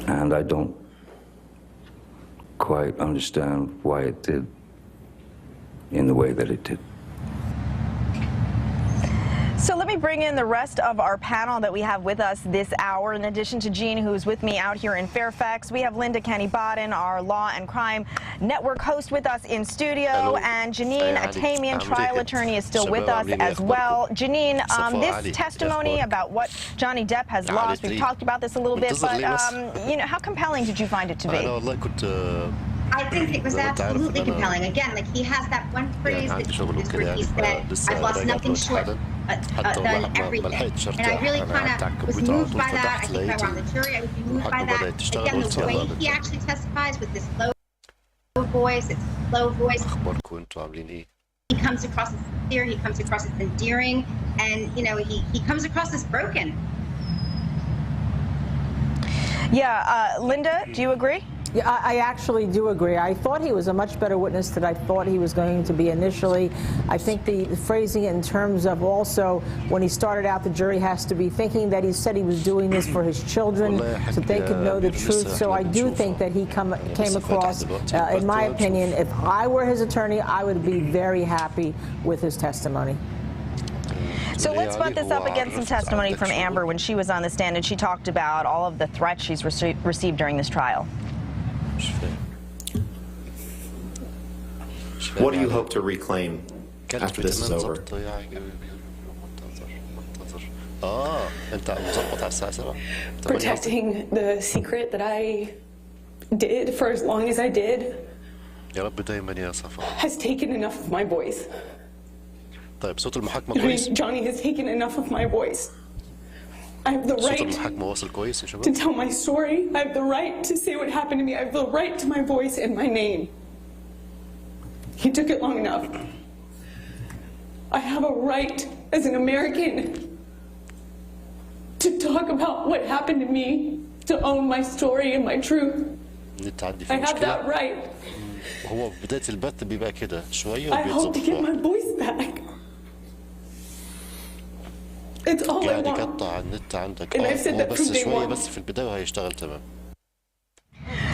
And I don't quite understand why it did in the way that it did. So let me bring in the rest of our panel that we have with us this hour. In addition to Jean, who's with me out here in Fairfax, we have Linda Kenny-Bodden, our Law and Crime Network host, with us in studio. Hello. And Janine Atamian, trial attorney, is still with us as well. Janine, this testimony about what Johnny Depp has lost, we've talked about this a little bit, but you know, how compelling did you find it to be? I think it was absolutely compelling. Again, like he has that one phrase that where he said, "I've lost nothing short, done everything." And I really kind of was moved by that. I think if I were on the jury, I would be moved by that. Again, the way he actually testifies with this low voice, it's slow voice. He comes across as sincere. He comes across as endearing, and you know, he comes across as broken. Yeah, Linda, do you agree? Yeah, I actually do agree. I thought he was a much better witness than I thought he was going to be initially. I think the phrasing in terms of also when he started out, the jury has to be thinking that he said he was doing this for his children so they could know the truth. So I do think that he came across, in my opinion, if I were his attorney, I would be very happy with his testimony. So let's butt this up against some testimony from Amber when she was on the stand, and she talked about all of the threats she's received during this trial. What do you hope to reclaim after this is over? Protecting the secret that I did for as long as I did has taken enough of my voice. Johnny has taken enough of my voice. I have the right to tell my story. I have the right to say what happened to me. I have the right to my voice and my name. He took it long enough. I have a right as an American to talk about what happened to me, to own my story and my truth. I have that right. I hope to get my voice back. It's all I want. And I've said that from day one.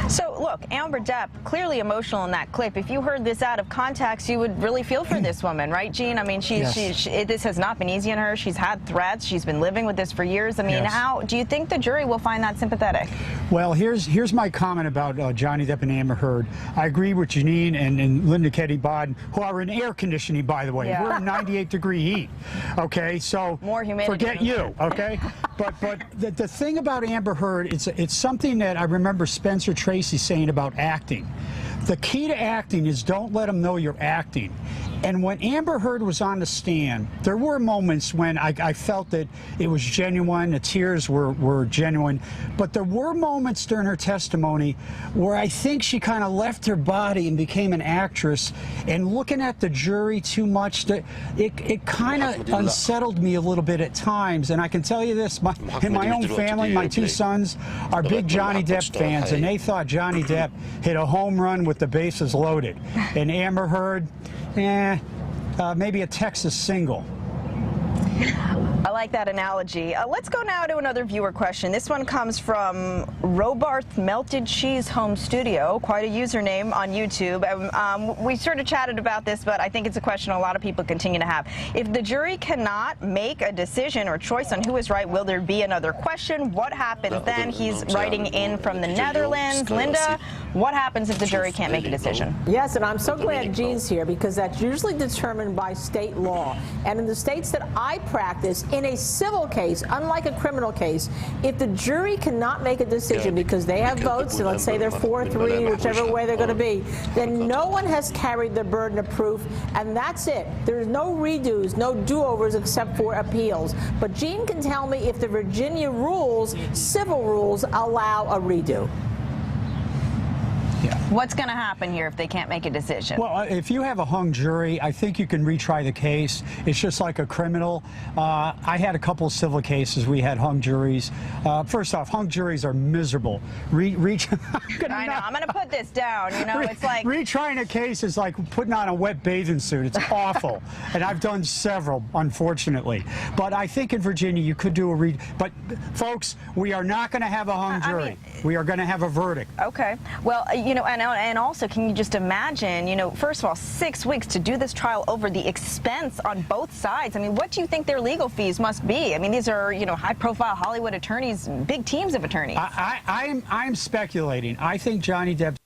So, look, Amber Depp, clearly emotional in that clip. If you heard this out of context, you would really feel for this woman, right, Jean? I mean, this has not been easy on her. She's had threats. She's been living with this for years. I mean, how do you think the jury will find that sympathetic? Well, here's my comment about Johnny Depp and Amber Heard. I agree with Janine and Linda Kenny-Bodden, who are in air conditioning, by the way. Yeah. We're in 98-degree heat, okay? So more humidity. Forget you, okay? But the thing about Amber Heard, it's something that I remember Spencer Tracy saying about acting. The key to acting is don't let them know you're acting. And when Amber Heard was on the stand, there were moments when I felt that it was genuine, the tears were genuine, but there were moments during her testimony where I think she kind of left her body and became an actress, and looking at the jury too much, it kind of unsettled me a little bit at times. And I can tell you this, in my own family, my two sons are big Johnny Depp fans, and they thought Johnny Depp hit a home run with the bases loaded. And Amber Heard, maybe a Texas single. I like that analogy. Let's go now to another viewer question. This one comes from Robarth Melted Cheese Home Studio, quite a username on YouTube. We sort of chatted about this, but I think it's a question a lot of people continue to have. If the jury cannot make a decision or choice on who is right, will there be another question? What happens then? He's writing in from the Netherlands. Linda, what happens if the jury can't make a decision? Yes, and I'm so glad Jean's here, because that's usually determined by state law. And in the states that I practice, in a civil case, unlike a criminal case, if the jury cannot make a decision because they have votes, and let's say they're 4-3, whichever way they're going to be, then no one has carried the burden of proof, and that's it. There's no redos, no do-overs except for appeals. But Jean can tell me if the Virginia rules, civil rules, allow a redo. Yeah. What's going to happen here if they can't make a decision? Well, if you have a hung jury, I think you can retry the case. It's just like a criminal. I had a couple of civil cases. We had hung juries. First off, hung juries are miserable. I know. I'm going to put this down. You know, it's like retrying a case is like putting on a wet bathing suit. It's awful, and I've done several, unfortunately. But I think in Virginia you could do a But folks, we are not going to have a hung jury. We are going to have a verdict. Okay. Well, you know, and also, can you just imagine, you know, first of all, 6 weeks to do this trial over the expense on both sides. I mean, what do you think their legal fees must be? I mean, these are, you know, high-profile Hollywood attorneys, big teams of attorneys. I'm speculating. I think Johnny Depp.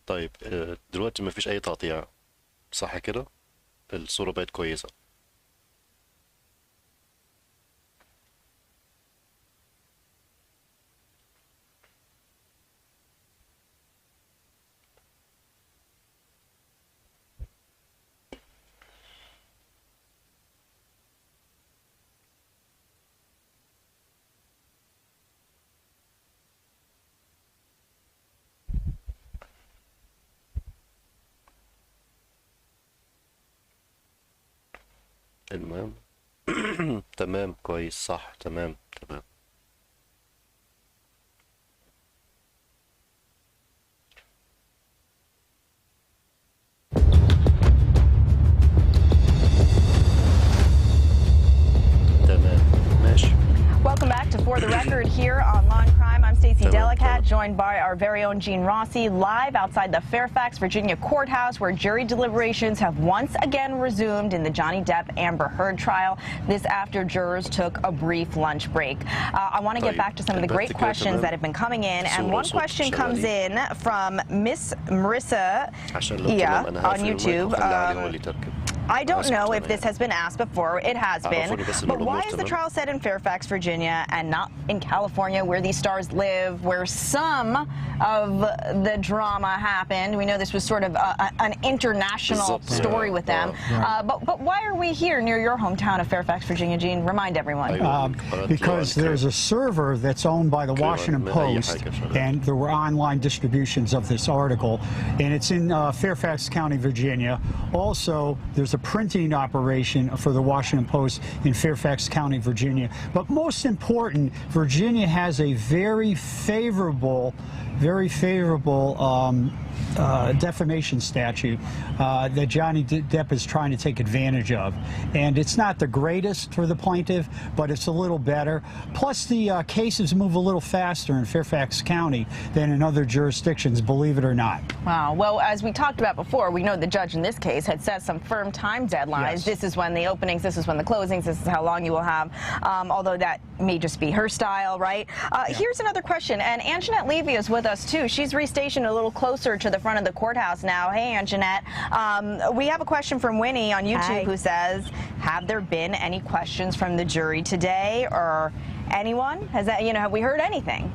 طيب دلوقتي ما فيش اي تقطيع صح كده؟ الصورة بقت كويسة. المهم تمام كويس صح تمام. ماشي. Welcome back to For the Record here on Law and Crime. I'm Stacey Delicat, joined by our very own Gene Rossi, live outside the Fairfax, Virginia courthouse, where jury deliberations have once again resumed in the Johnny Depp-Amber Heard trial. This after jurors took a brief lunch break. I want to get back to some of the great questions that have been coming in, and one question comes in from Miss Marissa on YouTube. I don't know if this has been asked before. It has been. But why is the trial set in Fairfax, Virginia, and not in California, where these stars live, where some of the drama happened? We know this was sort of an international story with them. But why are we here near your hometown of Fairfax, Virginia, Gene? Remind everyone. Because there's a server that's owned by the Washington Post, and there were online distributions of this article, and it's in Fairfax County, Virginia. Also, there's a printing operation for the Washington Post in Fairfax County, Virginia. But most important, Virginia has a very favorable defamation statute that Johnny Depp is trying to take advantage of. And it's not the greatest for the plaintiff, but it's a little better. Plus, the cases move a little faster in Fairfax County than in other jurisdictions, believe it or not. Wow. Well, as we talked about before, we know the judge in this case had set some firm time deadlines. Yes. This is when the openings, this is when the closings, this is how long you will have, although that may just be her style, right? Here's another question, and Anjanette Levy is with us too. She's restationed a little closer to the front of the courthouse now. Hey, Anjanette. We have a question from Winnie on YouTube who says, have there been any questions from the jury today, or anyone? Has that, have we heard anything?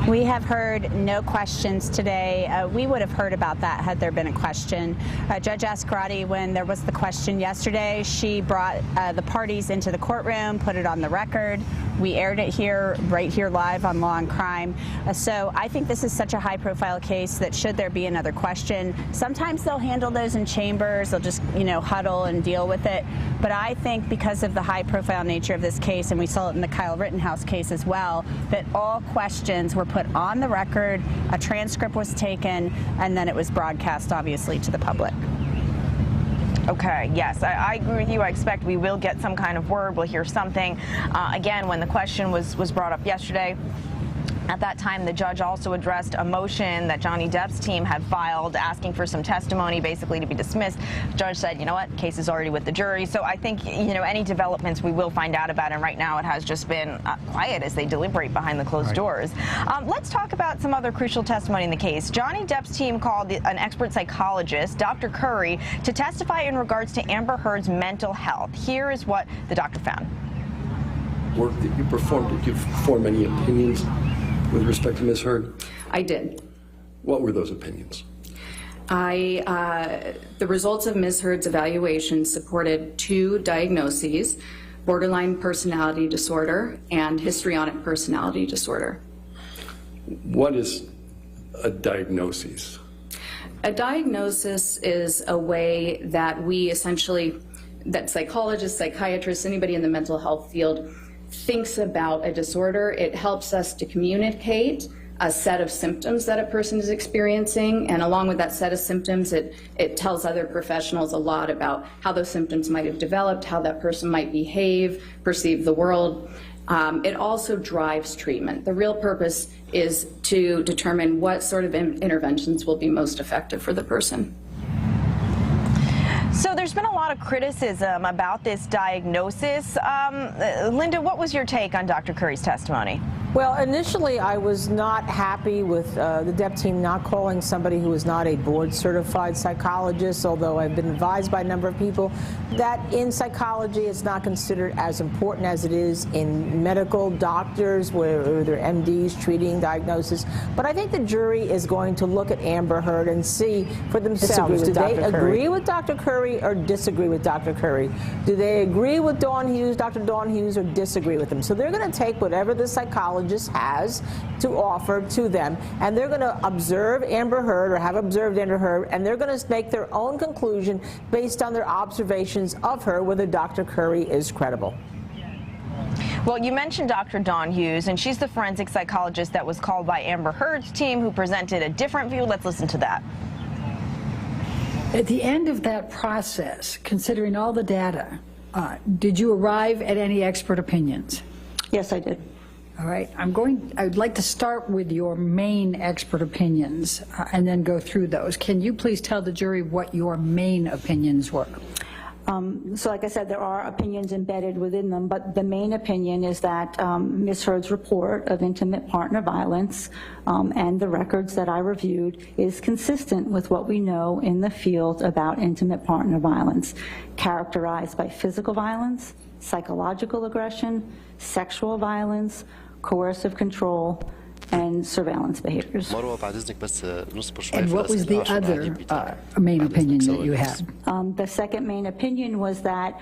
We have heard no questions today. We would have heard about that had there been a question. Judge Ascarati, when there was the question yesterday, she brought the parties into the courtroom, put it on the record. We aired it here, right here live on Law and Crime. So I think this is such a high-profile case that should there be another question, sometimes they'll handle those in chambers. They'll just, huddle and deal with it. But I think because of the high-profile nature of this case, and we saw it in the Kyle Rittenhouse case as well, that all questions were put on the record, a transcript was taken, and then it was broadcast, obviously, to the public. Okay, yes, I agree with you. I expect we will get some kind of word. We'll hear something. Again, when the question was brought up yesterday, at that time, the judge also addressed a motion that Johnny Depp's team had filed asking for some testimony, basically to be dismissed. The judge said, you know what, case is already with the jury. So I think, any developments we will find out about. And right now it has just been quiet as they deliberate behind the closed doors. Let's talk about some other crucial testimony in the case. Johnny Depp's team called an expert psychologist, Dr. Curry, to testify in regards to Amber Heard's mental health. Here is what the doctor found. Work that you performed, did you form any opinions with respect to Ms. Heard? I did. What were those opinions? The results of Ms. Heard's evaluation supported 2 diagnoses, borderline personality disorder and histrionic personality disorder. What is a diagnosis? A diagnosis is a way that we essentially, that psychologists, psychiatrists, anybody in the mental health field thinks about a disorder. It helps us to communicate a set of symptoms that a person is experiencing, and along with that set of symptoms, it tells other professionals a lot about how those symptoms might have developed, how that person might behave, perceive the world. It also drives treatment. The real purpose is to determine what sort of interventions will be most effective for the person. So there's been a lot of criticism about this diagnosis. Linda, what was your take on Dr. Curry's testimony? Well, initially I was not happy with the Depp team not calling somebody who is not a board-certified psychologist, although I've been advised by a number of people that in psychology it's not considered as important as it is in medical doctors, where they're MDs treating diagnosis. But I think the jury is going to look at Amber Heard and see for themselves, do they agree with Dr. Curry or disagree with Dr. Curry? Do they agree with Dawn Hughes, Dr. Dawn Hughes, or disagree with him? So they're going to take whatever the psychologist has to offer to them, and they're going to observe Amber Heard, or have observed Amber Heard, and they're going to make their own conclusion based on their observations of her, whether Dr. Curry is credible. Well, you mentioned Dr. Dawn Hughes, and she's the forensic psychologist that was called by Amber Heard's team, who presented a different view. Let's listen to that. At the end of that process, considering all the data, did you arrive at any expert opinions? Yes, I did. All right, I'd like to start with your main expert opinions and then go through those. Can you please tell the jury what your main opinions were? So like I said, there are opinions embedded within them, but the main opinion is that Ms. Heard's report of intimate partner violence and the records that I reviewed is consistent with what we know in the field about intimate partner violence, characterized by physical violence, psychological aggression, sexual violence, coercive control, and surveillance behaviors. And what was the other main opinion that you had? The second main opinion was that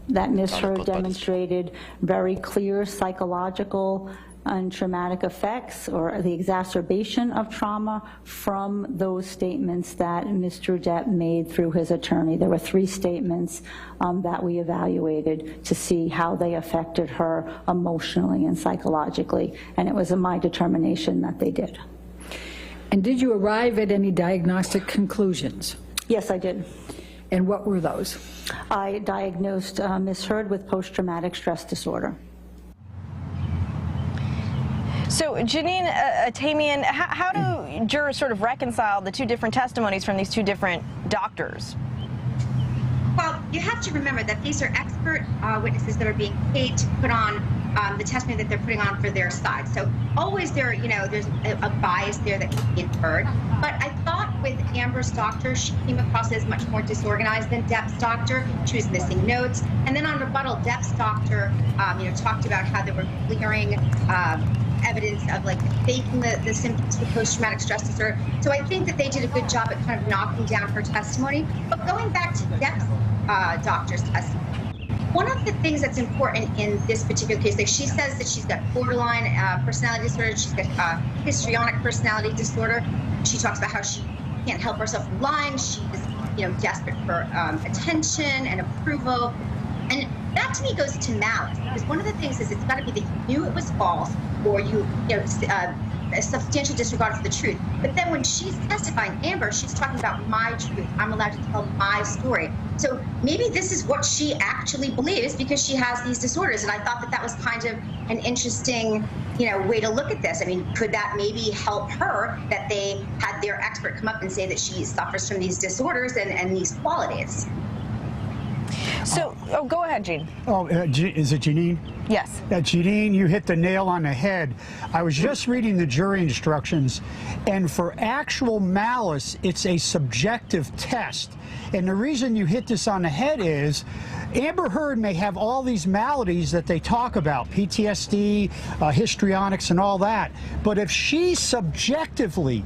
that Ms. Heard demonstrated very clear psychological and traumatic effects, or the exacerbation of trauma, from those statements that Mr. Depp made through his attorney. There were 3 statements that we evaluated to see how they affected her emotionally and psychologically, and it was my determination that they did. And did you arrive at any diagnostic conclusions? Yes, I did. And what were those? I diagnosed Ms. Heard with post-traumatic stress disorder. So, Janine Atamian, how do jurors sort of reconcile the two different testimonies from these two different doctors? Well, you have to remember that these are expert witnesses that are being paid to put on the testimony that they're putting on for their side. So always there's a bias there that can be inferred. But I thought with Amber's doctor, she came across as much more disorganized than Depp's doctor. She was missing notes. And then on rebuttal, Depp's doctor, talked about how they were clearing evidence of like faking the symptoms for post-traumatic stress disorder. So I think that they did a good job at kind of knocking down her testimony. But going back to Depp's doctor's testimony, one of the things that's important in this particular case, like she says that she's got borderline personality disorder, she's got histrionic personality disorder. She talks about how she can't help herself from lying. She's, desperate for attention and approval. And that to me goes to malice, because one of the things is it's got to be that you knew it was false, or a substantial disregard for the truth. But then when she's testifying, Amber, she's talking about my truth. I'm allowed to tell my story. So maybe this is what she actually believes because she has these disorders. And I thought that was kind of an interesting, way to look at this. I mean, could that maybe help her that they had their expert come up and say that she suffers from these disorders and these qualities? So, go ahead, Jean. Is it Janine? Yes. Janine, you hit the nail on the head. I was just reading the jury instructions, and for actual malice, it's a subjective test. And the reason you hit this on the head is Amber Heard may have all these maladies that they talk about, PTSD, histrionics, and all that. But if she subjectively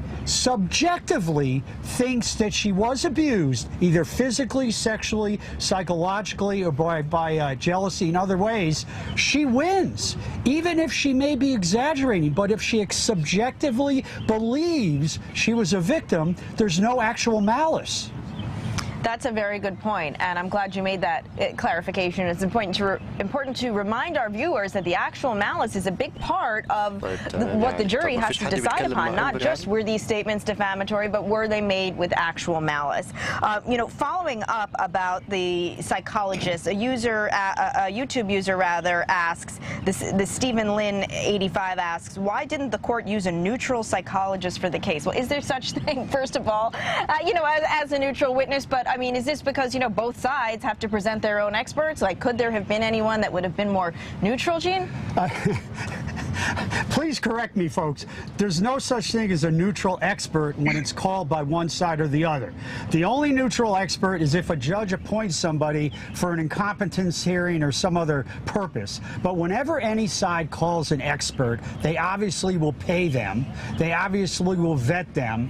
thinks that she was abused, either physically, sexually, psychologically, or by jealousy in other ways, she wins. Even if she may be exaggerating, but if she subjectively believes she was a victim, there's no actual malice. That's a very good point, and I'm glad you made that clarification. It's important to remind our viewers that the actual malice is a big part of what the jury has to decide upon. Not just were these statements defamatory, but were they made with actual malice. Following up about the psychologist, a YouTube user rather asks, the Stephen Lynn 85 asks, why didn't the court use a neutral psychologist for the case? Well, is there such thing, first of all, as a neutral witness? But I mean, is this because, both sides have to present their own experts? Like, could there have been anyone that would have been more neutral, Gene? Please correct me, folks. There's no such thing as a neutral expert when it's called by one side or the other. The only neutral expert is if a judge appoints somebody for an incompetence hearing or some other purpose. But whenever any side calls an expert, they obviously will pay them. They obviously will vet them.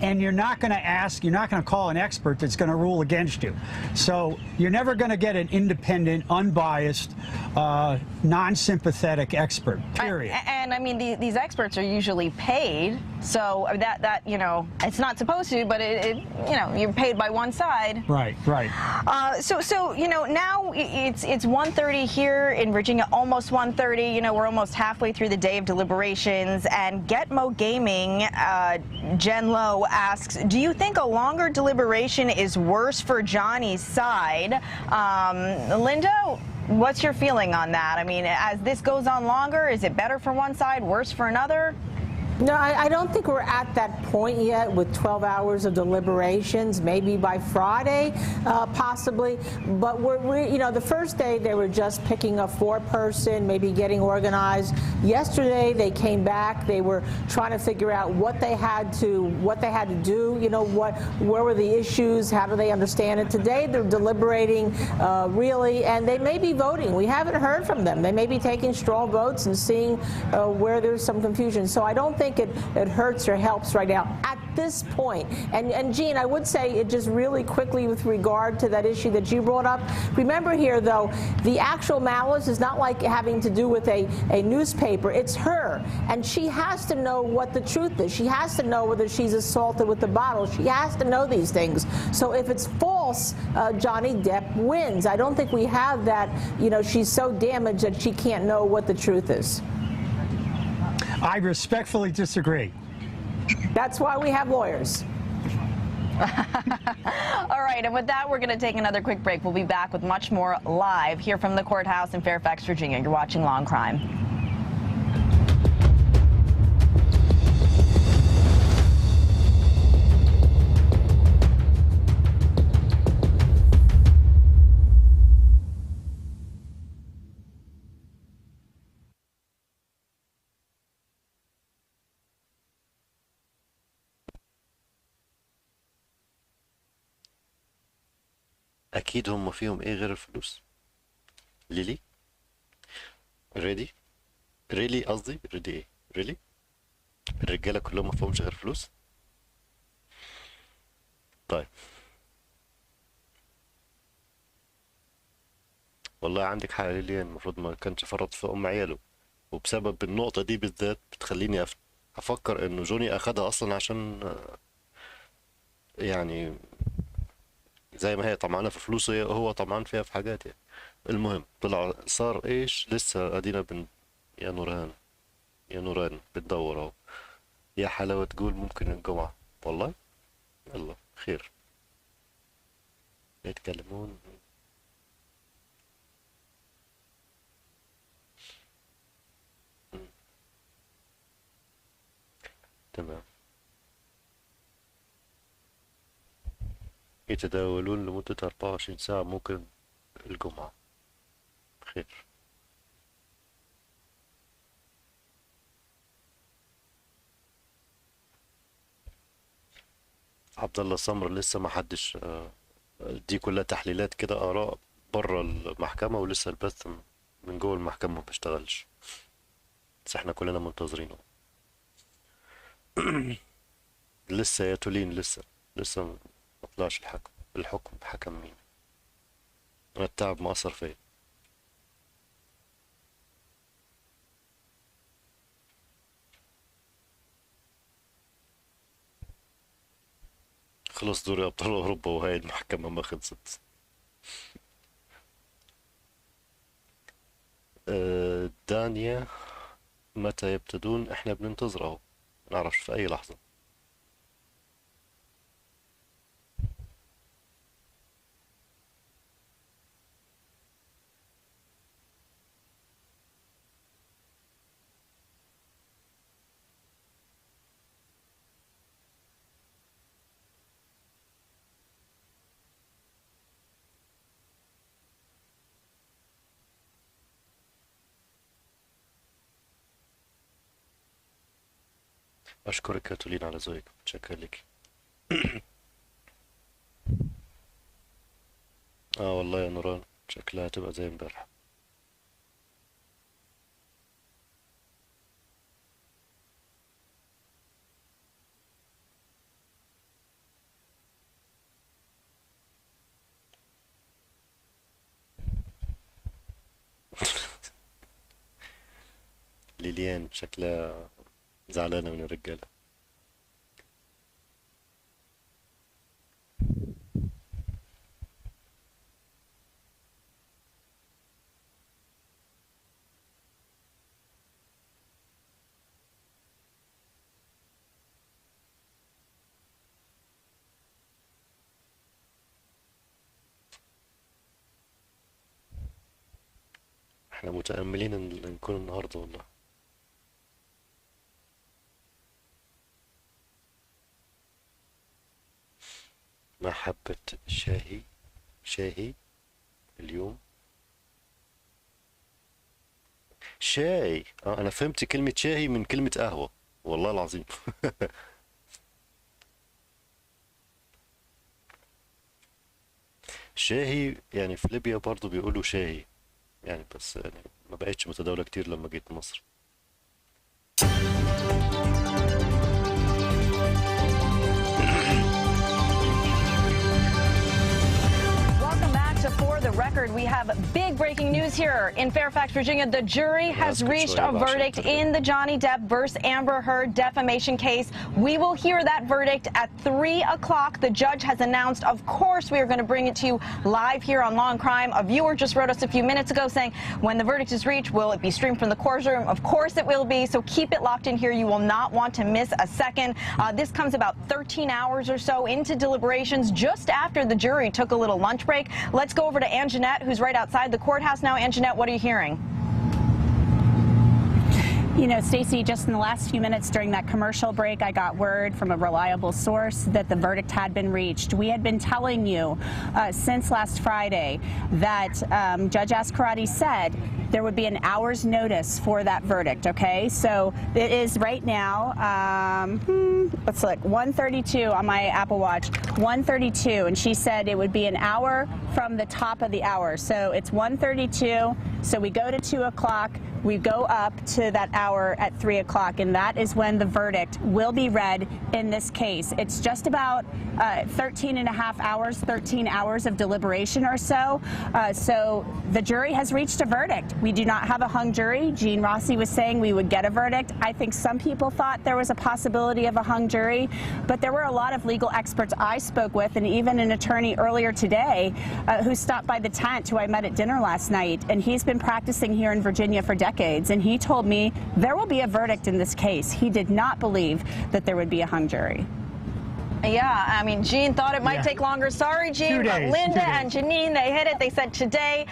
And you're not going to call an expert that's going to rule against you. So you're never going to get an independent, unbiased, non-sympathetic expert, period. And I mean, these experts are usually paid, so that it's not supposed to, but you're paid by one side. Right. So now it's 1:30 here in Virginia, almost 1:30. We're almost halfway through the day of deliberations, and Getmo Gaming, Jen Lowe asks, do you think a longer deliberation is worse for Johnny's side? Linda, what's your feeling on that? I mean, as this goes on longer, is it better for one side, worse for another? No, I don't think we're at that point yet with 12 hours of deliberations. Maybe by Friday, possibly. But the first day they were just picking a four-person, maybe getting organized. Yesterday they came back. They were trying to figure out what they had to do. Where were the issues? How do they understand it? Today they're deliberating really, and they may be voting. We haven't heard from them. They may be taking straw votes and seeing where there's some confusion. So I don't think it hurts or helps right now at this point. And Jean, I would say it just really quickly with regard to that issue that you brought up. Remember here, though, the actual malice is not like having to do with a newspaper. It's her. And she has to know what the truth is. She has to know whether she's assaulted with the bottle. She has to know these things. So if it's false, Johnny Depp wins. I don't think we have that, she's so damaged that she can't know what the truth is. I respectfully disagree. That's why we have lawyers. All right, and with that, we're going to take another quick break. We'll be back with much more live here from the courthouse in Fairfax, Virginia. You're watching Law and Crime. اكيد هم فيهم ايه غير الفلوس. ليلي ريلي قصدي ريدي ايه ريلي الرجاله كلهم ما فيهمش غير فلوس. طيب والله عندك حق ليلي، المفروض ما كانش فرط في عياله، وبسبب النقطة دي بالذات بتخليني أفكر إنه جوني أخدها أصلا عشان يعني زي ما هي طمعانة في فلوسه هو طمعان فيها في حاجات يعني. المهم طلع صار إيش، لسه أدينا يا نوران بتدور أهو. يا حلاوة تقول ممكن الجمعة، والله يلا خير يتكلمون. تمام. يتداولون لمدة 24 ساعة، ممكن الجمعة. خير. عبد الله سمر لسه ما حدش، دي كلها تحليلات كده، آراء بره المحكمة، ولسه البث من جوه المحكمة ما بيشتغلش، بس احنا كلنا منتظرينه. لسه يا تولين لسه ما طلعش الحكم حكم مين. انا التعب مأثر فيا. خلص دوري ابطال اوروبا وهي المحكمة ما خلصت. دانيا متى يبتدون؟ احنا بننتظر اهو، ما نعرفش في اي لحظة. أشكرك يا تولين على ذوقك، متشكر لك. والله يا نوران شكلها هتبقى زي امبارح. ليليان شكلها زعلانة من الرجالة. احنا متأملين ان نكون النهاردة والله. محبة شاهي اليوم شاي. انا فهمت كلمة شاهي من كلمة قهوة والله العظيم. شاهي يعني في ليبيا برضو بيقولوا شاهي يعني، بس يعني ما بقتش متداولة كتير لما جيت مصر. For the record, we have big breaking news here in Fairfax, Virginia. The jury has reached a verdict in the Johnny Depp versus Amber Heard defamation case. We will hear that verdict at 3 o'clock. The judge has announced, of course, we are going to bring it to you live here on Law and Crime. A viewer just wrote us a few minutes ago saying, when the verdict is reached, will it be streamed from the courtroom? Of course it will be, so keep it locked in here. You will not want to miss a second. This comes about 13 hours or so into deliberations, just after the jury took a little lunch break. Let's go over to Anjanette, who's right outside the courthouse now. Anjanette, what are you hearing? You know, Stacey, just in the last few minutes during that commercial break, I got word from a reliable source that the verdict had been reached. We had been telling you since last Friday that Judge Ascarati said there would be an hour's notice for that verdict, okay? So it is right now, let's look, 1:32 on my Apple Watch, 1:32, and she said it would be an hour from the top of the hour. So it's 1:32, so we go to 2 o'clock, we go up to that hour at 3 o'clock, and that is when the verdict will be read in this case. It's just about 13 and a half hours, 13 hours of deliberation or so. So the jury has reached a verdict. We do not have a hung jury. Gene Rossi was saying we would get a verdict. I think some people thought there was a possibility of a hung jury, but there were a lot of legal experts I spoke with, and even an attorney earlier today who stopped by the tent, who I met at dinner last night, and he's been practicing here in Virginia for decades, and he told me there will be a verdict in this case. He did not believe that there would be a hung jury. Yeah, I mean, Gene thought it might take longer. Sorry, Gene, but Linda and Janine, they hit it. They said today,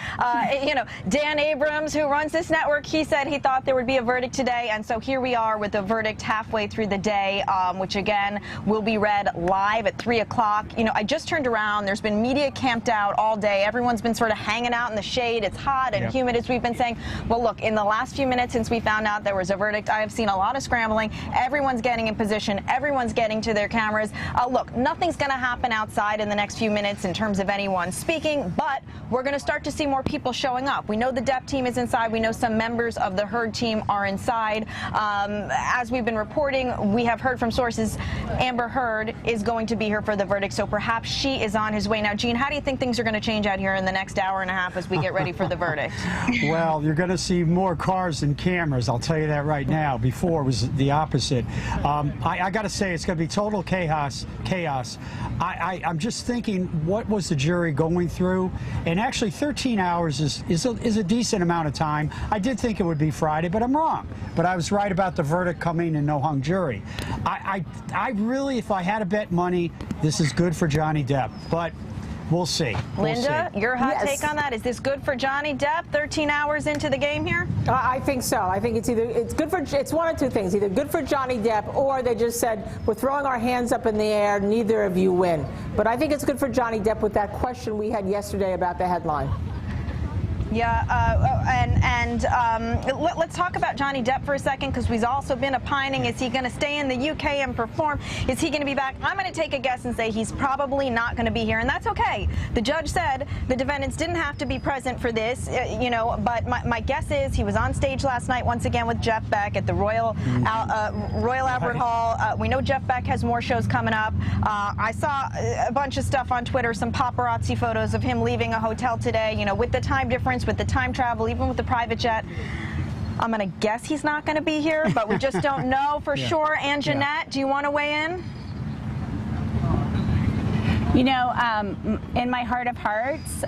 you know, Dan Abrams, who runs this network, he said he thought there would be a verdict today. And so here we are with the verdict halfway through the day, which, again, will be read live at 3 o'clock. You know, I just turned around. There's been media camped out all day. Everyone's been sort of hanging out in the shade. It's hot and humid, as we've been saying. Well, look, in the last few minutes since we found out there was a verdict, I have seen a lot of scrambling. Everyone's getting in position. Everyone's getting to their cameras. Look, nothing's going to happen outside in the next few minutes in terms of anyone speaking, but we're going to start to see more people showing up. We know the Depp team is inside. We know some members of the Heard team are inside. As we've been reporting, we have heard from sources Amber Heard is going to be here for the verdict, so perhaps she is on his way. Now, Gene, how do you think things are going to change out here in the next hour and a half as we get ready for the verdict? Well, you're going to see more cars than cameras, I'll tell you that right now. Before it was the opposite. I got to say, it's going to be total chaos. I'm just thinking, what was the jury going through? And actually, 13 hours is a decent amount of time. I did think it would be Friday, but I'm wrong. But I was right about the verdict coming and no hung jury. I really, if I had to bet money, this is good for Johnny Depp. But we'll see. Linda, your hot take on that? Is this good for Johnny Depp? 13 hours into the game here? I think so. I think it's good for, it's one of two things. Either good for Johnny Depp, or they just said, we're throwing our hands up in the air, neither of you win. But I think it's good for Johnny Depp with that question we had yesterday about the headline. Yeah, let's talk about Johnny Depp for a second, because we've also been opining, is he going to stay in the UK and perform? Is he going to be back? I'm going to take a guess and say he's probably not going to be here, and that's okay. The judge said the defendants didn't have to be present for this, you know, but my guess is he was on stage last night once again with Jeff Beck at the Royal Albert Hall. We know Jeff Beck has more shows coming up. I saw a bunch of stuff on Twitter, some paparazzi photos of him leaving a hotel today, you know, with the time difference, with the time travel, even with the private jet. I'm going to guess he's not going to be here, but we just don't know for sure. And Jeanette, do you want to weigh in? You know, in my heart of hearts,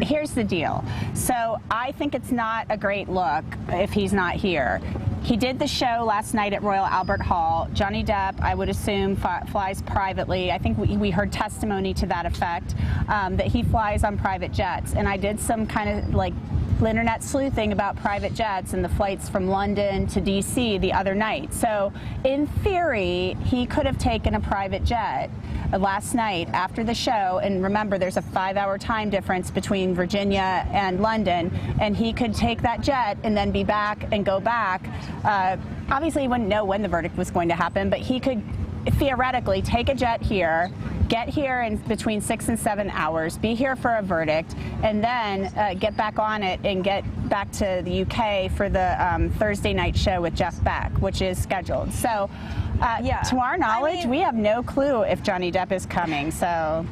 here's the deal. So I think it's not a great look if he's not here. He did the show last night at Royal Albert Hall. Johnny Depp, I would assume, flies privately. I think we heard testimony to that effect, that he flies on private jets. And I did some kind of like internet sleuthing about private jets and the flights from London to DC the other night. So in theory, he could have taken a private jet last night after the show, and remember there's a 5-hour time difference between Virginia and London, and he could take that jet and then be back and go back. Obviously he wouldn't know when the verdict was going to happen, but he could theoretically take a jet here, get here in between 6 and 7 hours, be here for a verdict, and then get back on it and get back to the UK for the Thursday night show with Jeff Beck, which is scheduled. So to our knowledge, we have no clue if Johnny Depp is coming. So.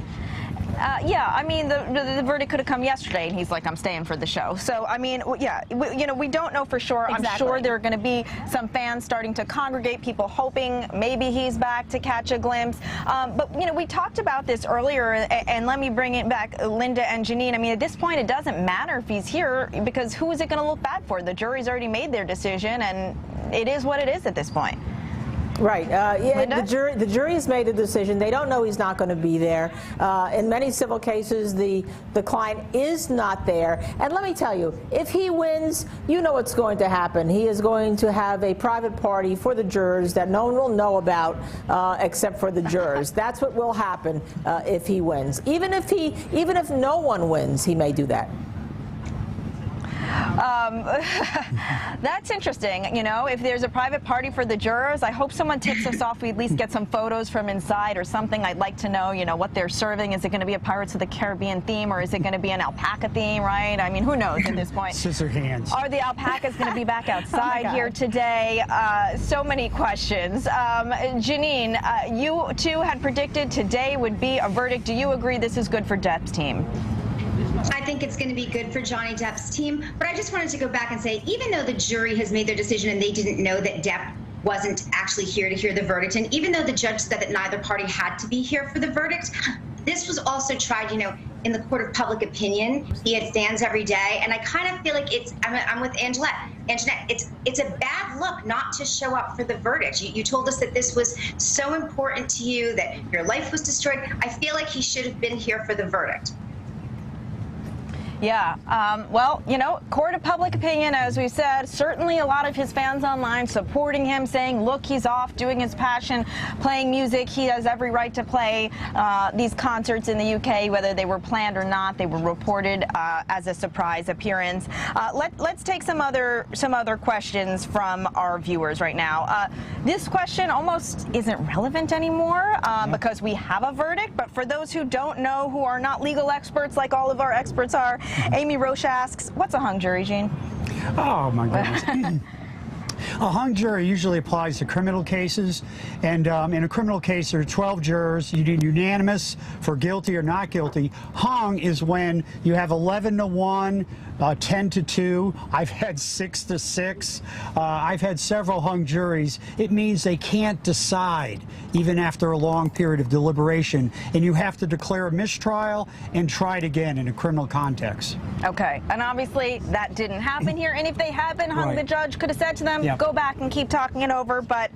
Yeah, I mean, the verdict could have come yesterday, and he's like, I'm staying for the show. So, I mean, yeah, you know, we don't know for sure. Exactly. I'm sure there are going to be some fans starting to congregate, people hoping maybe he's back to catch a glimpse. But, you know, we talked about this earlier, and let me bring it back, Linda and Janine. I mean, at this point, it doesn't matter if he's here, because who is it going to look bad for? The jury's already made their decision, and it is what it is at this point. Right. Yeah, the jury has made a decision. They don't know he's not going to be there. In many civil cases, the client is not there. And let me tell you, if he wins, you know what's going to happen. He is going to have a private party for the jurors that no one will know about except for the jurors. That's what will happen if he wins. Even if no one wins, he may do that. That's interesting. You know, if there's a private party for the jurors, I hope someone tips us off. We at least get some photos from inside or something. I'd like to know, you know, what they're serving. Is it going to be a Pirates of the Caribbean theme, or is it going to be an alpaca theme, right? I mean, who knows at this point? Scissor hands. Are the alpacas going to be back outside here today? So many questions. Janine, you too had predicted today would be a verdict. Do you agree this is good for Depp's team? I think it's going to be good for Johnny Depp's team, but I just wanted to go back and say, even though the jury has made their decision and they didn't know that Depp wasn't actually here to hear the verdict, and even though the judge said that neither party had to be here for the verdict, this was also tried, you know, in the court of public opinion. It stands every day, and I kind of feel like I'm with Anjanette, it's a bad look not to show up for the verdict. You told us that this was so important to you, that your life was destroyed. I feel like he should have been here for the verdict. Yeah, well, you know, court of public opinion, as we said, certainly a lot of his fans online supporting him, saying, look, he's off doing his passion, playing music. He has every right to play these concerts in the UK, whether they were planned or not. They were reported as a surprise appearance. Let's take some other questions from our viewers right now. This question almost isn't relevant anymore because we have a verdict, but for those who don't know, who are not legal experts like all of our experts are, Amy Roche asks, what's a hung jury, Gene? Oh, my goodness. A hung jury usually applies to criminal cases, and in a criminal case there are 12 jurors. You need unanimous for guilty or not guilty. Hung is when you have 11-1, 10-2. I've had 6-6. I've had several hung juries. It means they can't decide even after a long period of deliberation, and you have to declare a mistrial and try it again in a criminal context. Okay, and obviously that didn't happen here, and if they had been hung, the judge could have said to them, go back and keep talking it over. But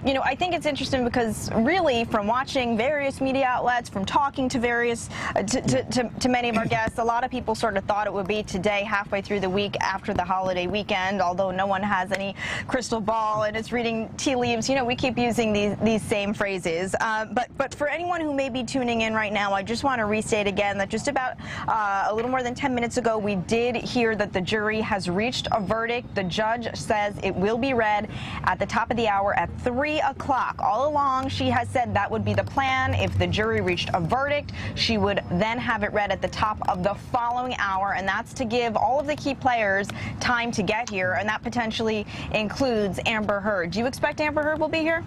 you know, I think it's interesting because really, from watching various media outlets, from talking to various to many of our guests, a lot of people sort of thought it would be today, halfway through the week after the holiday weekend, although no one has any crystal ball and is reading tea leaves. You know, we keep using these same phrases. But for anyone who may be tuning in right now, I just want to restate again that just about a little more than 10 minutes ago, we did hear that the jury has reached a verdict. The judge says it will be read at the top of the hour at 3 o'clock. All along, she has said that would be the plan. If the jury reached a verdict, she would then have it read at the top of the following hour, and that's to give all of the key players time to get here, and that potentially includes Amber Heard. Do you expect Amber Heard will be here?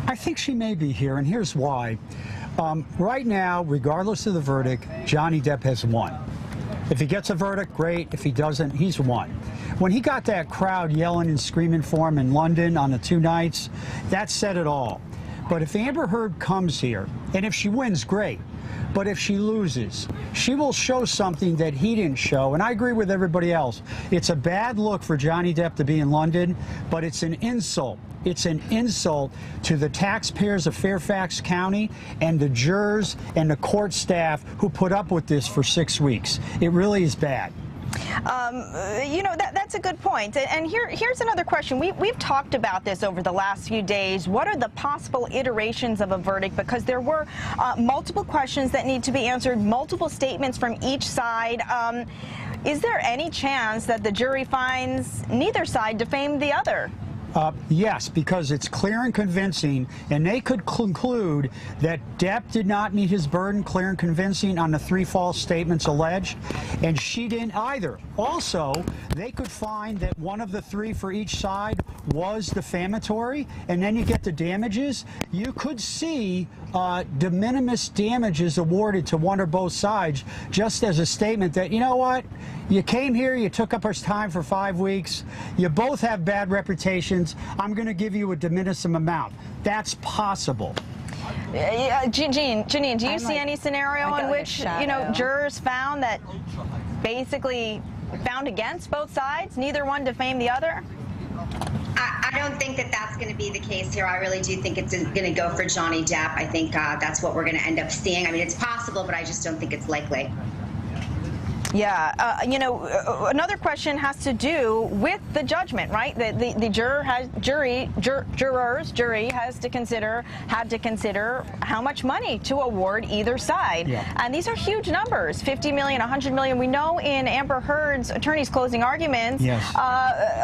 I think she may be here, and here's why. Right now, regardless of the verdict, Johnny Depp has won. If he gets a verdict, great. If he doesn't, he's won. When he got that crowd yelling and screaming for him in London on the 2 nights, that said it all. But if Amber Heard comes here, and if she wins, great. But if she loses, she will show something that he didn't show. And I agree with everybody else. It's a bad look for Johnny Depp to be in London, but it's an insult. It's an insult to the taxpayers of Fairfax County and the jurors and the court staff who put up with this for 6 weeks. It really is bad. You know, that's a good point. And here's another question. We've talked about this over the last few days. What are the possible iterations of a verdict? Because there were multiple questions that need to be answered, multiple statements from each side. Is there any chance that the jury finds neither side defamed the other? Yes, because it's clear and convincing, and they could conclude that Depp did not meet his burden, clear and convincing, on the 3 false statements alleged, and she didn't either. Also, they could find that one of the 3 for each side was defamatory, and then you get the damages. You could see de minimis damages awarded to one or both sides, just as a statement that, you know what, you came here, you took up our time for 5 weeks, you both have bad reputations, I'm going to give you a de minimis amount. That's possible. Janine, do you see any scenario in which, you know, jurors found that basically found against both sides, neither one defamed the other? I don't think that that's going to be the case here. I really do think it's going to go for Johnny Depp. I think that's what we're going to end up seeing. I mean, it's possible, but I just don't think it's likely. Yeah, you know, another question has to do with the judgment, right? The jury had to consider how much money to award either side. Yeah. And these are huge numbers, 50 million, 100 million. We know in Amber Heard's attorney's closing arguments, yes.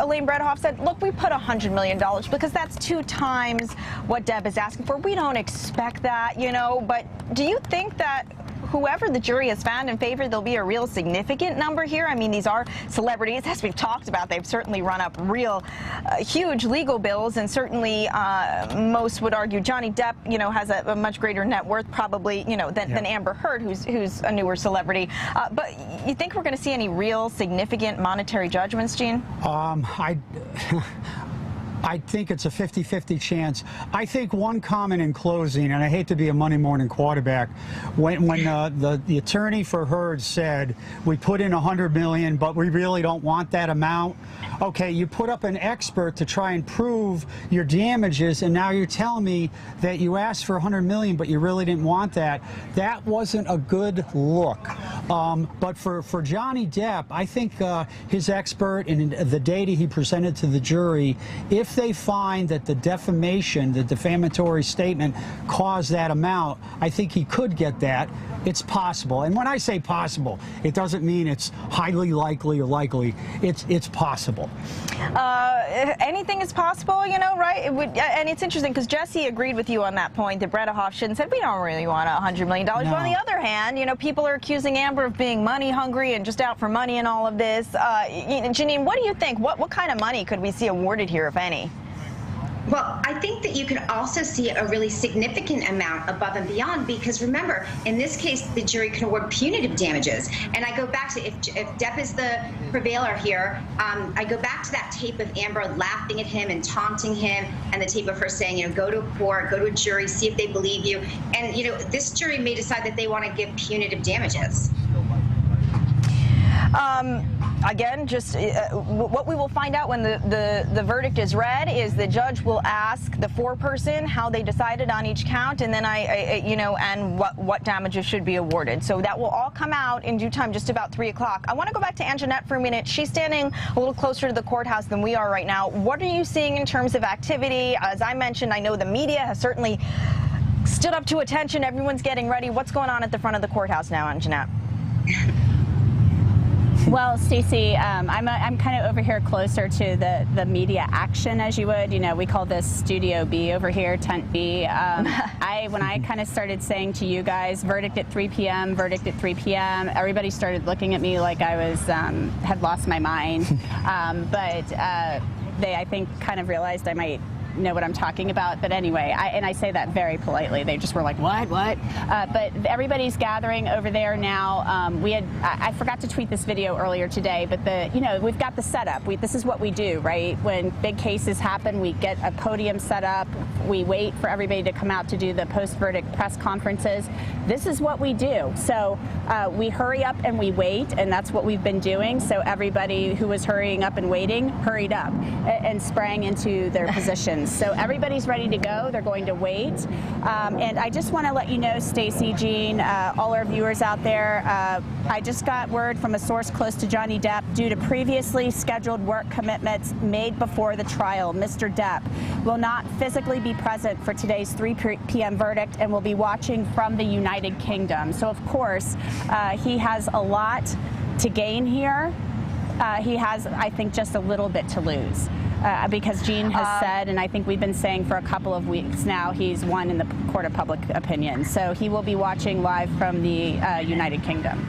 Elaine Bredehoff said, look, we put $100 million because that's 2 times what Depp is asking for. We don't expect that, you know, but do you think that whoever the jury has found in favor, there'll be a real significant number here? I mean, these are celebrities, as we've talked about. They've certainly run up real huge legal bills, and certainly most would argue Johnny Depp, you know, has a much greater net worth probably, you know, than Amber Heard, who's a newer celebrity. But you think we're going to see any real significant monetary judgments, Gene? I think it's a 50-50 chance. I think one comment in closing, and I hate to be a Monday morning quarterback, when the attorney for Heard said, we put in $100 million, but we really don't want that amount. Okay, you put up an expert to try and prove your damages, and now you're telling me that you asked for $100 million, but you really didn't want that. That wasn't a good look. But for Johnny Depp, I think his expert and the data he presented to the jury, if they find that the defamation, the defamatory statement caused that amount, I think he could get that. It's possible. And when I say possible, it doesn't mean it's highly likely or likely. It's possible. Anything is possible, you know, right? And it's interesting because Jesse agreed with you on that point that Bredehoff shouldn't said we don't really want $100 million. No. But on the other hand, you know, people are accusing Amber of being money hungry and just out for money and all of this. Janine, what do you think? What kind of money could we see awarded here, if any? Well, I think that you can also see a really significant amount above and beyond, because remember, in this case, the jury can award punitive damages. And I go back to, if Depp is the prevailer here, I go back to that tape of Amber laughing at him and taunting him, and the tape of her saying, you know, go to a court, go to a jury, see if they believe you. And, you know, this jury may decide that they want to give punitive damages. Again, just what we will find out when the verdict is read is the judge will ask the foreperson how they decided on each count, and then you know, and what damages should be awarded. So that will all come out in due time, just about 3 o'clock. I want to go back to Anjanette for a minute. She's standing a little closer to the courthouse than we are right now. What are you seeing in terms of activity? As I mentioned, I know the media has certainly stood up to attention. Everyone's getting ready. What's going on at the front of the courthouse now, Anjanette? Well, Stacey, I'm kind of over here closer to the media action, as you would. You know, we call this Studio B over here, Tent B. When I kind of started saying to you guys, verdict at 3 p.m., verdict at 3 p.m., everybody started looking at me like I was had lost my mind. But they, I think, kind of realized I might know what I'm talking about. But anyway, and I say that very politely. They just were like, what? But everybody's gathering over there now. I forgot to tweet this video earlier today, but you know, we've got the setup. This is what we do, right? When big cases happen, we get a podium set up. We wait for everybody to come out to do the post-verdict press conferences. This is what we do. So we hurry up and we wait, and that's what we've been doing. So everybody who was hurrying up and waiting hurried up and sprang into their positions. So everybody's ready to go. They're going to wait. And I just want to let you know, Stacey, Jean, all our viewers out there, I just got word from a source close to Johnny Depp, due to previously scheduled work commitments made before the trial, Mr. Depp will not physically be present for today's 3 p.m. verdict and will be watching from the United Kingdom. So, of course, he has a lot to gain here. He has, I think, just a little bit to lose. Because Jean has said, and I think we've been saying for a couple of weeks now, he's won in the court of public opinion. So he will be watching live from the United Kingdom.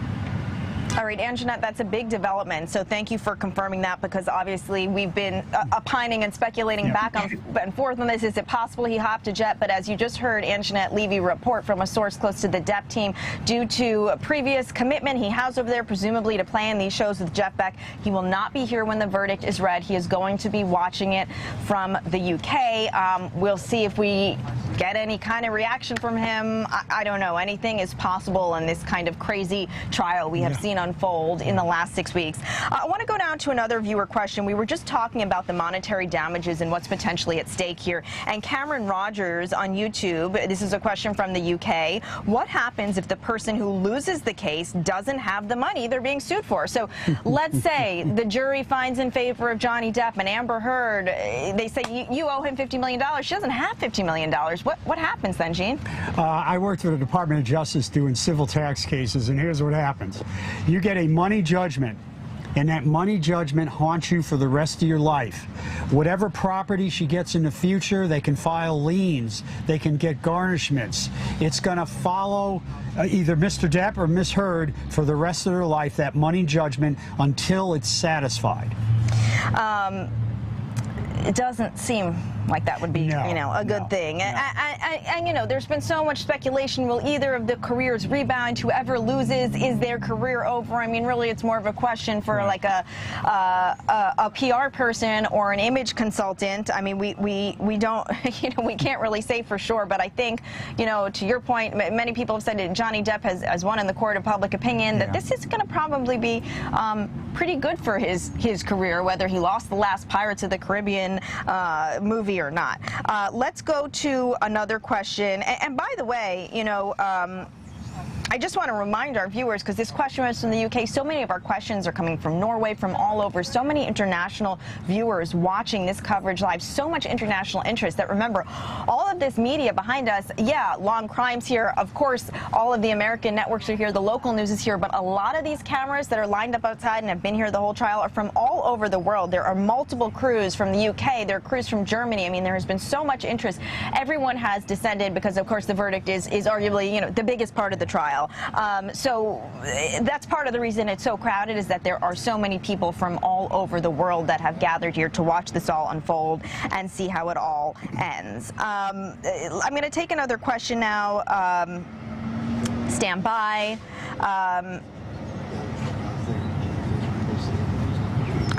All right, Anjanette, that's a big development. So thank you for confirming that, because obviously we've been opining and speculating back and forth on this. Is it possible he hopped a jet? But as you just heard Anjanette Levy report from a source close to the Depp team, due to a previous commitment he has over there, presumably to play in these shows with Jeff Beck, he will not be here when the verdict is read. He is going to be watching it from the UK. We'll see if we get any kind of reaction from him. I don't know. Anything is possible in this kind of crazy trial we have seen on unfold in the last 6 weeks. I want to go down to another viewer question. We were just talking about the monetary damages and what's potentially at stake here. And Cameron Rogers on YouTube, this is a question from the UK. What happens if the person who loses the case doesn't have the money they're being sued for? So let's say the jury finds in favor of Johnny Depp and Amber Heard. They say you owe him $50 million. She doesn't have $50 million. What happens then, Gene? I worked for the Department of Justice doing civil tax cases, and here's what happens. You get a money judgment, and that money judgment haunts you for the rest of your life. Whatever property she gets in the future, they can file liens, they can get garnishments. It's going to follow either Mr. Depp or Ms. Heard for the rest of their life, that money judgment, until it's satisfied. It doesn't seem like that would be, a good thing. And there's been so much speculation. Will either of the careers rebound? Whoever loses, is their career over? I mean, really, it's more of a question for like a PR person or an image consultant. I mean, we don't, we can't really say for sure. But I think, to your point, many people have said that Johnny Depp has won in the court of public opinion. That this is going to probably be pretty good for his career, whether he lost the last Pirates of the Caribbean movie or not. Let's go to another question. And by the way, I just want to remind our viewers, because this question was from the UK, so many of our questions are coming from Norway, from all over, so many international viewers watching this coverage live, so much international interest that, remember, all of this media behind us, Long Crime's here, of course, all of the American networks are here, the local news is here, but a lot of these cameras that are lined up outside and have been here the whole trial are from all over the world. There are multiple crews from the UK, there are crews from Germany. I mean, there has been so much interest. Everyone has descended because, of course, the verdict is arguably, the biggest part of the trial. So that's part of the reason it's so crowded, is that there are so many people from all over the world that have gathered here to watch this all unfold and see how it all ends. I'm going to take another question now. Stand by.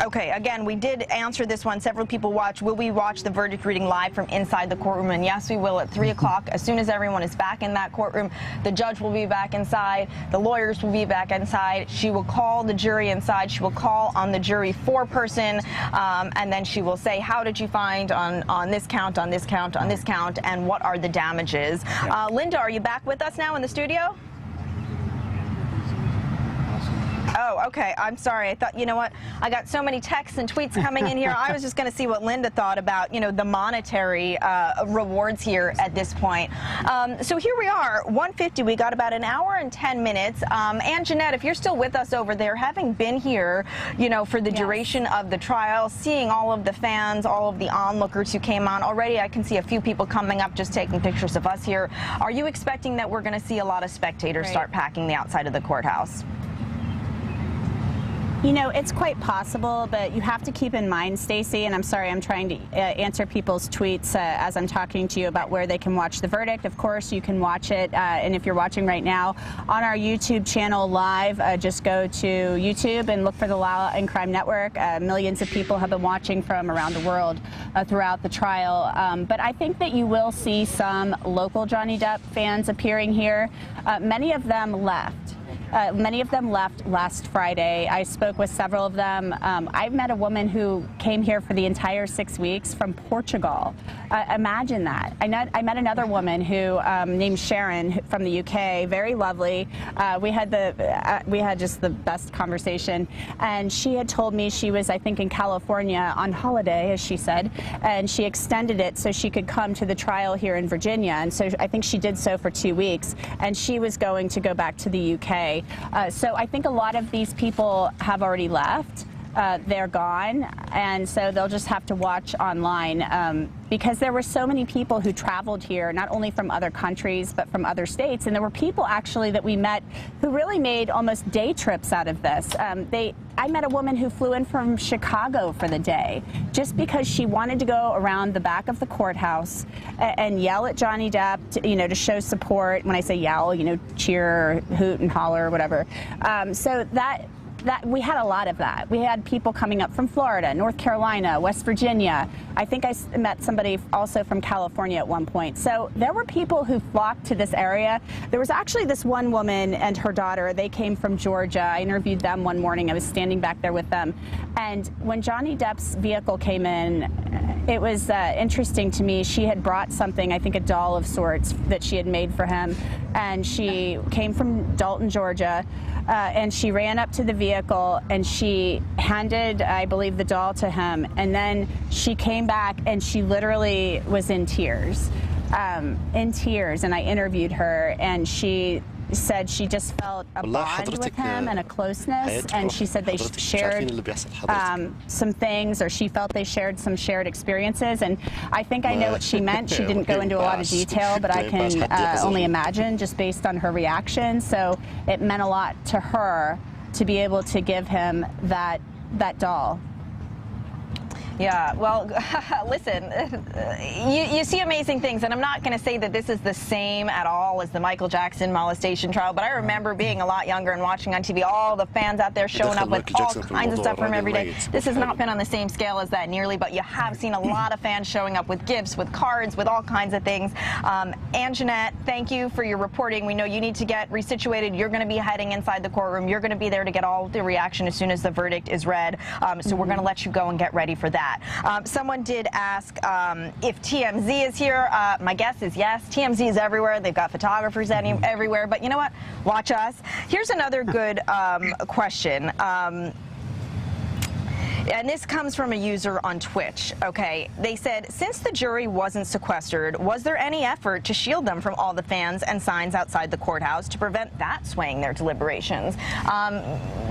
Okay, again, we did answer this one. Several people watch. Will we watch the verdict reading live from inside the courtroom? And yes, we will at 3 o'clock. As soon as everyone is back in that courtroom, the judge will be back inside. The lawyers will be back inside. She will call the jury inside. She will call on the jury foreperson, and then she will say, how did you find on this count, on this count, on this count, and what are the damages? Linda, are you back with us now in the studio? Oh, okay. I'm sorry. I thought, what? I got so many texts and tweets coming in here. I was just going to see what Linda thought about, the monetary rewards here at this point. So here we are, 1:50. We got about an hour and 10 minutes. And Jeanette, if you're still with us over there, having been here, for the duration of the trial, seeing all of the fans, all of the onlookers who came on, already I can see a few people coming up just taking pictures of us here. Are you expecting that we're going to see a lot of spectators start packing the outside of the courthouse? It's quite possible, but you have to keep in mind, Stacey, and I'm sorry, I'm trying to answer people's tweets as I'm talking to you about where they can watch the verdict. Of course, you can watch it, and if you're watching right now, on our YouTube channel live, just go to YouTube and look for the Law and Crime Network. Millions of people have been watching from around the world throughout the trial. But I think that you will see some local Johnny Depp fans appearing here. Many of them left. Many of them left last Friday. I spoke with several of them. I met a woman who came here for the entire 6 weeks from Portugal. Imagine that. I met another woman who named Sharon from the UK. Very lovely. We had just the best conversation, and she had told me she was, I think, in California on holiday, as she said, and she extended it so she could come to the trial here in Virginia. And so I think she did so for 2 weeks, and she was going to go back to the UK. So I think a lot of these people have already left. They're gone, and so they'll just have to watch online because there were so many people who traveled here, not only from other countries, but from other states. And there were people actually that we met who really made almost day trips out of this. I met a woman who flew in from Chicago for the day just because she wanted to go around the back of the courthouse and yell at Johnny Depp, to show support. When I say yell, cheer, hoot and holler, or whatever. So that we had a lot of that. We had people coming up from Florida, North Carolina, West Virginia. I think I met somebody also from California at one point. So there were people who flocked to this area. There was actually this one woman and her daughter. They came from Georgia. I interviewed them one morning. I was standing back there with them. And when Johnny Depp's vehicle came in, it was interesting to me. She had brought something, I think a doll of sorts, that she had made for him. And she came from Dalton, Georgia. And she ran up to the vehicle and she handed, I believe, the doll to him. And then she came back and she literally was in tears. And I interviewed her, and she said she just felt a bond with him and a closeness, and she said they shared some things, or she felt they shared some shared experiences, and I think I know what she meant. She didn't go into a lot of detail, but I can only imagine just based on her reaction. So it meant a lot to her to be able to give him that doll. Yeah, well, listen, you see amazing things, and I'm not going to say that this is the same at all as the Michael Jackson molestation trial, but I remember being a lot younger and watching on TV all the fans out there showing up with all kinds of stuff from every day. This has not been on the same scale as that nearly, but you have seen a lot of fans showing up with gifts, with cards, with all kinds of things. Anjanette, thank you for your reporting. We know you need to get resituated. You're going to be heading inside the courtroom. You're going to be there to get all the reaction as soon as the verdict is read, so we're going to let you go and get ready for that. Someone did ask if TMZ is here. My guess is yes. TMZ is everywhere. They've got photographers everywhere. But you know what? Watch us. Here's another good question. And this comes from a user on Twitch, okay? They said, since the jury wasn't sequestered, was there any effort to shield them from all the fans and signs outside the courthouse to prevent that swaying their deliberations?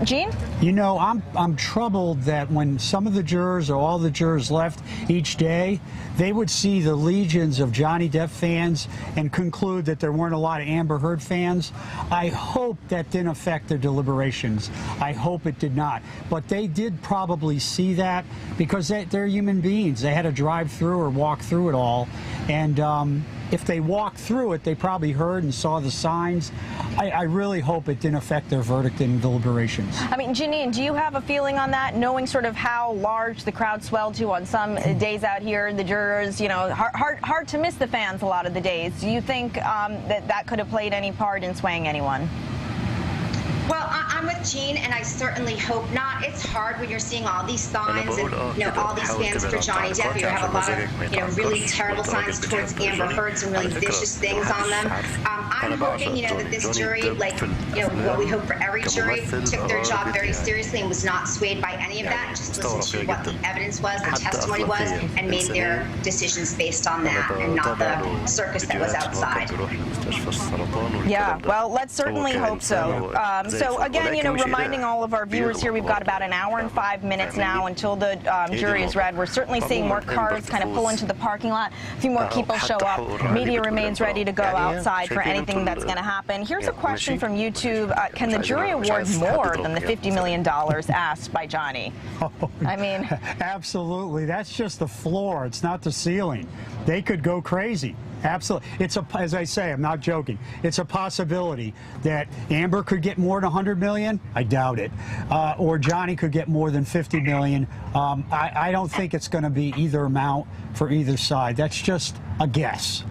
Gene? You know, I'm troubled that when some of the jurors or all the jurors left each day, they would see the legions of Johnny Depp fans and conclude that there weren't a lot of Amber Heard fans. I hope that didn't affect their deliberations. I hope it did not. But they did probably see that because they're human beings. They had to drive through or walk through it all. And if they walked through it, they probably heard and saw the signs. I really hope it didn't affect their verdict and deliberations. I mean, Janine, do you have a feeling on that, knowing sort of how large the crowd swelled to on some days out here, the jurors, you know, hard to miss the fans a lot of the days. Do you think that could have played any part in swaying anyone? Well, I'm with Gene, and I certainly hope not. It's hard when you're seeing all these signs and, you know, all these fans for Johnny Depp. You have a lot of, you know, really terrible signs towards Amber Heard, some really vicious things on them. I'm hoping, you know, that this jury, like, you know, what we hope for every jury, took their job very seriously and was not swayed by any of that, just listened to what the evidence was, the testimony was, and made their decisions based on that, and not the circus that was outside. Yeah, well, let's certainly hope so. So again, you know, reminding all of our viewers here, we've got about an hour and 5 minutes now until the jury is read. We're certainly seeing more cars kind of pull into the parking lot. A few more people show up. Media remains ready to go outside for anything that's going to happen. Here's a question from YouTube. Can the jury award more than the $50 million asked by Johnny? I mean, absolutely. That's just the floor. It's not the ceiling. They could go crazy. Absolutely. It's as I say, I'm not joking. It's a possibility that Amber could get more than $100 million. I doubt it. Or Johnny could get more than $50 million. I don't think it's going to be either amount for either side. That's just a guess.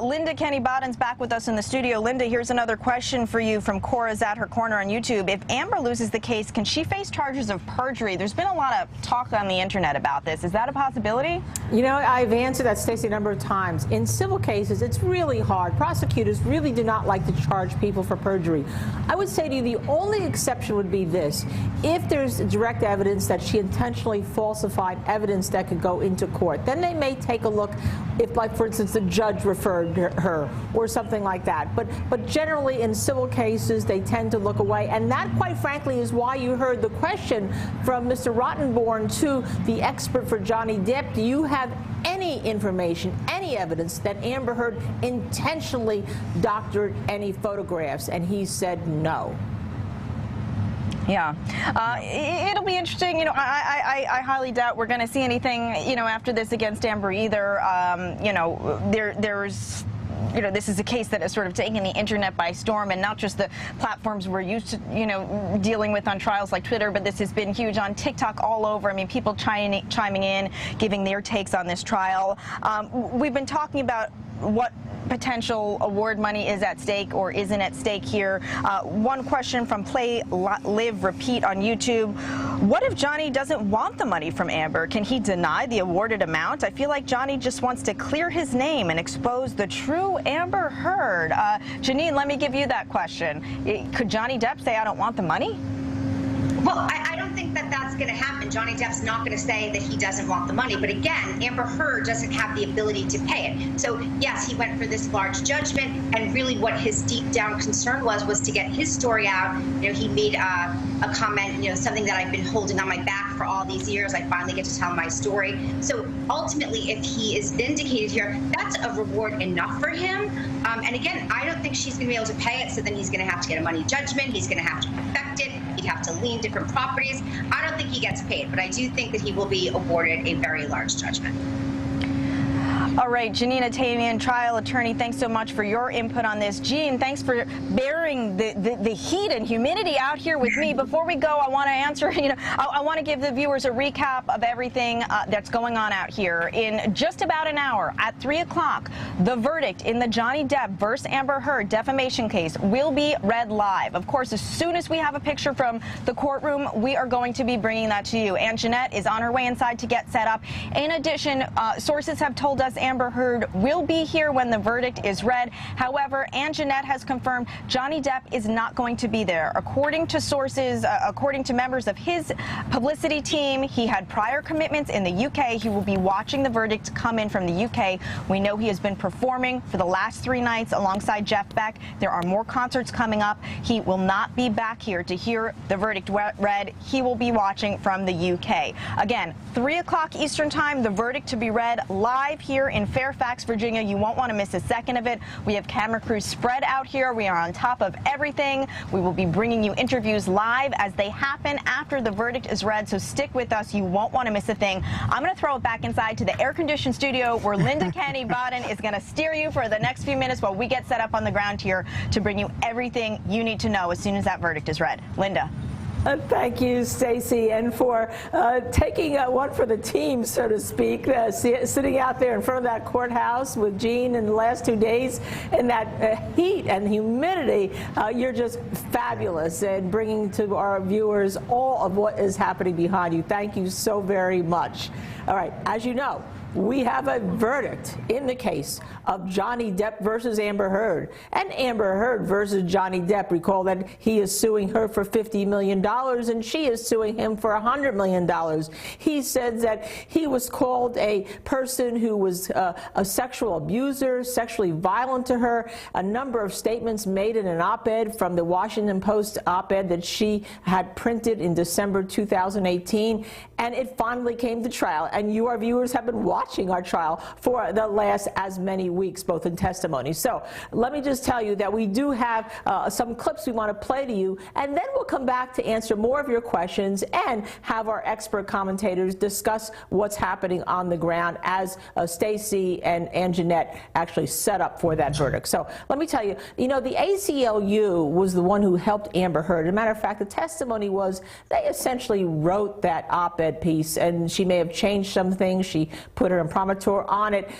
Linda Kenny Bodden's back with us in the studio. Linda, here's another question for you from Cora's at her corner on YouTube. If Amber loses the case, can she face charges of perjury? There's been a lot of talk on the internet about this. Is that a possibility? You know, I've answered that, Stacey, a number of times. In civil cases, it's really hard. Prosecutors really do not like to charge people for perjury. I would say to you the only exception would be this. If there's direct evidence that she intentionally falsified evidence that could go into court, then they may take a look if, like, for instance, the judge referred to her or something like that. But generally in civil cases, they tend to look away. And that, quite frankly, is why you heard the question from Mr. Rottenborn to the expert for Johnny Depp. Do you have any information, any evidence that Amber Heard intentionally doctored any photographs? And he said no. Yeah, it'll be interesting. You know, I highly doubt we're going to see anything, you know, after this against Amber either. You know, there's this is a case that has sort of taken the internet by storm, and not just the platforms we're used to, dealing with on trials like Twitter, but this has been huge on TikTok all over. I mean, people chiming in, giving their takes on this trial. We've been talking about what potential award money is at stake or isn't at stake here. One question from Play Live Repeat on YouTube. What if Johnny doesn't want the money from Amber? Can he deny the awarded amount? I feel like Johnny just wants to clear his name and expose the true Amber Heard. Janine, let me give you that question. Could Johnny Depp say, I don't want the money? Well, I don't think that that's going to happen. Johnny Depp's not going to say that he doesn't want the money. But again, Amber Heard doesn't have the ability to pay it. So, yes, he went for this large judgment. And really what his deep down concern was to get his story out. He made a comment, something that I've been holding on my back for all these years. I finally get to tell my story. So ultimately, if he is vindicated here, that's a reward enough for him. And again, I don't think she's going to be able to pay it. So then he's going to have to get a money judgment. He's going to have to perfect it. He'd have to lien different properties. I don't think he gets paid, but I do think that he will be awarded a very large judgment. All right, Janina Tamian, trial attorney, thanks so much for your input on this. Jean, thanks for bearing the heat and humidity out here with me. Before we go, I want to answer, I want to give the viewers a recap of everything that's going on out here. In just about an hour, at 3 o'clock, the verdict in the Johnny Depp versus Amber Heard defamation case will be read live. Of course, as soon as we have a picture from the courtroom, we are going to be bringing that to you. And Jeanette is on her way inside to get set up. In addition, sources have told us Amber Heard will be here when the verdict is read. However, Jeanette has confirmed Johnny Depp is not going to be there. According to sources, according to members of his publicity team, he had prior commitments in the UK. He will be watching the verdict come in from the UK. We know he has been performing for the last 3 nights alongside Jeff Beck. There are more concerts coming up. He will not be back here to hear the verdict read. He will be watching from the UK. Again, 3 o'clock Eastern Time, the verdict to be read live here in Fairfax, Virginia. You won't want to miss a second of it. We have camera crews spread out here. We are on top of everything. We will be bringing you interviews live as they happen after the verdict is read, so stick with us. You won't want to miss a thing. I'm going to throw it back inside to the air-conditioned studio where Linda Kenny Bodden is going to steer you for the next few minutes while we get set up on the ground here to bring you everything you need to know as soon as that verdict is read. Linda. Thank you, Stacey, and for taking one for the team, so to speak, sitting out there in front of that courthouse with Jean in the last 2 days in that heat and humidity. You're just fabulous and bringing to our viewers all of what is happening behind you. Thank you so very much. All right, as you know, we have a verdict in the case of Johnny Depp versus Amber Heard. And Amber Heard versus Johnny Depp. Recall that he is suing her for $50 million and she is suing him for $100 million. He said that he was called a person who was a sexual abuser, sexually violent to her. A number of statements made in an op-ed from the Washington Post op-ed that she had printed in December 2018. And it finally came to trial. And you, our viewers, have been watching our trial for the last as many weeks, both in testimony. So let me just tell you that we do have some clips we want to play to you, and then we'll come back to answer more of your questions and have our expert commentators discuss what's happening on the ground as Stacey and Jeanette actually set up for that verdict. So let me tell you, the ACLU was the one who helped Amber Heard. As a matter of fact, the testimony was they essentially wrote that op-ed piece, and she may have changed some things. She put her imprimatur on it.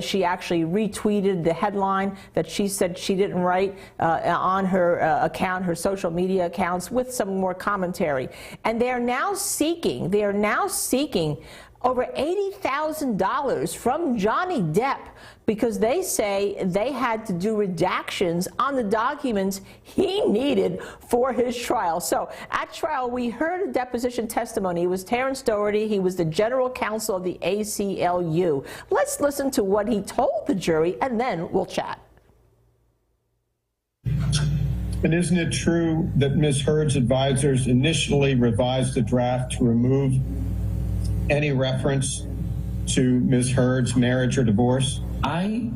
She actually retweeted the headline that she said she didn't write on her account, her social media accounts, with some more commentary. And they are now seeking over $80,000 from Johnny Depp because they say they had to do redactions on the documents he needed for his trial. So at trial, we heard a deposition testimony. It was Terrence Doherty. He was the general counsel of the ACLU. Let's listen to what he told the jury, and then we'll chat. And isn't it true that Ms. Heard's advisors initially revised the draft to remove any reference to Ms. Heard's marriage or divorce? I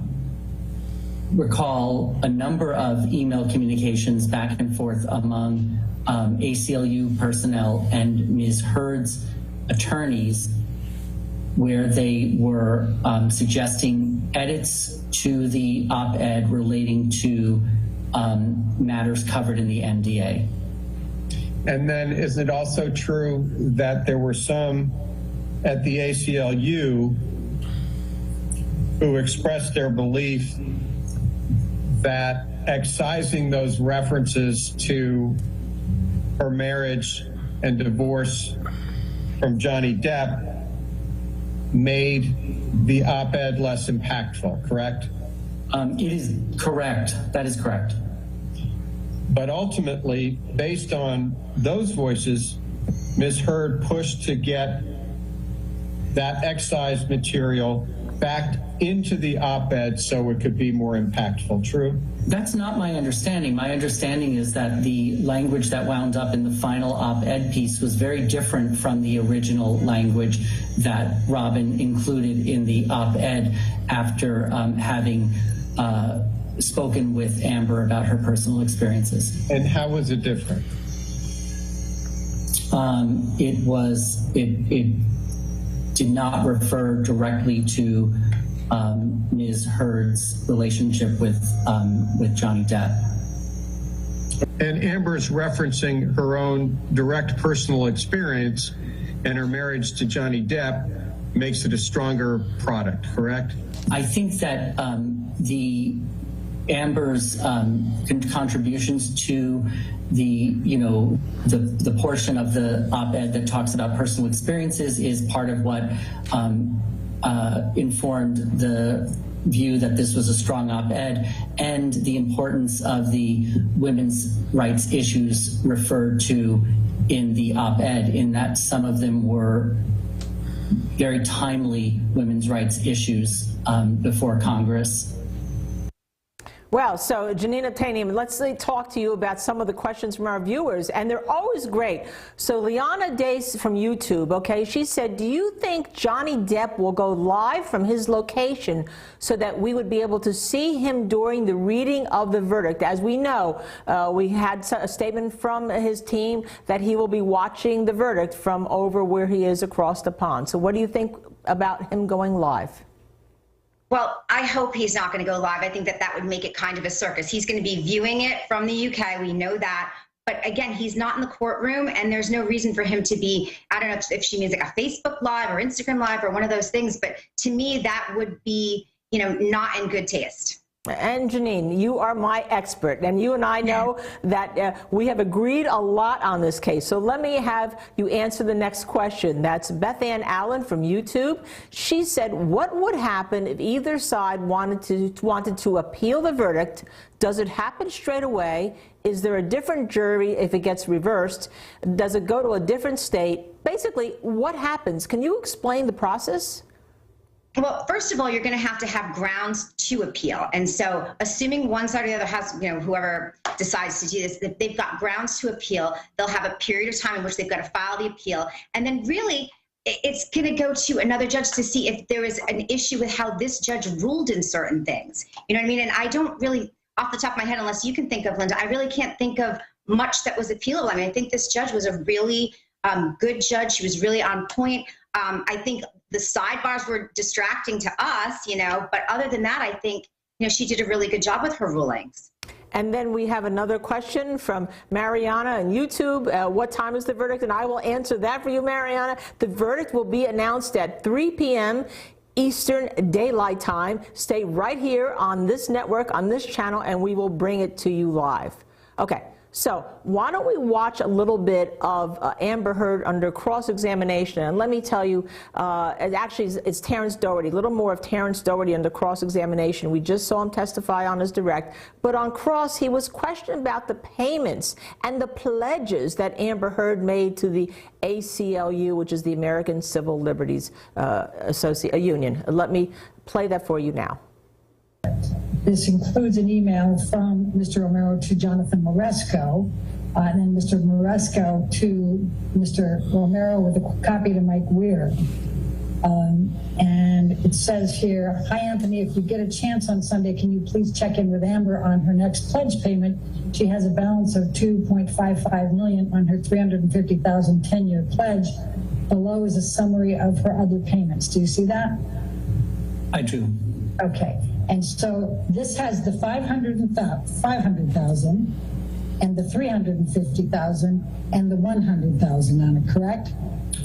recall a number of email communications back and forth among ACLU personnel and Ms. Heard's attorneys where they were suggesting edits to the op-ed relating to matters covered in the NDA. And then is it also true that there were some at the ACLU who expressed their belief that excising those references to her marriage and divorce from Johnny Depp made the op-ed less impactful, correct? It is correct. That is correct. But ultimately, based on those voices, Ms. Heard pushed to get that excised material back into the op-ed so it could be more impactful. True? That's not my understanding. My understanding is that the language that wound up in the final op-ed piece was very different from the original language that Robin included in the op-ed after having spoken with Amber about her personal experiences. And how was it different? It did not refer directly to Ms. Heard's relationship with Johnny Depp. And Amber's referencing her own direct personal experience and her marriage to Johnny Depp makes it a stronger product, correct? I think that the Amber's contributions to the portion of the op-ed that talks about personal experiences is part of what informed the view that this was a strong op-ed, and the importance of the women's rights issues referred to in the op-ed, in that some of them were very timely women's rights issues before Congress. Well, so Janina Tanium, let's talk to you about some of the questions from our viewers, and they're always great. So Liana Dace from YouTube, okay, she said, do you think Johnny Depp will go live from his location so that we would be able to see him during the reading of the verdict? As we know, we had a statement from his team that he will be watching the verdict from over where he is across the pond. So what do you think about him going live? Well, I hope he's not going to go live. I think that that would make it kind of a circus. He's going to be viewing it from the UK. We know that. But again, he's not in the courtroom, and there's no reason for him to be, I don't know if she means like a Facebook Live or Instagram Live or one of those things. But to me, that would be, not in good taste. And Janine, you are my expert, and you and I know that we have agreed a lot on this case. So let me have you answer the next question. That's Beth Ann Allen from YouTube. She said, what would happen if either side wanted to appeal the verdict? Does it happen straight away? Is there a different jury if it gets reversed? Does it go to a different state? Basically, what happens? Can you explain the process? Well, first of all, you're going to have grounds to appeal. And so assuming one side or the other has, whoever decides to do this, if they've got grounds to appeal, they'll have a period of time in which they've got to file the appeal. And then really, it's going to go to another judge to see if there is an issue with how this judge ruled in certain things. You know what I mean? And I don't really, off the top of my head, unless you can think of, Linda, I really can't think of much that was appealable. I mean, I think this judge was a really good judge. She was really on point. I think the sidebars were distracting to us, but other than that, I think, she did a really good job with her rulings. And then we have another question from Mariana on YouTube. What time is the verdict? And I will answer that for you, Mariana. The verdict will be announced at 3 p.m. Eastern Daylight Time. Stay right here on this network, on this channel, and we will bring it to you live. Okay. So why don't we watch a little bit of Amber Heard under cross-examination? And let me tell you, it's Terrence Doherty, a little more of Terrence Doherty under cross-examination. We just saw him testify on his direct. But on cross, he was questioned about the payments and the pledges that Amber Heard made to the ACLU, which is the American Civil Liberties Union. Let me play that for you now. This includes an email from Mr. Romero to Jonathan Moresco, and then Mr. Moresco to Mr. Romero with a copy to Mike Weir. And it says here, hi, Anthony, if you get a chance on Sunday, can you please check in with Amber on her next pledge payment? She has a balance of $2.55 million on her $350,000 10-year pledge. Below is a summary of her other payments. Do you see that? I do. Okay. And so this has the 500,000 and the 350,000 and the 100,000 on it, correct?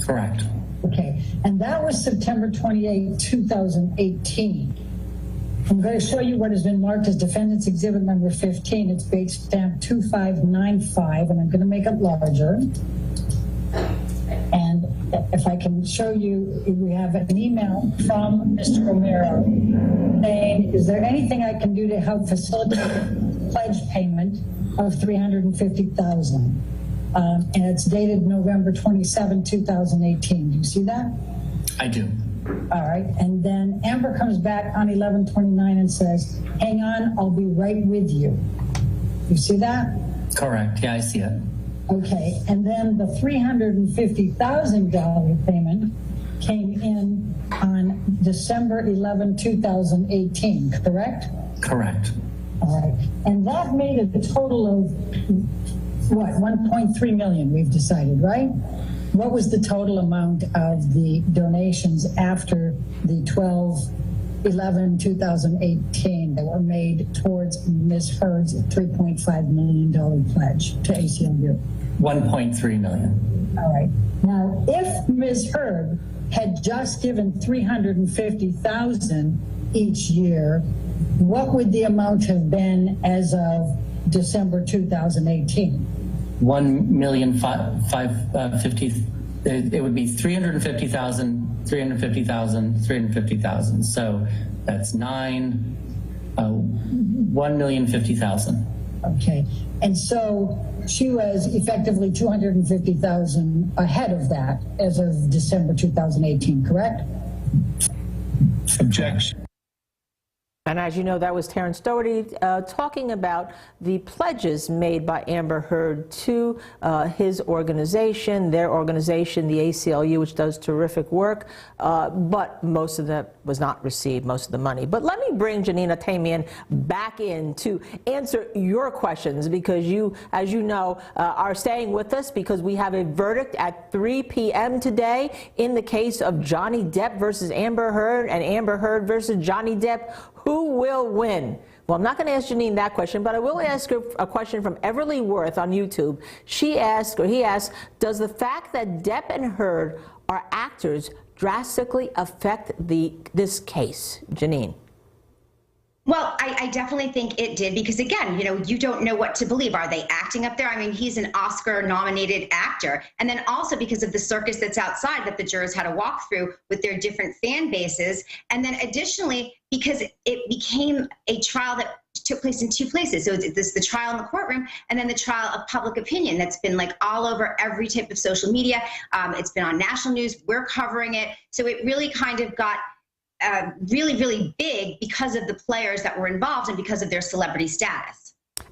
Correct. Okay, and that was September 28, 2018. I'm going to show you what has been marked as Defendant's Exhibit number 15. It's base stamp 2595, and I'm going to make it larger. And if I can show you, we have an email from Mr. Romero saying, is there anything I can do to help facilitate pledge payment of $350,000? And it's dated November 27, 2018. Do you see that? I do. All right. And then Amber comes back on 11/29 and says, hang on, I'll be right with you. You see that? Correct. Yeah, I see it. Okay. And then the $350,000 payment came in on December 11, 2018, correct? Correct. All right. And that made it a total of what, 1.3 million we've decided, right? What was the total amount of the donations after the 12/11/2018 that were made towards Ms. Heard's $3.5 million pledge to ACLU? 1.3 million. All right. Now, if Ms. Heard had just given $350,000 each year, what would the amount have been as of December 2018? 1,550,000. It would be 350,000, 350,000, 350,000. So that's 1,050,000. Okay, and so she was effectively 250,000 ahead of that as of December 2018, correct? Objection. And as you know, that was Terrence Doherty talking about the pledges made by Amber Heard to his organization, their organization, the ACLU, which does terrific work, but most of that was not received, most of the money. But let me bring Janina Tamian back in to answer your questions, because you, as you know, are staying with us because we have a verdict at 3 p.m. today in the case of Johnny Depp versus Amber Heard and Amber Heard versus Johnny Depp. Who will win? Well, I'm not going to ask Janine that question, but I will ask her a question from Everly Worth on YouTube. She asked, or he asked, does the fact that Depp and Heard are actors drastically affect this case? Janine. Well, I definitely think it did, because again, you know, you don't know what to believe. Are they acting up there? I mean, he's an Oscar-nominated actor. And then also because of the circus that's outside that the jurors had to walk through with their different fan bases. And then additionally, because it became a trial that took place in two places. So it's the trial in the courtroom and then the trial of public opinion that's been like all over every type of social media. It's been on national news. We're covering it. So it really kind of got really, really big because of the players that were involved and because of their celebrity status.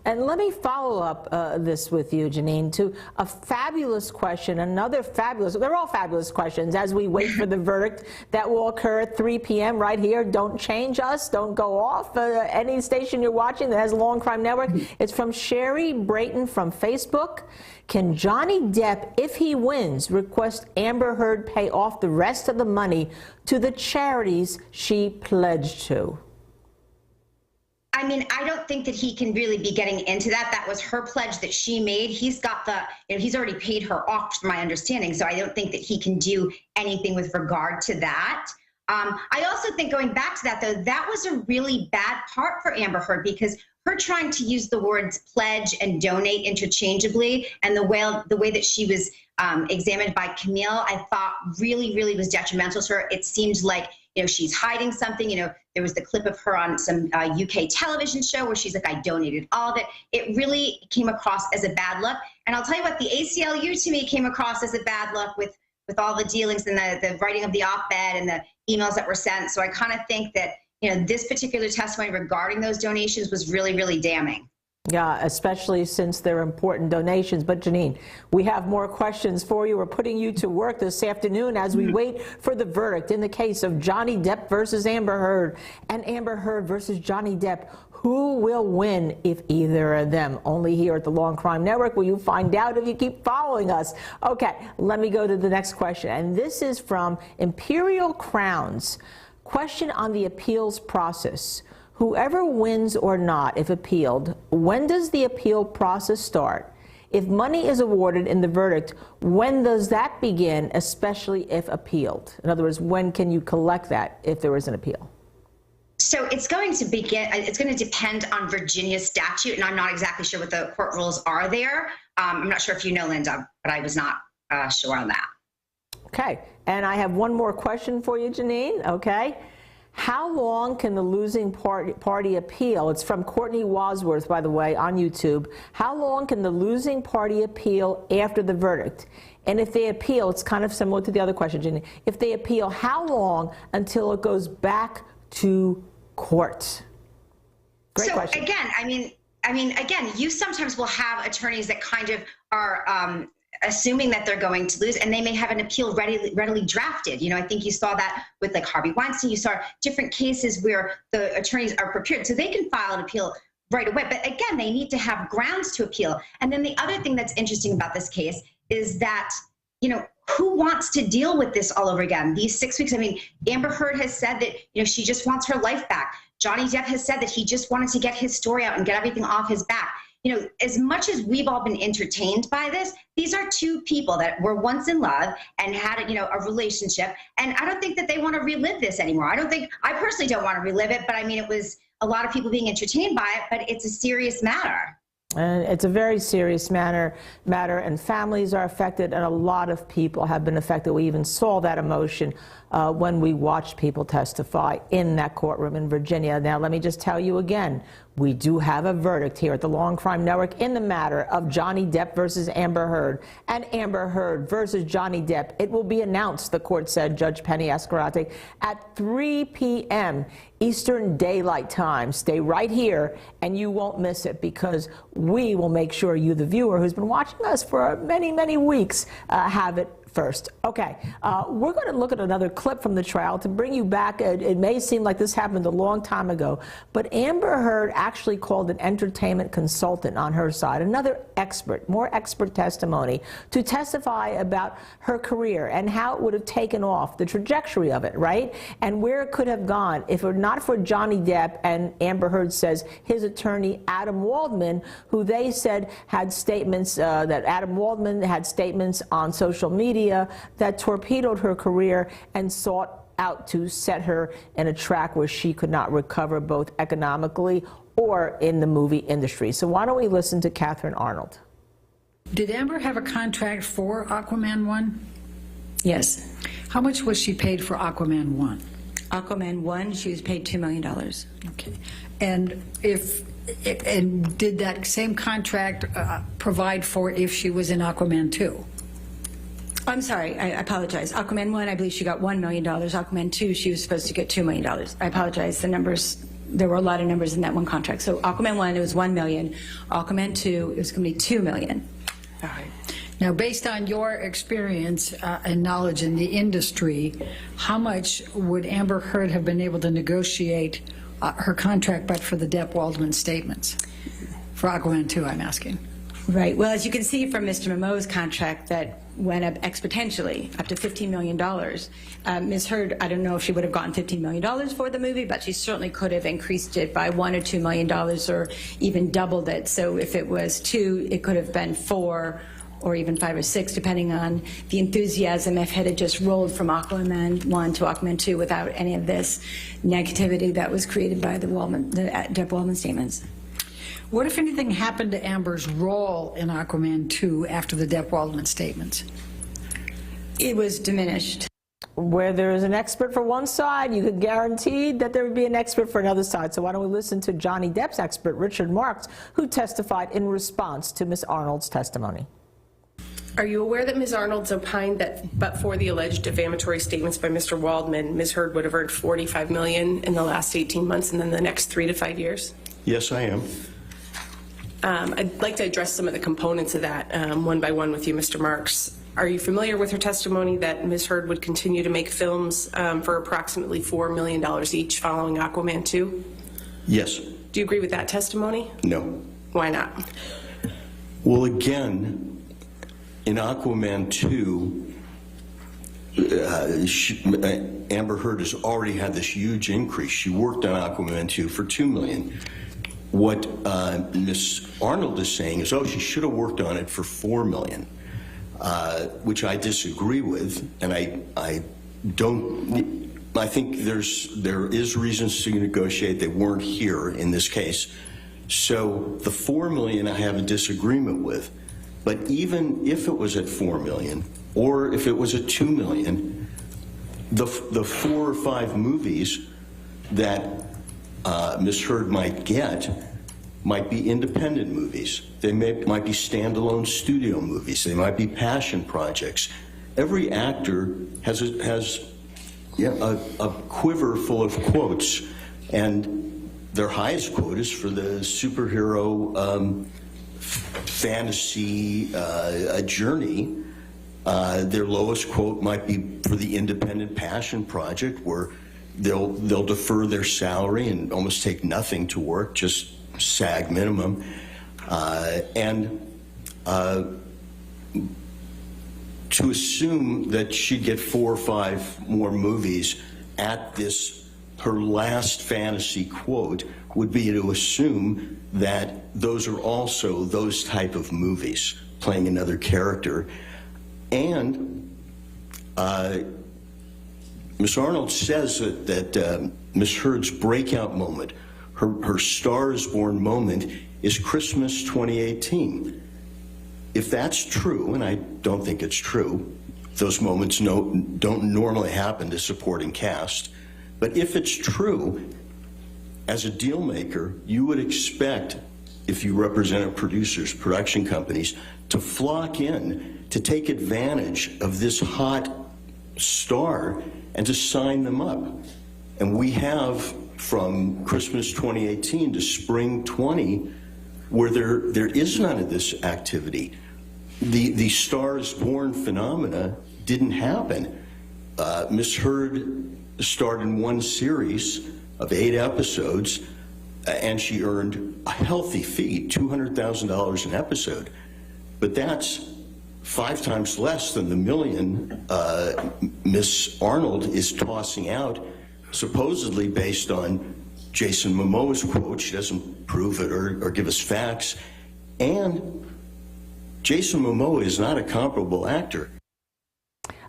And let me follow up this with you, Janine, to a fabulous question, another fabulous, they're all fabulous questions as we wait for the verdict that will occur at 3 p.m. right here. Don't change us, don't go off any station you're watching that has a Law & Crime Network. It's from Sherry Brayton from Facebook. Can Johnny Depp, if he wins, request Amber Heard pay off the rest of the money to the charities she pledged to? I mean, I don't think that he can really be getting into that. That was her pledge that she made. He's got the, you know, he's already paid her off, from my understanding. So I don't think that he can do anything with regard to that. I also think, going back to that, though, that was a really bad part for Amber Heard, because her trying to use the words pledge and donate interchangeably, and the way that she was examined by Camille, I thought really, really was detrimental to her. It seemed like, you know, she's hiding something. You know, there was the clip of her on some UK television show where she's like, I donated all of it. It really came across as a bad look. And I'll tell you what, the ACLU to me came across as a bad look with all the dealings and the writing of the op-ed and the emails that were sent. So I kind of think that, you know, this particular testimony regarding those donations was really, really damning. Yeah, especially since they're important donations. But Janine, we have more questions for you. We're putting you to work this afternoon as we wait for the verdict in the case of Johnny Depp versus Amber Heard and Amber Heard versus Johnny Depp. Who will win if either of them? Only here at the Law & Crime Network will you find out if you keep following us. Okay, let me go to the next question. And this is from Imperial Crowns. Question on the appeals process. Whoever wins or not, if appealed, when does the appeal process start? If money is awarded in the verdict, when does that begin, especially if appealed? In other words, when can you collect that if there is an appeal? So it's going to depend on Virginia's statute, and I'm not exactly sure what the court rules are there. I'm not sure if you know, Linda, but I was not sure on that. Okay, and I have one more question for you, Janine, okay? How long can the losing party appeal? It's from Courtney Wadsworth, by the way, on YouTube. How long can the losing party appeal after the verdict? And if they appeal, it's kind of similar to the other question, Janine. If they appeal, how long until it goes back to court? Great question. Again, I mean, again, you sometimes will have attorneys that kind of are assuming that they're going to lose, and they may have an appeal readily drafted. You know, I think you saw that with like Harvey Weinstein. You saw different cases where the attorneys are prepared, so they can file an appeal right away. But again, they need to have grounds to appeal. And then the other thing that's interesting about this case is that, you know, who wants to deal with this all over again? These 6 weeks, I mean, Amber Heard has said that, you know, she just wants her life back. Johnny Depp has said that he just wanted to get his story out and get everything off his back. You know, as much as we've all been entertained by this, these are two people that were once in love and had, you know, a relationship. And I don't think that they want to relive this anymore. I personally don't want to relive it, but I mean, it was a lot of people being entertained by it, but it's a serious matter. And it's a very serious matter, and families are affected, and a lot of people have been affected. We even saw that emotion when we watched people testify in that courtroom in Virginia. Now, let me just tell you again, we do have a verdict here at the Law and Crime Network in the matter of Johnny Depp versus Amber Heard and Amber Heard versus Johnny Depp. It will be announced, the court said, Judge Penny Ascarate, at 3 p.m. Eastern Daylight Time. Stay right here, and you won't miss it, because we will make sure you, the viewer, who's been watching us for many, many weeks, have it first. Okay, we're going to look at another clip from the trial to bring you back. It may seem like this happened a long time ago, but Amber Heard actually called an entertainment consultant on her side, another expert, more expert testimony, to testify about her career and how it would have taken off, the trajectory of it, right? And where it could have gone if it were not for Johnny Depp and, Amber Heard says, his attorney Adam Waldman, who they said had statements, that Adam Waldman had statements on social media that torpedoed her career and sought out to set her in a track where she could not recover, both economically or in the movie industry. So why don't we listen to Catherine Arnold? Did Amber have a contract for Aquaman 1? Yes. How much was she paid for Aquaman 1? Aquaman 1, she was paid $2 million. Okay. And did that same contract provide for if she was in Aquaman 2? I'm sorry, I apologize. Aquaman 1, I believe she got $1 million. Aquaman 2, she was supposed to get $2 million. I apologize. The numbers, there were a lot of numbers in that one contract. So Aquaman 1, it was $1 million. Aquaman 2, it was going to be $2 million. All right. Now, based on your experience and knowledge in the industry, how much would Amber Heard have been able to negotiate her contract but for the Depp-Waldman statements? For Aquaman 2, I'm asking. Right. Well, as you can see from Mr. Momoa's contract, that went up exponentially, up to $15 million. Ms. Heard, I don't know if she would have gotten $15 million for the movie, but she certainly could have increased it by $1 or $2 million or even doubled it. So if it was 2, it could have been 4 or even 5 or 6, depending on the enthusiasm if it had just rolled from Aquaman 1 to Aquaman 2 without any of this negativity that was created by the Depp-Waldman statements. What, if anything, happened to Amber's role in Aquaman 2 after the Depp-Waldman statements? It was diminished. Where there is an expert for one side, you could guarantee that there would be an expert for another side. So why don't we listen to Johnny Depp's expert, Richard Marks, who testified in response to Ms. Arnold's testimony. Are you aware that Ms. Arnold's opined that but for the alleged defamatory statements by Mr. Waldman, Ms. Heard would have earned $45 million in the last 18 months and then the next 3 to 5 years? Yes, I am. I'd like to address some of the components of that one by one with you, Mr. Marks. Are you familiar with her testimony that Ms. Heard would continue to make films for approximately $4 million each following Aquaman 2? Yes. Do you agree with that testimony? No. Why not? Well, again, in Aquaman 2, Amber Heard has already had this huge increase. She worked on Aquaman 2 for $2 million. What Ms. Arnold is saying is, oh, she should have worked on it for $4 million, which I disagree with, and I think there is reasons to negotiate. They weren't here in this case. So the $4 million I have a disagreement with, but even if it was at $4 million, or if it was at $2 million, the 4 or 5 movies that Ms. Heard might get might be independent movies. They might be standalone studio movies. They might be passion projects. Every actor has a quiver full of quotes, and their highest quote is for the superhero fantasy journey. Their lowest quote might be for the independent passion project, where they'll defer their salary and almost take nothing to work, just SAG minimum, to assume that she'd get 4 or 5 more movies at this, her last fantasy quote, would be to assume that those are also those type of movies, playing another character. And Ms. Arnold says that Ms. Heard's breakout moment, her Star is Born moment, is Christmas 2018. If that's true, and I don't think it's true, those moments don't normally happen to supporting cast, but if it's true, as a deal maker, you would expect, if you represented producers, production companies, to flock in, to take advantage of this hot star and to sign them up. And we have, from Christmas 2018 to spring 20, where there is none of this activity. The Star is Born phenomena didn't happen. Ms. Heard starred in one series of 8 episodes, and she earned a healthy fee, $200,000 an episode. But that's 5 times less than the $1 million Ms. Arnold is tossing out, supposedly based on Jason Momoa's quote. She doesn't prove it or give us facts. And Jason Momoa is not a comparable actor.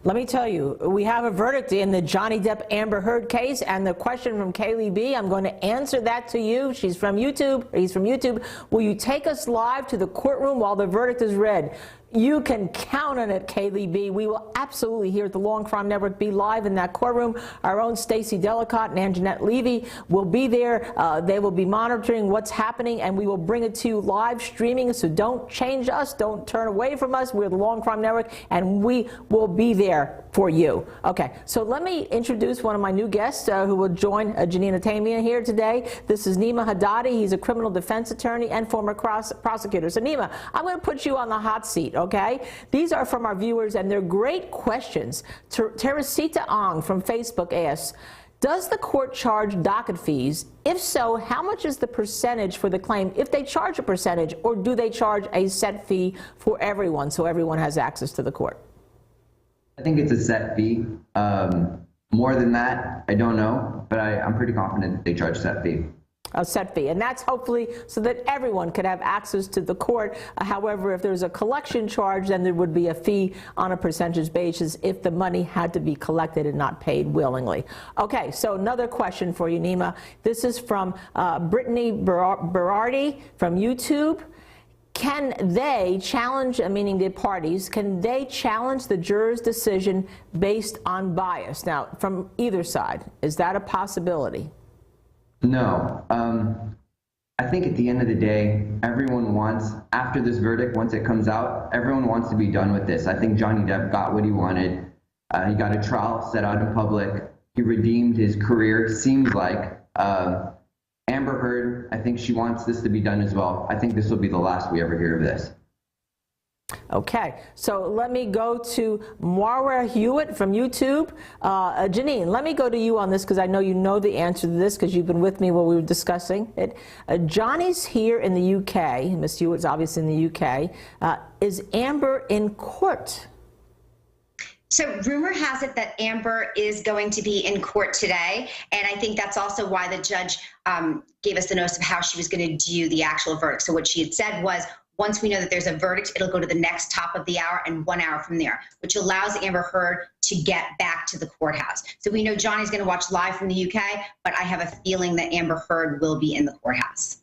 Let me tell you, we have a verdict in the Johnny Depp-Amber Heard case, and the question from Kaylee B, I'm going to answer that to you. She's from YouTube, or he's from YouTube. Will you take us live to the courtroom while the verdict is read? You can count on it, Kaylee B. We will absolutely here at the Law and Crime Network be live in that courtroom. Our own Stacey Delicott and Anjanette Levy will be there. They will be monitoring what's happening, and we will bring it to you live streaming. So don't change us. Don't turn away from us. We're the Law and Crime Network, and we will be there for you. Okay, so let me introduce one of my new guests who will join Janina Tamiya here today. This is Nima Haddadi. He's a criminal defense attorney and former prosecutor. So Nima, I'm going to put you on the hot seat. Okay, these are from our viewers, and they're great questions. Teresita Ong from Facebook asks, does the court charge docket fees? If so, how much is the percentage for the claim if they charge a percentage, or do they charge a set fee for everyone so everyone has access to the court? I think it's a set fee. More than that, I don't know, but I'm pretty confident that they charge set fee. A set fee, and that's hopefully so that everyone could have access to the court. However, if there's a collection charge, then there would be a fee on a percentage basis if the money had to be collected and not paid willingly. Okay, so another question for you, Nima. This is from Brittany Berardi from YouTube. Can they challenge, meaning the parties, can they challenge the juror's decision based on bias? Now, from either side, is that a possibility? No. I think at the end of the day, everyone wants, after this verdict, once it comes out, everyone wants to be done with this. I think Johnny Depp got what he wanted. He got a trial set out in public. He redeemed his career, seems like. Amber Heard, I think she wants this to be done as well. I think this will be the last we ever hear of this. Okay, so let me go to Moira Hewitt from YouTube. Janine, let me go to you on this because I know you know the answer to this because you've been with me while we were discussing it. Johnny's here in the UK. Miss Hewitt's obviously in the UK. Is Amber in court? So rumor has it that Amber is going to be in court today, and I think that's also why the judge gave us the notice of how she was going to do the actual verdict. So what she had said was, once we know that there's a verdict, it'll go to the next top of the hour and 1 hour from there, which allows Amber Heard to get back to the courthouse. So we know Johnny's going to watch live from the UK, but I have a feeling that Amber Heard will be in the courthouse.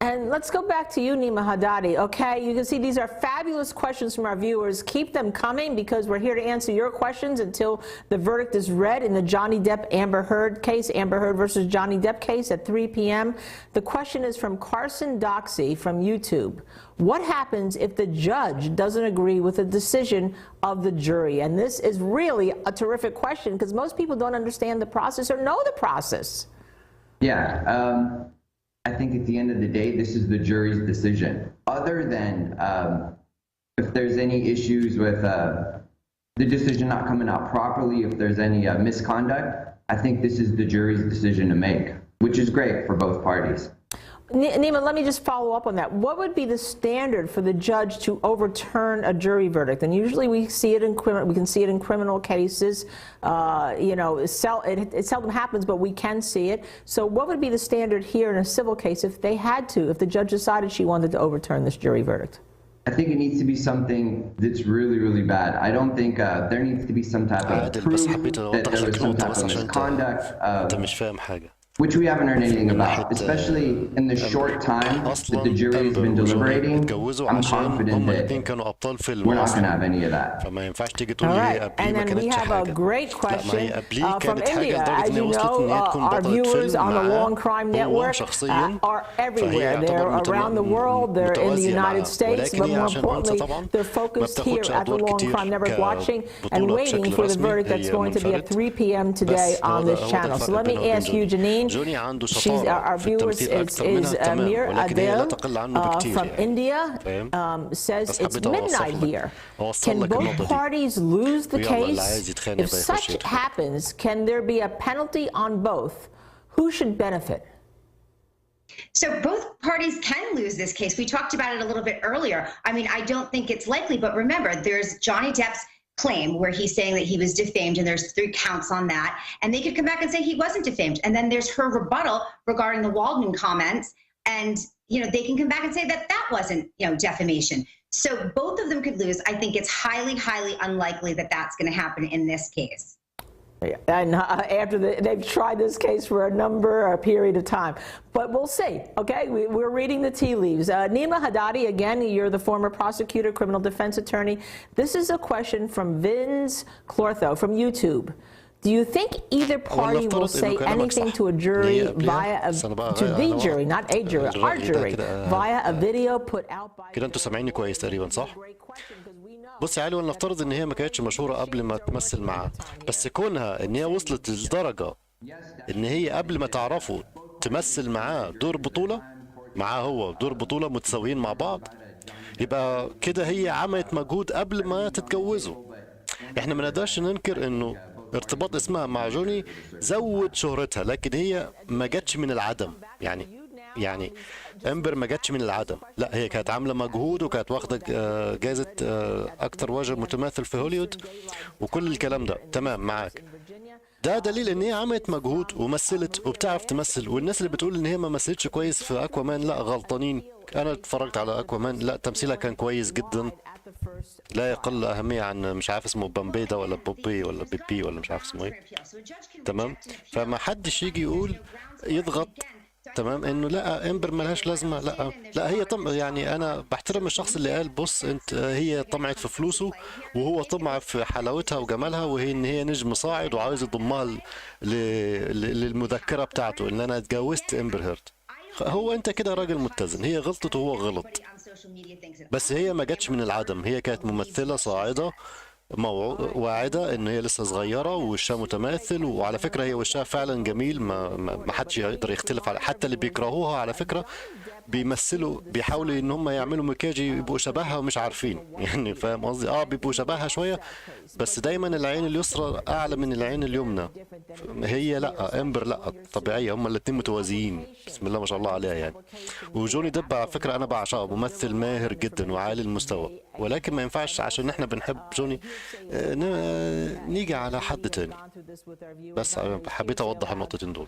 And let's go back to you, Nima Haddadi. Okay, you can see these are fabulous questions from our viewers. Keep them coming because we're here to answer your questions until the verdict is read in the Johnny Depp-Amber Heard case, Amber Heard versus Johnny Depp case at 3 p.m. The question is from Carson Doxy from YouTube. What happens if the judge doesn't agree with the decision of the jury? And this is really a terrific question because most people don't understand the process or know the process. Yeah. I think at the end of the day, this is the jury's decision. Other than if there's any issues with the decision not coming out properly, if there's any misconduct, I think this is the jury's decision to make, which is great for both parties. Nima, let me just follow up on that. What would be the standard for the judge to overturn a jury verdict? And usually we see it in criminal cases. You know, it seldom happens, but we can see it. So what would be the standard here in a civil case if they had to, if the judge decided she wanted to overturn this jury verdict? I think it needs to be something that's really, really bad. I don't think there needs to be some type of proof that there was some type of misconduct. Which we haven't heard anything about, especially in the short time that the jury has been deliberating. I'm confident that we're not going to have any of that. All right, and then we have a great question from India. As you know, our viewers on the Law and Crime Network are everywhere. They're around the world, they're in the United States, but more importantly, they're focused here at the Law and Crime Network watching and waiting for the verdict that's going to be at 3 p.m. today on this channel. So let me ask you, Janine, our viewers is Amir Adel from India, says it's midnight here. Can both parties lose the case? If such happens, can there be a penalty on both? Who should benefit? So both parties can lose this case. We talked about it a little bit earlier. I mean, I don't think it's likely, but remember, there's Johnny Depp's claim where he's saying that he was defamed, and there's 3 counts on that, and they could come back and say he wasn't defamed, and then there's her rebuttal regarding the Waldman comments, and you know, they can come back and say that that wasn't, you know, defamation. So both of them could lose. I think it's highly, highly unlikely that that's going to happen in this case. And after they've tried this case for a period of time. But we'll see, okay? We're reading the tea leaves. Nima Haddadi, again, you're the former prosecutor, criminal defense attorney. This is a question from Vince Clortho from YouTube. Do you think either party will say anything to a jury to the jury, not a jury, our jury, via a video put out by... كده انتوا سامعيني كويس تقريبا صح؟ بصي علي، ولنفترض ان هي ما كانتش مشهوره قبل ما تمثل معاه، بس كونها ان هي وصلت للدرجه ان هي قبل ما تعرفوا تمثل معاه دور بطوله، معاه هو دور بطوله متساويين مع بعض، يبقى كده هي عملت مجهود قبل ما تتجوزوا. احنا ما نقدرش ننكر انه ارتباط اسمها مع جوني زود شهرتها، لكن هي ما جاتش من العدم. يعني امبر ما جاتش من العدم، لا هي كانت عامله مجهود وكانت واخده جائزه اكتر وجه متماثل في هوليوود وكل الكلام ده، تمام معاك. ده دليل ان هي عملت مجهود ومثلت وبتعرف تمثل، والناس اللي بتقول ان هي ما مثلتش كويس في اكوامان لا غلطانين. انا اتفرجت على اكوامان، لا تمثيلها كان كويس جدا، لا يقل اهميه عن مش عارف اسمه بامبي ده ولا بوبي ولا بيبي ولا مش عارف اسمه ايه، تمام. فما حدش يجي يقول يضغط تمام انه لا امبر ملهاش لازمه، لا هي يعني انا بحترم الشخص اللي قال بص انت هي طمعت في فلوسه وهو طمع في حلاوتها وجمالها، وهي ان هي نجم صاعد وعاوز يضمها للمذكره بتاعته ان انا اتجوزت امبر هيرد. هو انت كده راجل متزن، هي غلطت وهو غلط، بس هي ما جاتش من العدم، هي كانت ممثله صاعده واعده ان هي لسه صغيره ووشها متماثل، وعلى فكره هي وشها فعلا جميل، ما حدش يقدر يختلف على، حتى اللي بيكرهوها على فكره بيمثلوا بيحاولوا ان هم يعملوا مكياج يبقوا شبهها ومش عارفين، يعني فاهم قصدي؟ بيبقوا شبهها شويه، بس دايما العين اليسرى اعلى من العين اليمنى. هي لا، امبر لا طبيعيه، هم الاثنين متوازيين بسم الله ما شاء الله عليها يعني. وجوني ديب على فكره انا بعشقه، ممثل ماهر جدا وعالي المستوى. ولكن ما ينفعش عشان احنا بنحب جوني نيجي على حد تاني. بس حبيت اوضح النقطتين دول.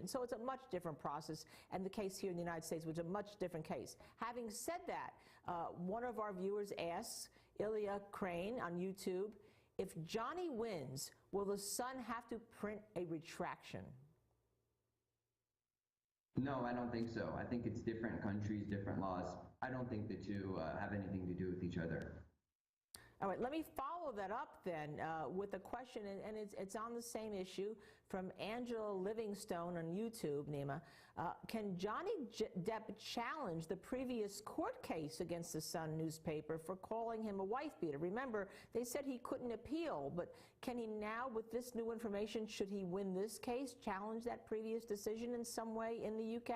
So it's a much different process, and the case here in the United States was a much different case. Having said that, one of our viewers asks, Ilya Crane on YouTube, if Johnny wins, will the Sun have to print a retraction? No, I don't think so. I think it's different countries, different laws. I don't think the two have anything to do with each other. All right, let me follow that up then with a question, and it's on the same issue from Angela Livingstone on YouTube, Nima. Can Johnny Depp challenge the previous court case against the Sun newspaper for calling him a wife beater? Remember, they said he couldn't appeal, but can he now, with this new information, should he win this case, challenge that previous decision in some way in the UK?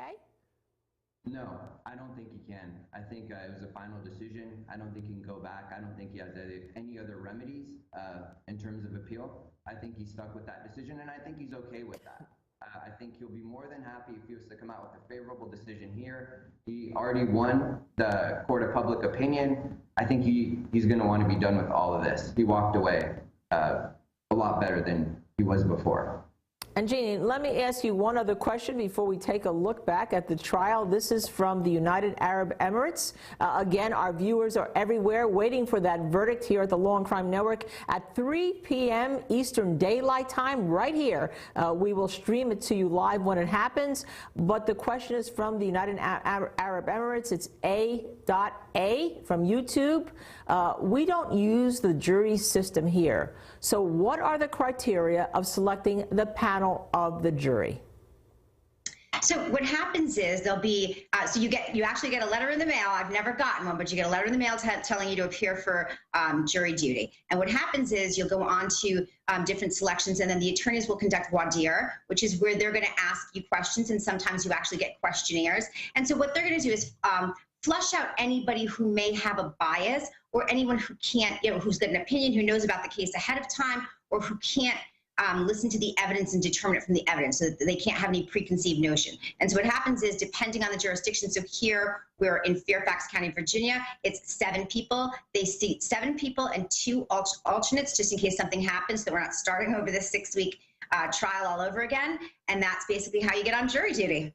No, I don't think he can. I think it was a final decision. I don't think he can go back. I don't think he has any other remedies in terms of appeal. I think he's stuck with that decision, and I think he's okay with that. I think he'll be more than happy if he was to come out with a favorable decision here. He already won the court of public opinion. I think he's going to want to be done with all of this. He walked away a lot better than he was before. And Jeannie, let me ask you one other question before we take a look back at the trial. This is from the United Arab Emirates. Again, our viewers are everywhere waiting for that verdict here at the Law and Crime Network at 3 p.m. Eastern Daylight Time right here. We will stream it to you live when it happens. But the question is from the United Arab Emirates. It's A.A from YouTube. We don't use the jury system here. So what are the criteria of selecting the panel of the jury? So what happens is there'll be, so you actually get a letter in the mail. I've never gotten one, but you get a letter in the mail telling you to appear for jury duty. And what happens is you'll go on to different selections, and then the attorneys will conduct voir dire, which is where they're going to ask you questions, and sometimes you actually get questionnaires. And so what they're going to do is flush out anybody who may have a bias, or anyone who can't, who's got an opinion, who knows about the case ahead of time, or who can't listen to the evidence and determine it from the evidence, so that they can't have any preconceived notion. And so what happens is, depending on the jurisdiction, so here we're in Fairfax County, Virginia, it's 7 people. They seat 7 people and 2 alternates, just in case something happens, so we're not starting over this 6-week trial all over again. And that's basically how you get on jury duty.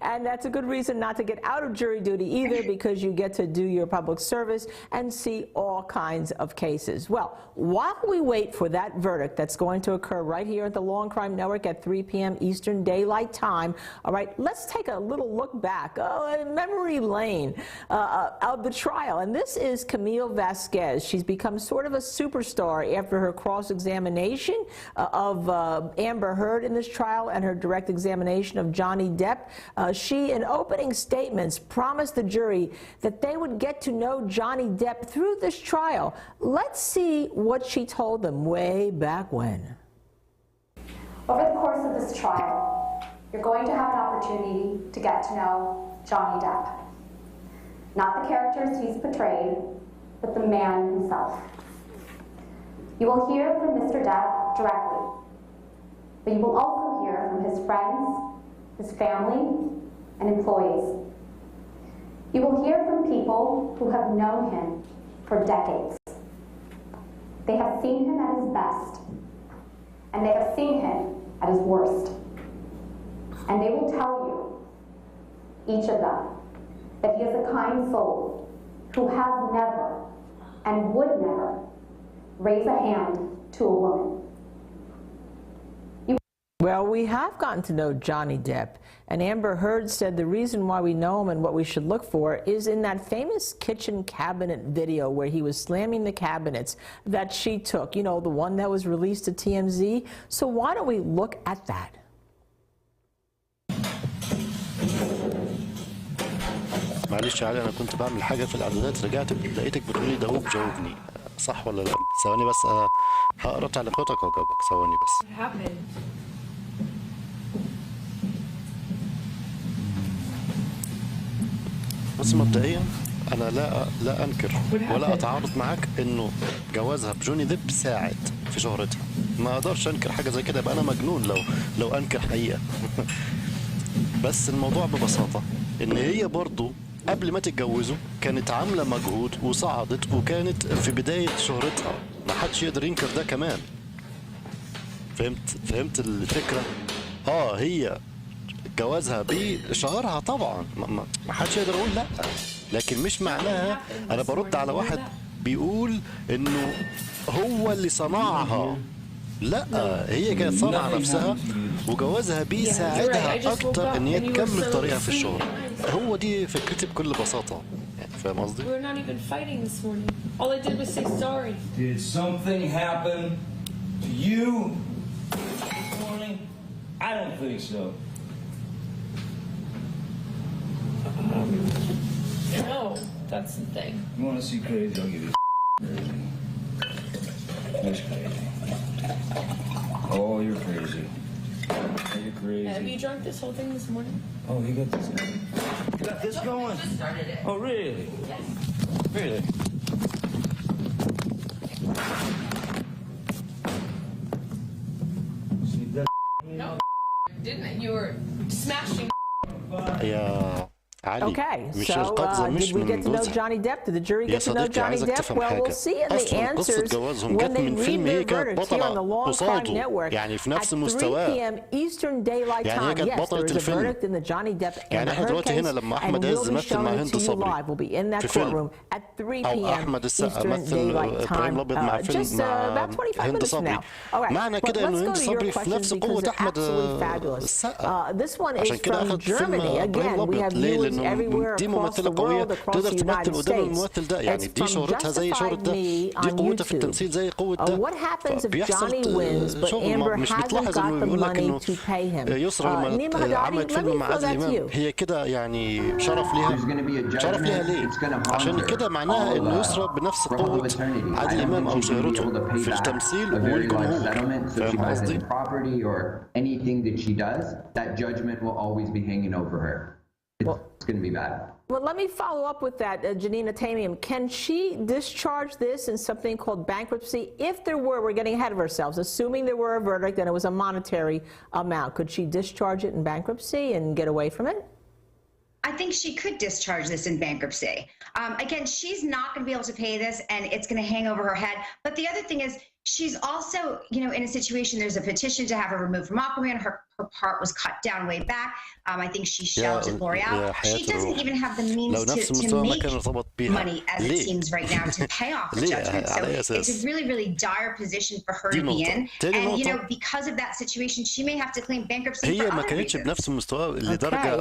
And that's a good reason not to get out of jury duty either, because you get to do your public service and see all kinds of cases. Well, while we wait for that verdict that's going to occur right here at the Law and Crime Network at 3 p.m. Eastern Daylight Time, all right, let's take a little look back, memory lane of the trial. And this is Camille Vasquez. She's become sort of a superstar after her cross-examination of Amber Heard in this trial and her direct examination of Johnny Depp. She, in opening statements, promised the jury that they would get to know Johnny Depp through this trial. Let's see what she told them way back when. Over the course of this trial, you're going to have an opportunity to get to know Johnny Depp. Not the characters he's portrayed, but the man himself. You will hear from Mr. Depp directly, but you will also hear from his friends, his family, and employees. You will hear from people who have known him for decades. They have seen him at his best, and they have seen him at his worst. And they will tell you, each of them, that he is a kind soul who has never and would never raise a hand to a woman. Well, we have gotten to know Johnny Depp, and Amber Heard said the reason why we know him and what we should look for is in that famous kitchen cabinet video where he was slamming the cabinets that she took, you know, the one that was released to TMZ. So why don't we look at that? معلش يا علي، انا كنت بعمل حاجه في الاعدادات، رجعت لقيتك بتقولي داوود جاوبني، صح ولا لا؟ ثواني بس هقرا تعليقاتك واجاوبك، ثواني بس. بس مبدئيا انا لا انكر ولا اتعارض معاك انه جوازها بجوني ديب ساعد في شهرتها. ما اقدرش انكر حاجه زي كده، يبقى انا مجنون لو انكر حقيقه. بس الموضوع ببساطه ان هي برضو قبل ما تتجوزوا كانت عامله مجهود وصعدت وكانت في بدايه شهرتها، ما حدش يقدر ينكر ده كمان. فهمت الفكره؟ هي جوازها بشهرها طبعا، ما حدش يقدر يقول لا، لكن مش معناها انا برد على واحد بيقول انه هو اللي صنعها. لا، هي كانت صنع نفسها وجوازها بيساعدها اكتر ان هي تكمل طريقها في الشغل. هو دي فكرتي بكل بساطه، يعني فاهم قصدي؟ We're not even fighting this morning. All I did was say sorry. Did something happen to you this morning? I don't think so. No, that's the thing. You want to see crazy? I'll give you crazy. That's crazy. Oh, you're crazy. You're crazy. Have you drunk this whole thing this morning? Oh, you got this going? You got this going? I just started it. Oh, really? Yes. Really? See that? No, didn't. You were smashing. يا علي Okay, مش so القفزة مش did we من get to know جوزها. Johnny Depp? Did the jury يا get to know صديقي Johnny عايزك Depp? تفهم Well, حاجة. we'll see in the أصلا قصة answers جوازهم when جت they من read فيلم هي their كانت verdict here on the بطلة Long Crime قصاده، Network يعني في at نفس 3 مستواه. p.m. Eastern Daylight يعني هي Time. كانت Yes, بطلة there is a الفيلم. verdict in the Johnny Depp يعني Amber احنا Heard دلوقتي case, هنا لما and أحمد عز we'll be مثل مع showing it هند to you صبري live. We'll be in that في فيلم، courtroom at 3 أو p.m. أحمد السقا Eastern مثل Daylight إبراهيم Time. الأبيض مع فيلم Just مع about 25 هند minutes from صبري. now. All right, معنى but كده let's إنه go هند to your صبري في questions نفس because قوة they're أحمد absolutely fabulous. السقا. This one is عشان كده from أخذ فيلم Germany. إبراهيم Again, we الأبيض. have ليه؟ viewers لأنه everywhere دي across ممثلة the قوية world, across تقدر the تمثل United قدام States. الممثل ده، يعني It's دي from شهرتها زي شهرة Justified ده، Me دي on قوتها في YouTube. التمثيل زي قوة ده. What happens if فبيحصل Johnny wins but شغل Amber مش hasn't بتلاحظ got إنه the بيقول لك money إنه to pay him? يسرى Nima لما Haddadi, عملت let فيلم me مع throw عادل that to إمام you. هي كده يعني شرف ليها. شرف ليها ليه؟ عشان كده معناها إنه يسرى بنفس قوة عادل إمام أو شهرته في التمثيل والجمهور. فاهم قصدي؟ property or anything that she does, that judgment will always be hanging over her. It's going to be bad. Well, let me follow up with that, Janina Tamiam. Can she discharge this in something called bankruptcy? If there were, we're getting ahead of ourselves, assuming there were a verdict and it was a monetary amount, could she discharge it in bankruptcy and get away from it? I think she could discharge this in bankruptcy. Again, she's not going to be able to pay this, and it's going to hang over her head. But the other thing is, she's also, you know, in a situation, there's a petition to have her removed from Aquaman. Her part was cut down way back. I think she shelved it L'Oreal. She doesn't even have the means to make money, as it seems right now, to pay off the judgment. So it's a really, really dire position for her to be in. And, you know, because of that situation, she may have to claim bankruptcy for هي ما other كانتش reasons. بنفس المستوى لدرجة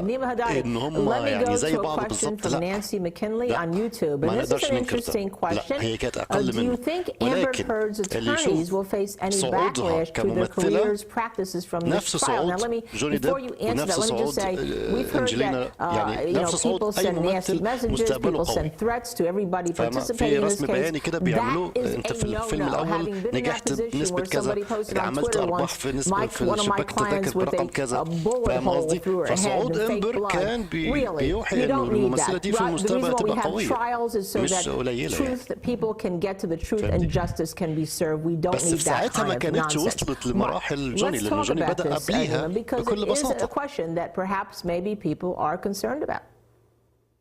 إن هم Let me يعني go زي to a بعض question بالضبط. from لا Nancy McKinley لا. on YouTube. ما And this is نقدرش an ننكر interesting ده. لا question. هي كانت أقل Do you منه. think Amber ولكن Heard's اللي attorneys يشوف will face any صعودها backlash to their كممثلة careers, practices from this نفس trial? Now, let صعود me, جوني before ديب you answer that, ونفس let me just صعود say, we've heard أنجلينا، that, يعني you know, نفس صعود people أي send nasty ممثل messages, مستقبله people قوي. send threats to everybody فاهمة؟ participating في in this رسم بياني case. كده بيعملوه. That is أنت في a الفيلم no-no. الأول Having been in that نجحت position بنسبة where كذا، somebody posted on عملت Twitter أرباح once, في نسبة في one of my شباك clients التذاكر with برقم كذا. a bullet فاهم hole قصدي؟ through her head فصعود and fake إمبر blood. كان Really, بيوحي you إنه don't need الممثلة that. دي في The المستقبل reason why we هتبقى have قوية trials is so مش that قليلة يعني. truth, that people can get to the truth and justice can be served. We don't بس need في that ساعتها ما kind of كانتش nonsense. وصلت لمراحل جوني Let's لأنه talk جوني about بدأ this, قبليها because بكل it is a بساطة. question that perhaps maybe people are concerned about.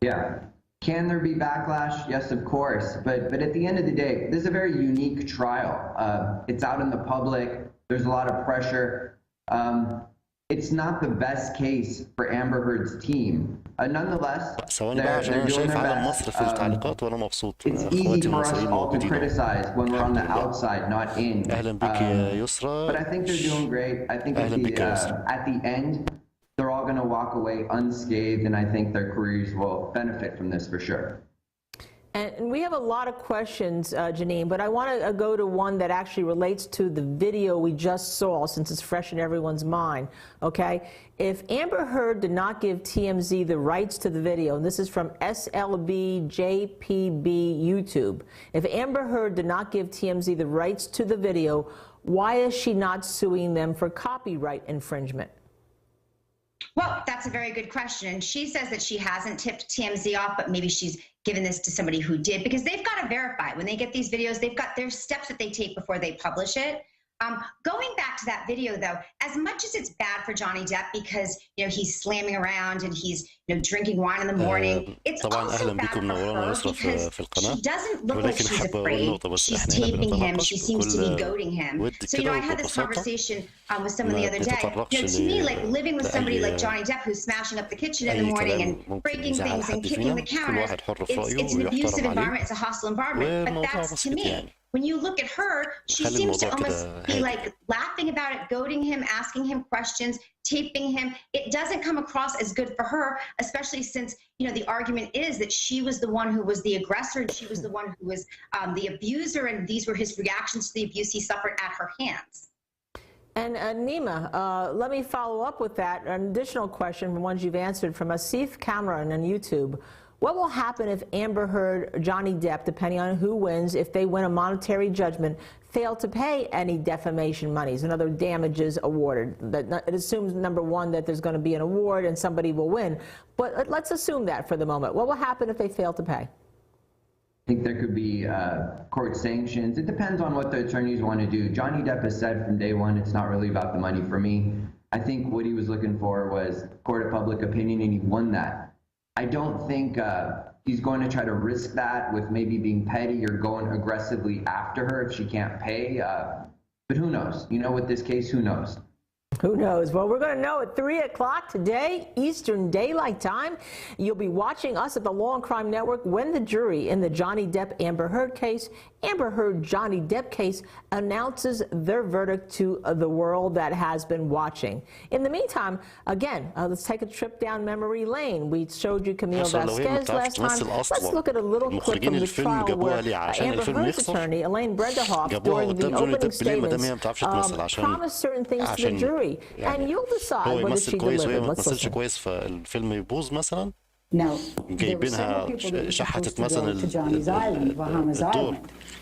Yeah. Can there be backlash? Yes, of course. But at the end of the day, this is a very unique trial. It's out in the public. There's a lot of pressure. It's not the best case for Amber Heard's team. Nonetheless, ثواني بقى عشان أنا شايف علم مصر في التعليقات وأنا مبسوط. It's easy for us all to criticize when we're on the outside, not in. أهلا بك يا يسرى. But I think they're doing great. I think at the end, they're all going to walk away unscathed, and I think their careers will benefit from this for sure. And we have a lot of questions, Janine, but I want to go to one that actually relates to the video we just saw, since it's fresh in everyone's mind, okay? If Amber Heard did not give TMZ the rights to the video, and this is from SLBJPB YouTube, if Amber Heard did not give TMZ the rights to the video, why is she not suing them for copyright infringement? Well, that's a very good question. And she says that she hasn't tipped TMZ off, but maybe she's given this to somebody who did, because they've got to verify. When they get these videos, they've got their steps that they take before they publish it. Going back back to that video though, as much as it's bad for Johnny Depp because, you know, he's slamming around and he's, you know, drinking wine in the morning, it's also bad for her because she doesn't look like she's afraid. She's taping him. She seems to be goading him. So, you know, I had this conversation with someone the other day. You know, to me, like living with somebody like Johnny Depp who's smashing up the kitchen in the morning and breaking things and kicking the counters, it's an abusive environment. It's a hostile environment. But that's to me. When you look at her, she seems to almost be like laughing about it, goading him, asking him questions, taping him. It doesn't come across as good for her, especially since, you know, the argument is that she was the one who was the aggressor and she was the one who was the abuser, and these were his reactions to the abuse he suffered at her hands. And Nima, let me follow up with that. An additional question from ones you've answered from Asif Kamran on YouTube. What will happen if Amber Heard or Johnny Depp, depending on who wins, if they win a monetary judgment, fail to pay any defamation monies and other damages awarded? It assumes, number one, that there's going to be an award and somebody will win. But let's assume that for the moment. What will happen if they fail to pay? I think there could be court sanctions. It depends on what the attorneys want to do. Johnny Depp has said from day one, it's not really about the money for me. I think what he was looking for was court of public opinion, and he won that. I don't think he's going to try to risk that with maybe being petty or going aggressively after her if she can't pay. But who knows? You know, with this case, who knows? Who knows? Well, we're going to know at 3 o'clock today, Eastern Daylight Time. You'll be watching us at the Law and Crime Network when the jury in the Johnny Depp-Amber Heard case, Amber Heard-Johnny Depp case, announces their verdict to the world that has been watching. In the meantime, again, let's take a trip down memory lane. We showed you Camille Vasquez last time. Let's look at a little clip from the trial where Amber Heard's attorney, Elaine Brenderhoff, during the opening statements, promised certain things to the jury. And you'll decide whether she delivered. Let's listen. Now, جايبينها شحتت مثلا الدور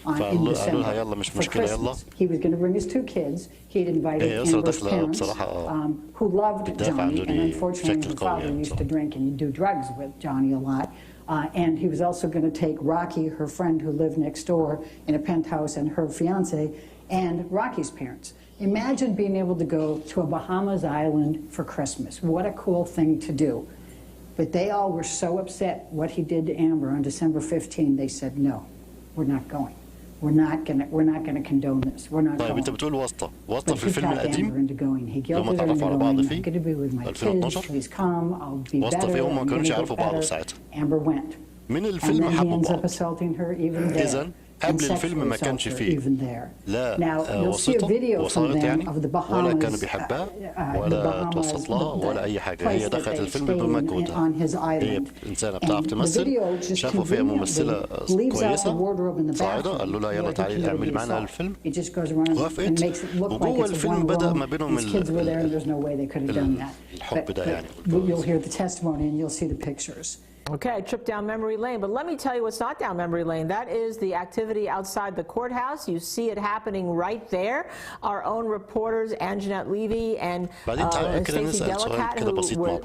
فقالوا لها يلا مش مشكلة يلا. He was going to bring his two kids. He had invited Amber's parents, who loved Johnny, and unfortunately the father used to drink and do drugs with Johnny a lot. And he was also going to take Rocky, her friend who lived next door in a penthouse, and her fiance, and Rocky's parents. Imagine being able to go to a Bahamas island for Christmas. What a cool thing to do. But they all were so upset what he did to Amber on December 15, they said, no, we're not going. We're not going to condone this. We're not going. طيب انت بتقول واسطة في الفيلم القديم لما تعرفوا على بعض فيه 2012 واسطة فيهم ما كانوش يعرفوا بعض ساعتها. Amber went. من الفيلم حبوا بعض. إذن قبل الفيلم ما كانش فيه لا وسطة وصارت يعني ولا كان بيحبها ولا توسط لها ولا أي حاجة. هي دخلت الفيلم بمجهودها. هي إنسانة بتعرف تمثل. شافوا فيها ممثلة كويسة صاعدة قالوا لها يلا تعالي اعملي معنا الفيلم. وافقت وجوه الفيلم بدأ ما بينهم الحب ده يعني. You'll hear the testimony and you'll see the pictures. Okay, trip down memory lane. But let me tell you what's not down memory lane. That is the activity outside the courthouse. You see it happening right there. Our own reporters, Anjanette Levy and Stacey Delacat, who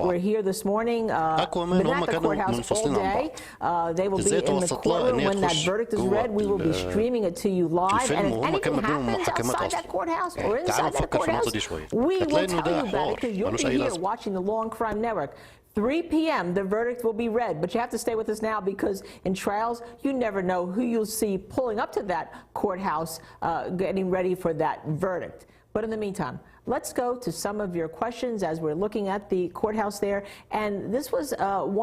were here this morning, been at the courthouse all day. They will be in the courtroom when that verdict is read. We will be streaming it to you live. And if anything happens outside that courthouse or inside that courthouse, we will tell you about it because you'll be here watching the Law and Crime Network. 3 p.m. the verdict will be read, but you have to stay with us now because in trials you never know who you'll see pulling up to that courthouse getting ready for that verdict. But in the meantime, let's go to some of your questions as we're looking at the courthouse there. And this was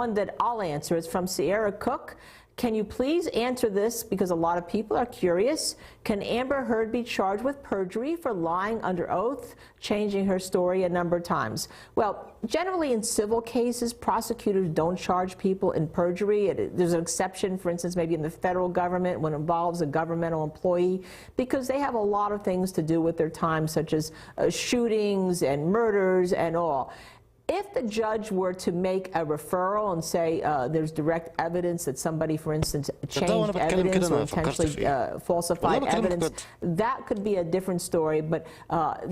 one that I'll answer. It's from Sierra Cook. Can you please answer this because a lot of people are curious? Can Amber Heard be charged with perjury for lying under oath, changing her story a number of times? Well, generally in civil cases, prosecutors don't charge people in perjury. There's an exception, for instance, maybe in the federal government when it involves a governmental employee, because they have a lot of things to do with their time, such as shootings and murders and all. If the judge were to make a referral and say there's direct evidence that somebody, for instance, changed evidence or intentionally falsified evidence, that could be a different story. But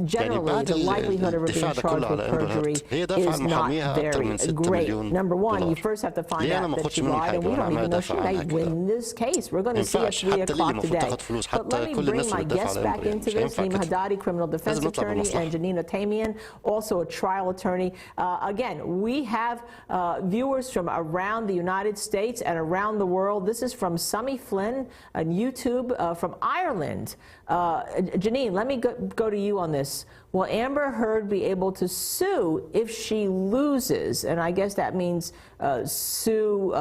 generally, the likelihood of her being charged with perjury is not very great. Number one, you first have to find out that she lied, and we don't even know she may win this case. We're going to see at 3 o'clock today. But let me bring my guests back into this. Nima Haddadi, criminal defense attorney, and Janina Tamian, also a trial attorney. Again, we have viewers from around the United States and around the world. This is from Summy Flynn on YouTube from Ireland. Janine, let me go to you on this. Will Amber Heard be able to sue if she loses? And I guess that means sue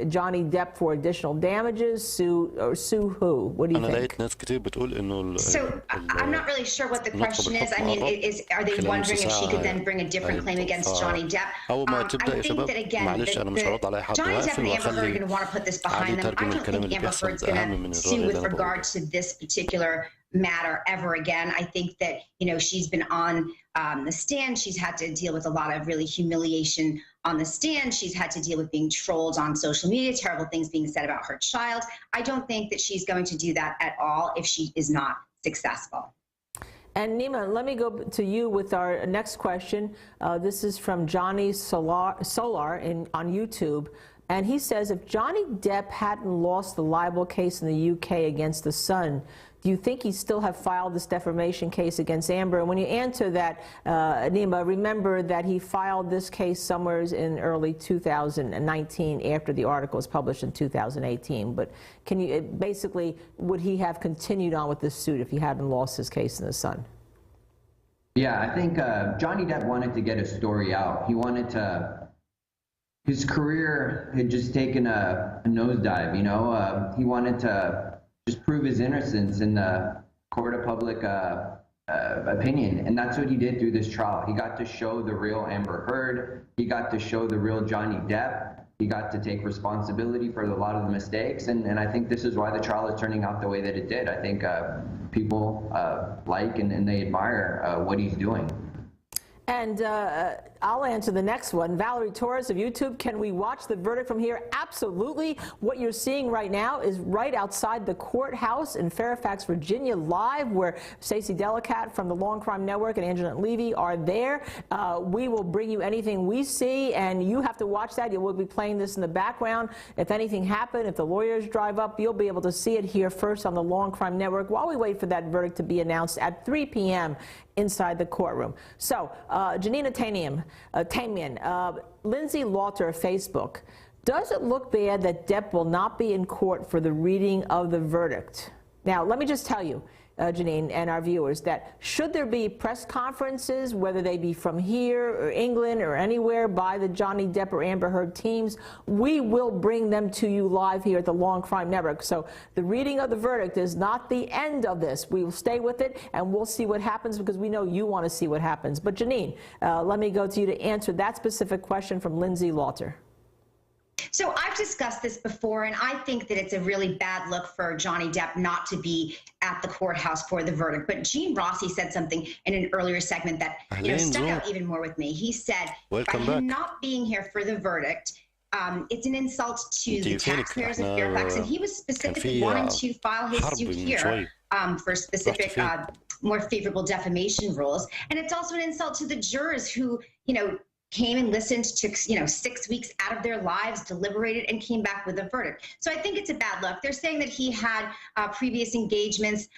Johnny Depp for additional damages, sue who? What do you think? So I'm not really sure what the question is. I mean, are they wondering if she could then bring a different claim against Johnny Depp? I think that, again, Johnny Depp and Amber Heard are going to want to put this behind them. I don't think Amber Heard's going to sue with regard to this particular matter ever again. I think that, she's been on the stand. She's had to deal with a lot of really humiliation on the stand. She's had to deal with being trolled on social media, terrible things being said about her child. I don't think that she's going to do that at all if she is not successful. And Nima, let me go to you with our next question. This is from Johnny Solar on YouTube. And he says, if Johnny Depp hadn't lost the libel case in the UK against the Sun, do you think he'd still have filed this defamation case against Amber? And when you answer that, Nima, remember that he filed this case somewhere in early 2019 after the article was published in 2018. But can you, basically, would he have continued on with this suit if he hadn't lost his case in the Sun? Yeah, I think Johnny Depp wanted to get a story out. He wanted to... His career had just taken a nosedive, He wanted to just prove his innocence in the court of public opinion. And that's what he did through this trial. He got to show the real Amber Heard. He got to show the real Johnny Depp. He got to take responsibility for a lot of the mistakes. And I think this is why the trial is turning out the way that it did. I think people like and they admire what he's doing. And I'll answer the next one. Valerie Torres of YouTube, can we watch the verdict from here? Absolutely. What you're seeing right now is right outside the courthouse in Fairfax, Virginia, live, where Stacey Delicat from the Long Crime Network and Angelina Levy are there. We will bring you anything we see, and you have to watch that. You will be playing this in the background. If anything happened, if the lawyers drive up, you'll be able to see it here first on the Long Crime Network while we wait for that verdict to be announced at 3 p.m. inside the courtroom. So, Janina Tamian, Lindsay Lauter of Facebook, does it look bad that Depp will not be in court for the reading of the verdict? Now, let me just tell you, Janine, and our viewers, that should there be press conferences, whether they be from here or England or anywhere by the Johnny Depp or Amber Heard teams, we will bring them to you live here at the Long Crime Network. So the reading of the verdict is not the end of this. We will stay with it, and we'll see what happens because we know you want to see what happens. But Janine, let me go to you to answer that specific question from Lindsay Lauter. So I've discussed this before, and I think that it's a really bad look for Johnny Depp not to be at the courthouse for the verdict. But Gene Rossi said something in an earlier segment that stuck out even more with me. He said, by him not being here for the verdict, it's an insult to the taxpayers of Fairfax, and he was specifically wanting to file his suit here for specific, more favorable defamation rules. And it's also an insult to the jurors who, came and listened, took 6 weeks out of their lives, deliberated, and came back with a verdict. So I think it's a bad look. They're saying that he had previous engagements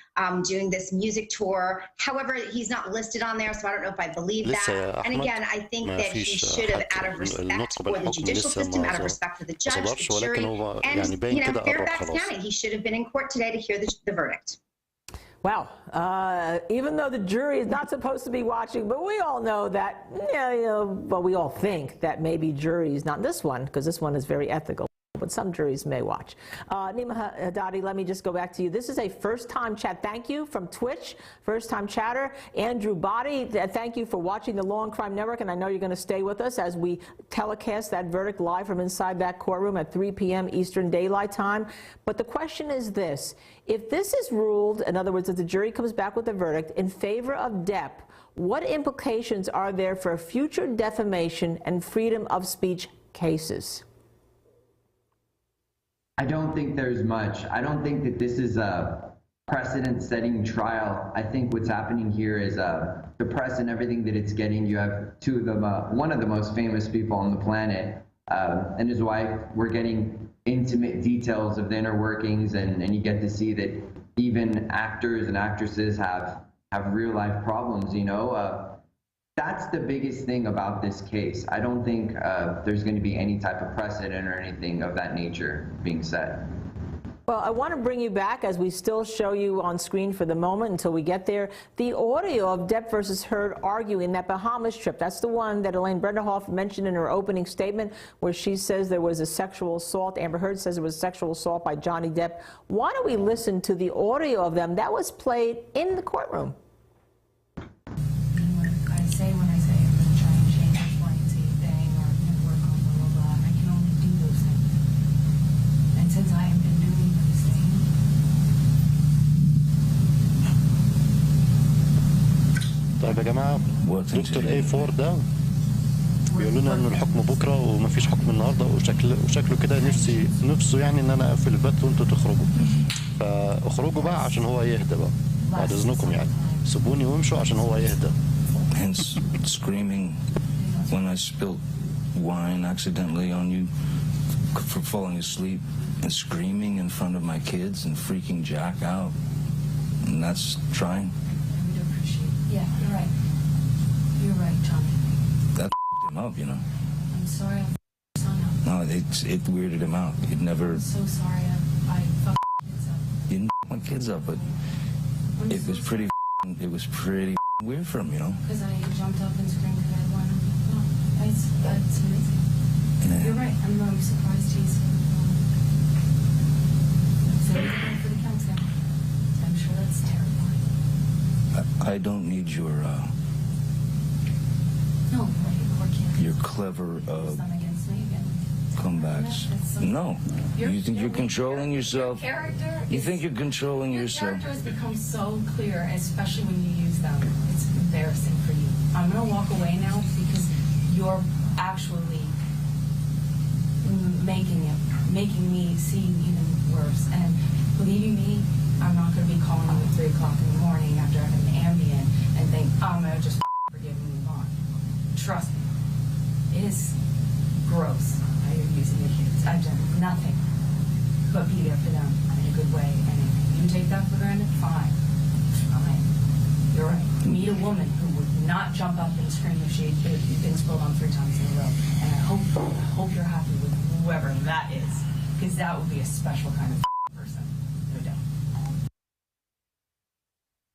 doing this music tour. However, he's not listed on there, so I don't know if I believe that. And again, I think that he should have, out of respect for the judicial system, out of respect for the judge, the jury, and Fairfax County, he should have been in court today to hear the verdict. Wow. Even though the jury is not supposed to be watching, but we all know that, well, we all think that maybe jury is not this one, because this one is very ethical. but some juries may watch. Nima Haddadi, let me just go back to you. This is a first-time chat. Thank you from Twitch, first-time chatter. Andrew Body, thank you for watching the Law and Crime Network, and I know you're going to stay with us as we telecast that verdict live from inside that courtroom at 3 p.m. Eastern Daylight Time. But the question is this. If this is ruled, in other words, if the jury comes back with a verdict in favor of Depp, what implications are there for future defamation and freedom of speech cases? I don't think there's much. I don't think that this is a precedent-setting trial. I think what's happening here is the press and everything that it's getting. You have two of them, one of the most famous people on the planet and his wife. We're getting intimate details of the inner workings, and you get to see that even actors and actresses have real-life problems, you know. That's the biggest thing about this case. I don't think there's going to be any type of precedent or anything of that nature being set. Well, I want to bring you back as we still show you on screen for the moment until we get there, the audio of Depp versus Heard arguing that Bahamas trip. That's the one that Elaine Brenderhoff mentioned in her opening statement where she says there was a sexual assault. Amber Heard says it was sexual assault by Johnny Depp. Why don't we listen to the audio of them that was played in the courtroom? When I say I'm going to try and change X, Y, and Z thing or work on blah, blah, blah, I can only do those things. And since I have been doing those things. طيب يا جماعة دكتور A4 ده بيقولوا لنا إنه الحكم بكرة وما فيش حكم النهاردة وشكله كده نفسه يعني إن أنا أقفل البث وأنتوا تخرجوا فاخرجوا بقى عشان هو يهدى بقى بعد إذنكم يعني سيبوني وامشوا عشان هو يهدى. Hence screaming when I spilled wine accidentally on you for falling asleep and screaming in front of my kids and freaking Jack out. And that's trying. I would appreciate. Yeah, you're right. You're right, Johnny. That him up, you know. I'm sorry I son up. No, it weirded him out. He'd never. I'm so sorry I fucked kids up. You didn't my kids up, but it was pretty weird for him, you know. Because I jumped up and screamed because I wanted to. No, that's amazing. Yeah. You're right. I'm really surprised he's. So for the counselor. I'm sure that's terrifying. I don't need your. No, your clever comebacks. No, you think you're controlling yourself. You think you're controlling yourself. Your character has become so clear, especially when you use them. It's embarrassing for you. I'm gonna walk away now because you're actually making me seem even worse. And believing me, I'm not gonna be calling you at 3 o'clock in the morning after having an Ambien and think, oh, I'm gonna just forgive and move on. Trust me, it is gross how you're using your kids. I've done nothing but be there for them in a good way. And if you take that for granted, fine. You're right. Meet a woman who would not jump up and scream if she'd been spilled on 3 times in a row. And I hope you're happy with whoever that is, because that would be a special kind of person, no doubt.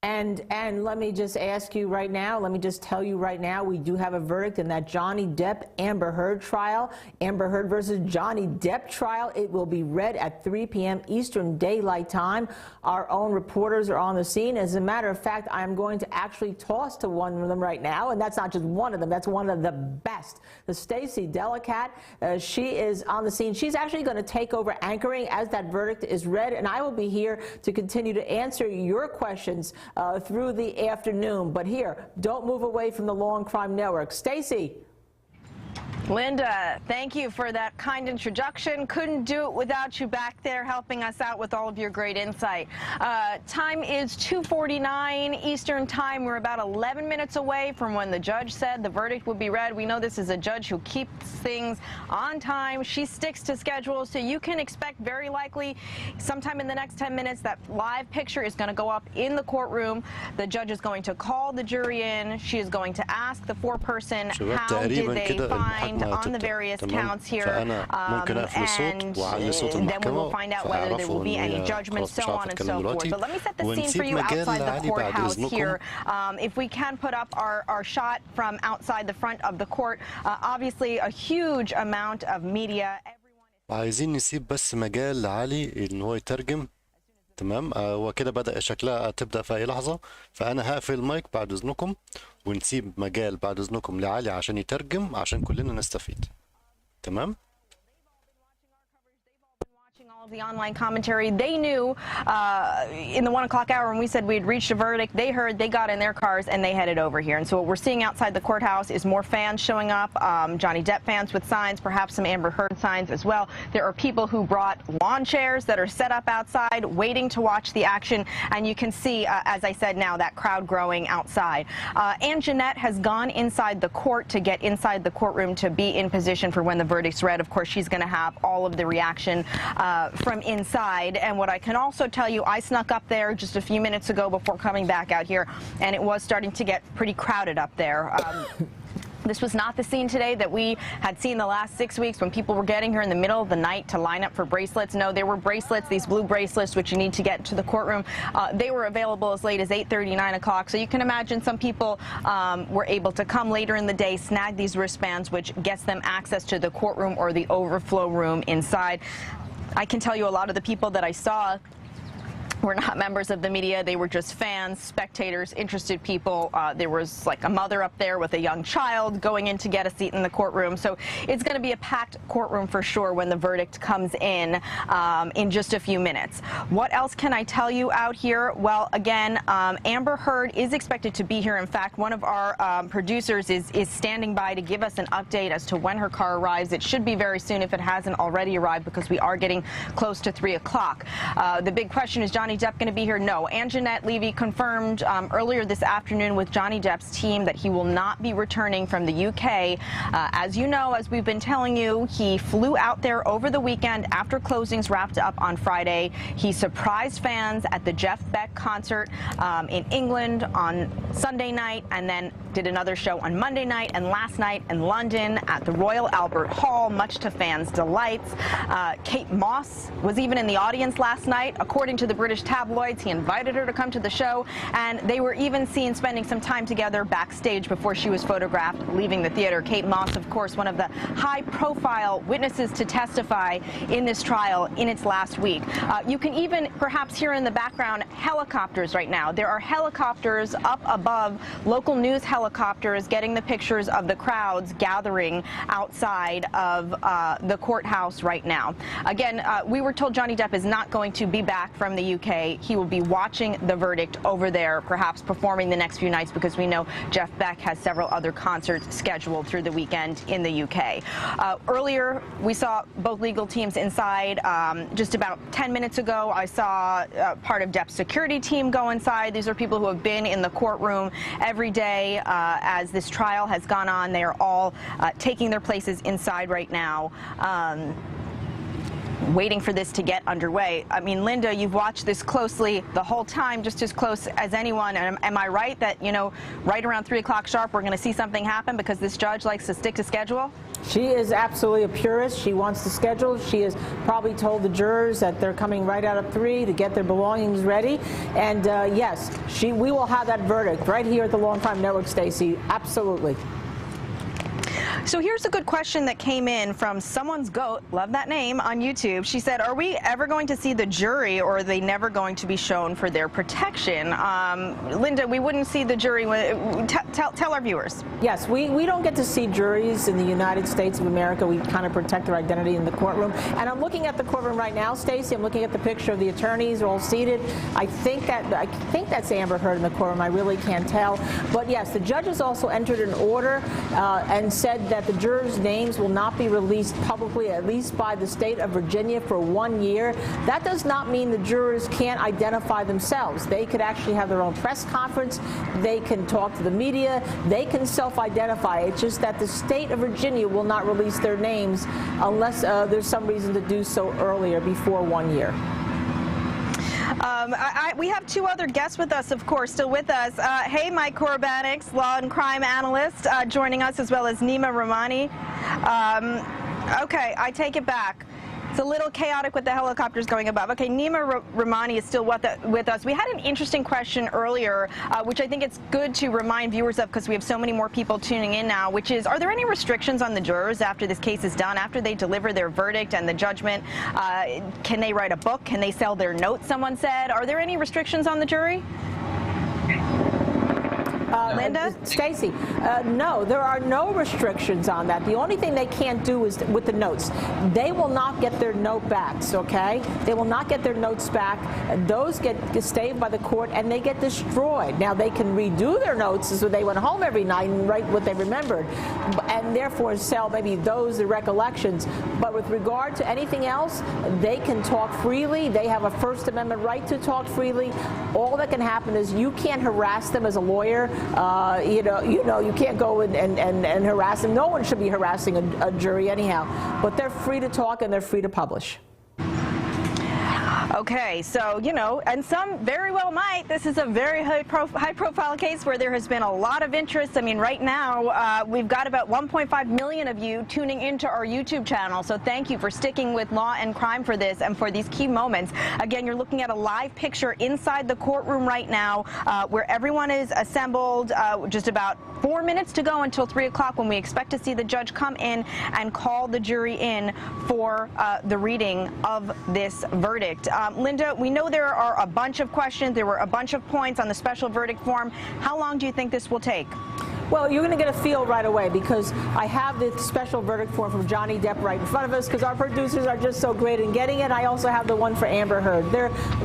And let me just ask you right now, let me just tell you right now, we do have a verdict in that Johnny Depp-Amber Heard trial, Amber Heard versus Johnny Depp trial. It will be read at 3 p.m. Eastern Daylight Time. Our own reporters are on the scene. As a matter of fact, I'm going to actually toss to one of them right now, and that's not just one of them, that's one of the best. The Stacey Delicat, she is on the scene. She's actually going to take over anchoring as that verdict is read, and I will be here to continue to answer your questions through the afternoon. But here, don't move away from the Law and Crime Network. Stacey. Linda, thank you for that kind introduction. Couldn't do it without you back there helping us out with all of your great insight. Time is 2:49 Eastern Time. We're about 11 minutes away from when the judge said the verdict would be read. We know this is a judge who keeps things on time. She sticks to schedule, so you can expect very likely sometime in the next 10 minutes that live picture is going to go up in the courtroom. The judge is going to call the jury in. She is going to ask the foreperson how did they find on the various counts here, and then we will find out whether there will be any judgment, so on and so forth. But let me set the scene for you outside the courthouse here. If we can put up our shot from outside the front of the court, obviously a huge amount of media. Everyone is وعايزين نسيب بس مجال لعلي ان هو يترجم. تمام. هو كده بدأ شكلها تبدأ في اي لحظة، فانا هقفل المايك بعد اذنكم، ونسيب مجال بعد اذنكم لعلي عشان يترجم عشان كلنا نستفيد. تمام. The online commentary, they knew in the 1 o'clock hour when we said we had reached a verdict, they heard, they got in their cars and they headed over here. And so what we're seeing outside the courthouse is more fans showing up, Johnny Depp fans with signs, perhaps some Amber Heard signs as well. There are people who brought lawn chairs that are set up outside waiting to watch the action, and you can see, as I said now, that crowd growing outside. Ann Jeanette has gone inside the court to get inside the courtroom to be in position for when the verdict's read. Of course, she's going to have all of the reaction from inside. And what I can also tell you, I snuck up there just a few minutes ago before coming back out here, and it was starting to get pretty crowded up there. This was not the scene today that we had seen the last 6 weeks when people were getting here in the middle of the night to line up for bracelets. No, there were bracelets, these blue bracelets, which you need to get to the courtroom. They were available as late as 8:30, 9 o'clock. So you can imagine some people were able to come later in the day, snag these wristbands, which gets them access to the courtroom or the overflow room inside. I can tell you a lot of the people that I saw were not members of the media. They were just fans, spectators, interested people. There was like a mother up there with a young child going in to get a seat in the courtroom. So it's going to be a packed courtroom for sure when the verdict comes in just a few minutes. What else can I tell you out here? Well, again, Amber Heard is expected to be here. In fact, one of our producers is standing by to give us an update as to when her car arrives. It should be very soon if it hasn't already arrived, because we are getting close to 3 o'clock. The big question is, Johnny Depp going to be here? No. Ann Jeanette Levy confirmed earlier this afternoon with Johnny Depp's team that he will not be returning from the UK. As you know, as we've been telling you, he flew out there over the weekend after closings wrapped up on Friday. He surprised fans at the Jeff Beck concert in England on Sunday night, and then did another show on Monday night and last night in London at the Royal Albert Hall, much to fans' delights. Kate Moss was even in the audience last night. According to the British tabloids, he invited her to come to the show, and they were even seen spending some time together backstage before she was photographed leaving the theater. Kate Moss, of course, one of the high-profile witnesses to testify in this trial in its last week. You can even perhaps hear in the background helicopters right now. There are helicopters up above, local news helicopters getting the pictures of the crowds gathering outside of the courthouse right now. Again, we were told Johnny Depp is not going to be back from the UK. He will be watching the verdict over there, perhaps performing the next few nights, because we know Jeff Beck has several other concerts scheduled through the weekend in the UK. Earlier, we saw both legal teams inside. Just about 10 minutes ago, I saw part of Depp's security team go inside. These are people who have been in the courtroom every day as this trial has gone on. They are all taking their places inside right now. Waiting for this to get underway. I mean, Linda, you've watched this closely the whole time, just as close as anyone. And am I right that, you know, right around 3 o'clock sharp, we're going to see something happen because this judge likes to stick to schedule? She is absolutely a purist. She wants to schedule. She has probably told the jurors that they're coming right out of 3 to get their belongings ready. And yes, we will have that verdict right here at the Longtime Network, Stacey. Absolutely. So here's a good question that came in from someone's goat, love that name, on YouTube. She said, are we ever going to see the jury, or are they never going to be shown for their protection? Linda, we wouldn't see the jury. Tell our viewers. Yes, we don't get to see juries in the United States of America. We kind of protect their identity in the courtroom. And I'm looking at the courtroom right now, Stacey. I'm looking at the picture of the attorneys all seated. I think that's Amber Heard in the courtroom. I really can't tell. But yes, the judges also entered an order and said that the jurors' names will not be released publicly, at least by the state of Virginia, for 1 year. That does not mean the jurors can't identify themselves. They could actually have their own press conference. They can talk to the media. They can self-identify. It's just that the state of Virginia will not release their names unless there's some reason to do so earlier, before 1 year. We have 2 other guests with us, of course, still with us. Hey, Mike Korbanix, law and crime analyst, joining us, as well as Nima Rahmani. Okay, I take it back. It's a little chaotic with the helicopters going above. Okay, Nima Rahmani is still with us. We had an interesting question earlier, which I think it's good to remind viewers of because we have so many more people tuning in now, which is, are there any restrictions on the jurors after this case is done, after they deliver their verdict and the judgment? Can they write a book? Can they sell their notes, someone said? Are there any restrictions on the jury? Linda? Stacey, no, there are no restrictions on that. The only thing they can't do is with the notes. They will not get their note backs, okay? They will not get their notes back. Those get stayed by the court and they get destroyed. Now, they can redo their notes so they went home every night and write what they remembered, and therefore sell maybe those recollections. But with regard to anything else, they can talk freely. They have a First Amendment right to talk freely. All that can happen is you can't harass them as a lawyer. You know, you can't go and harass them. No one should be harassing a jury anyhow. But they're free to talk and they're free to publish. Okay, so, you know, and some very well might. This is a very high-profile case where there has been a lot of interest. I mean, right now, we've got about 1.5 million of you tuning into our YouTube channel. So thank you for sticking with Law and Crime for this and for these key moments. Again, you're looking at a live picture inside the courtroom right now where everyone is assembled. Just about 4 minutes to go until 3 o'clock when we expect to see the judge come in and call the jury in for the reading of this verdict. Linda, we know there are a bunch of questions. There were a bunch of points on the special verdict form. How long do you think this will take? Well, you're going to get a feel right away because I have the special verdict form from Johnny Depp right in front of us because our producers are just so great in getting it. I also have the one for Amber Heard.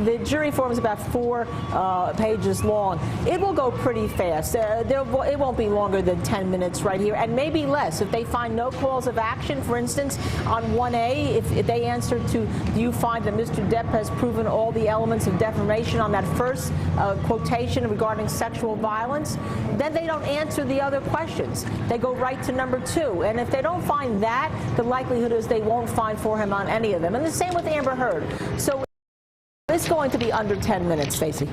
The jury form is about 4 pages long. It will go pretty fast. It won't be longer than 10 minutes right here, and maybe less. If they find no calls of action, for instance, on 1A, if they answer to, do you find that Mr. Depp has proven all the elements of defamation on that first quotation regarding sexual violence, then they don't answer the other questions. They go right to number 2. And if they don't find that, the likelihood is they won't find for him on any of them. And the same with Amber Heard. So it's going to be under 10 minutes, Stacey.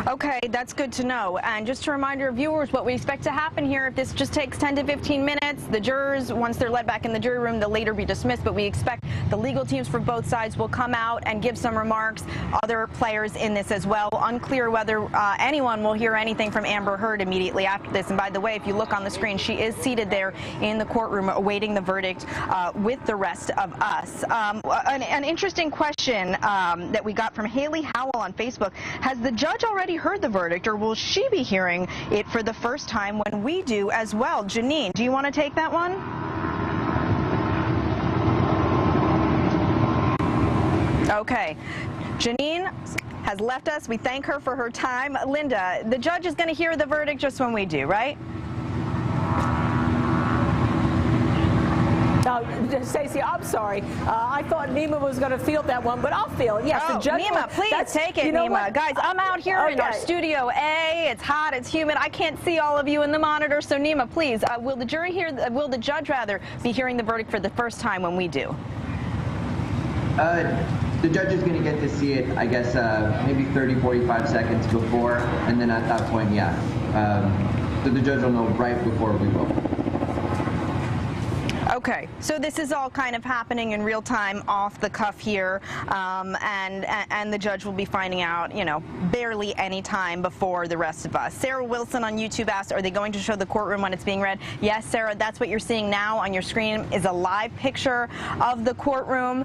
Okay, that's good to know. And just a reminder of viewers, what we expect to happen here, if this just takes 10 to 15 minutes, the jurors, once they're led back in the jury room, they'll later be dismissed, but we expect the legal teams for both sides will come out and give some remarks. Other players in this as well. Unclear whether anyone will hear anything from Amber Heard immediately after this. And by the way, if you look on the screen, she is seated there in the courtroom awaiting the verdict with the rest of us. An interesting question that we got from Haley Howell on Facebook. Has the judge already heard the verdict, or will she be hearing it for the first time when we do as well? Janine, do you want to take that one? Okay. Janine has left us. We thank her for her time. Linda, the judge is going to hear the verdict just when we do, right? Stacey, I'm sorry. I thought Nima was going to field that one, but I'll field it. Yes, the judge. Nima, please take it, Nima. Guys, I'm out here in our studio A. It's hot. It's humid. I can't see all of you in the monitor. So, Nima, please, will the jury hear? Will the judge rather be hearing the verdict for the first time when we do? The judge is going to get to see it, I guess, maybe 30, 45 seconds before, and then at that point, yeah. So the judge will know right before we will. Okay, so this is all kind of happening in real time, off the cuff here, and the judge will be finding out, you know, barely any time before the rest of us. Sarah Wilson on YouTube asked, are they going to show the courtroom when it's being read? Yes, Sarah, that's what you're seeing now on your screen is a live picture of the courtroom.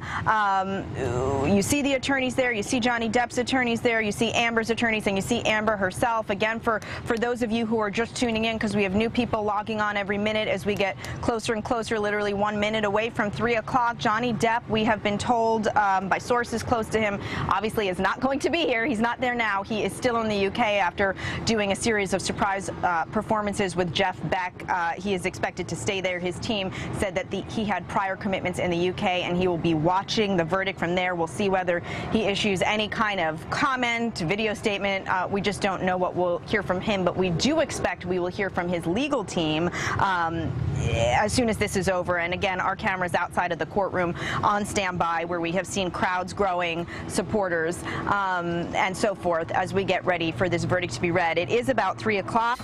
You see the attorneys there, you see Johnny Depp's attorneys there, you see Amber's attorneys, and you see Amber herself. Again, for those of you who are just tuning in, because we have new people logging on every minute as we get closer and closer, literally 1 minute away from 3 o'clock. Johnny Depp, we have been told by sources close to him, obviously is not going to be here. He's not there now. He is still in the UK after doing a series of surprise performances with Jeff Beck. He is expected to stay there. His team said that he had prior commitments in the UK and he will be watching the verdict from there. We'll see whether he issues any kind of comment, video statement. We just don't know what we'll hear from him, but we do expect we will hear from his legal team as soon as this is over. And again, our cameras outside of the courtroom on standby, where we have seen crowds growing, supporters, and so forth as we get ready for this verdict to be read. It is about 3 o'clock.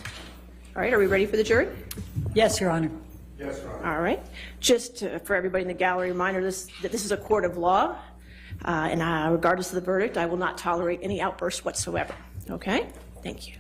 All right, are we ready for the jury? Yes, Your Honor. Yes, Your Honor. All right. Just for everybody in the gallery, reminder that this is a court of law, and regardless of the verdict, I will not tolerate any outbursts whatsoever. Okay? Thank you.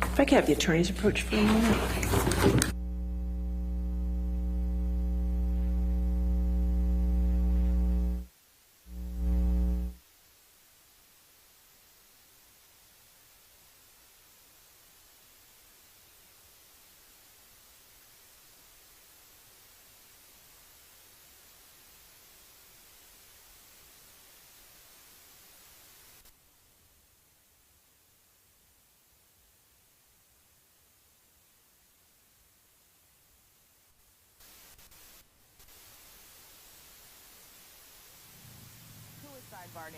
If I could have the attorneys approach for a moment. barring.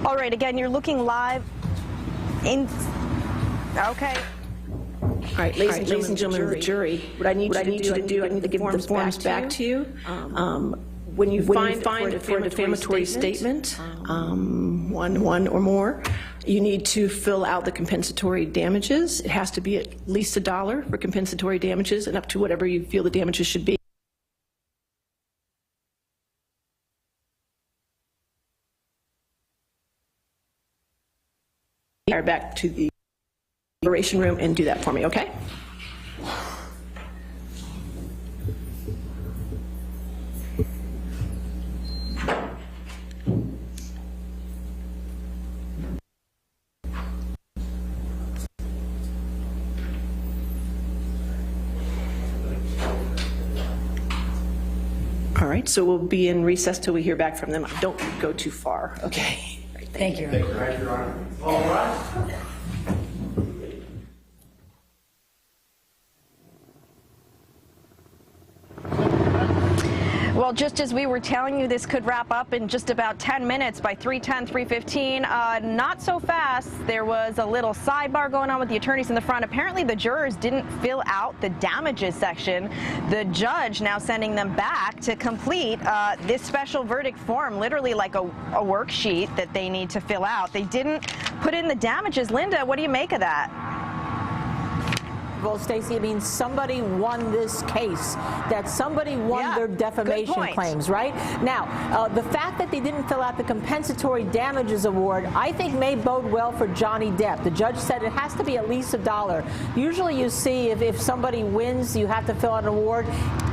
All right, again, you're looking live in, okay. All right, ladies and gentlemen of the jury, what I need you to do, I need to give the forms back to you. When you find for a defamatory statement, one or more, you need to fill out the compensatory damages. It has to be at least $1 for compensatory damages and up to whatever you feel the damages should be. Back to the operation room and do that for me, okay? All right, so we'll be in recess till we hear back from them. Don't go too far, okay? Right, thank you. Thank you, Your Honor. All right. Well, just as we were telling you, this could wrap up in just about 10 minutes by 3:10, 3:15. Not so fast. There was a little sidebar going on with the attorneys in the front. Apparently, the jurors didn't fill out the damages section. The judge now sending them back to complete this special verdict form, literally like a worksheet that they need to fill out. They didn't put in the damages. Linda, what do you make of that? Well, Stacey, it means somebody won this case, that somebody won their defamation claims, right? Now, the fact that they didn't fill out the compensatory damages award, I think may bode well for Johnny Depp. The judge said it has to be at least $1. Usually you see if somebody wins, you have to fill out an award.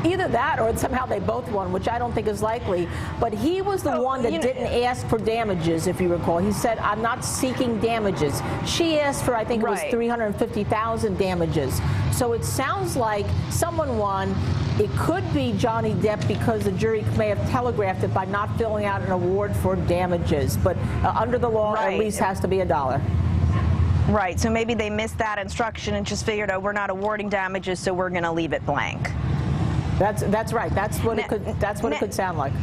Either that or somehow they both won, which I don't think is likely. But he was the one that didn't ask for damages, if you recall. He said, I'm not seeking damages. She asked for, I think it was $350,000 damages. So it sounds like someone won. It could be Johnny Depp because the jury may have telegraphed it by not filling out an award for damages. But under the law, at least has to be $1. Right. So maybe they missed that instruction and just figured, oh, we're not awarding damages, so we're going to leave it blank. That's right. That's what it could. That's what it could sound like.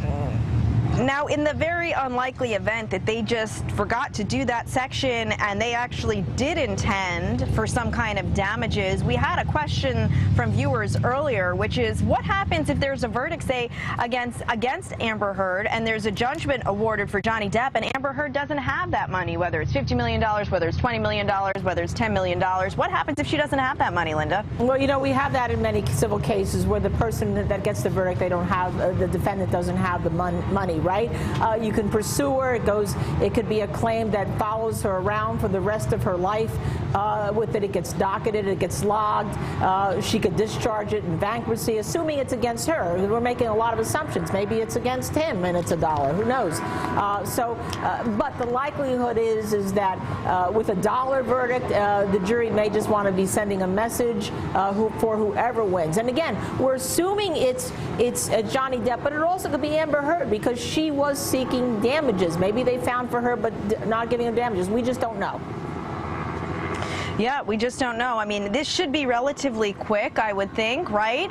Now, in the very unlikely event that they just forgot to do that section and they actually did intend for some kind of damages, we had a question from viewers earlier, which is what happens if there's a verdict, say, against Amber Heard and there's a judgment awarded for Johnny Depp and Amber Heard doesn't have that money, whether it's $50 million, whether it's $20 million, whether it's $10 million. What happens if she doesn't have that money, Linda? Well, you know, we have that in many civil cases where the person that gets the verdict, they don't have, the defendant doesn't have the money, right? You can pursue her. It could be a claim that follows her around for the rest of her life. With it, it gets docketed, it gets logged. She could discharge it in bankruptcy, assuming it's against her. We're making a lot of assumptions. Maybe it's against him and it's $1. Who knows? But the likelihood is that with a $1 verdict, the jury may just want to be sending a message for whoever wins. And again, we're assuming it's Johnny Depp, but it also could be Amber Heard because she was seeking damages. Maybe they found for her, but not giving her damages. We just don't know. Yeah, we just don't know. I mean, this should be relatively quick, I would think, right?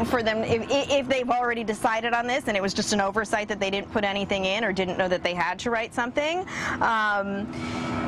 For them, if they've already decided on this and it was just an oversight that they didn't put anything in or didn't know that they had to write something.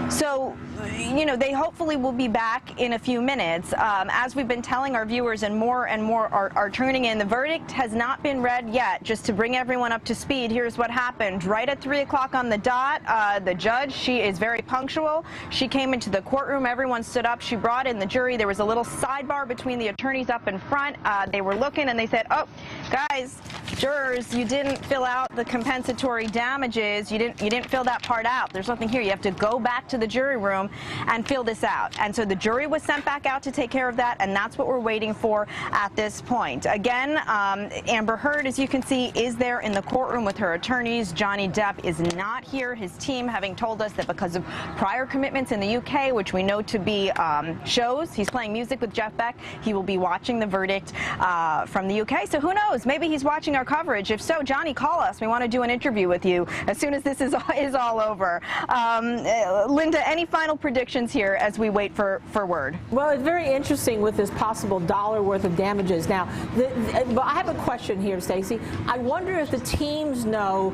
So, you know, they hopefully will be back in a few minutes. As we've been telling our viewers and more are turning in, the verdict has not been read yet. Just to bring everyone up to speed, here's what happened. Right at 3 o'clock on the dot, the judge, she is very punctual. She came into the courtroom, everyone stood up, she brought in the jury. There was a little sidebar between the attorneys up in front. They were looking and they said, oh, guys, jurors, you didn't fill out the compensatory damages. You didn't fill that part out. There's nothing here. You have to go back to the jury room and fill this out. And so the jury was sent back out to take care of that, and that's what we're waiting for at this point. Again, Amber Heard, as you can see, is there in the courtroom with her attorneys. Johnny Depp is not here. His team having told us that because of prior commitments in the UK, which we know to be shows, he's playing music with Jeff Beck. He will be watching the verdict from the UK. So who knows? Maybe he's watching our coverage. If so, Johnny, call us. We want to do an interview with you as soon as this is all over. Linda, any final predictions here as we wait for word? Well, it's very interesting with this possible $1 worth of damages. Now, but I have a question here, Stacey. I wonder if the teams know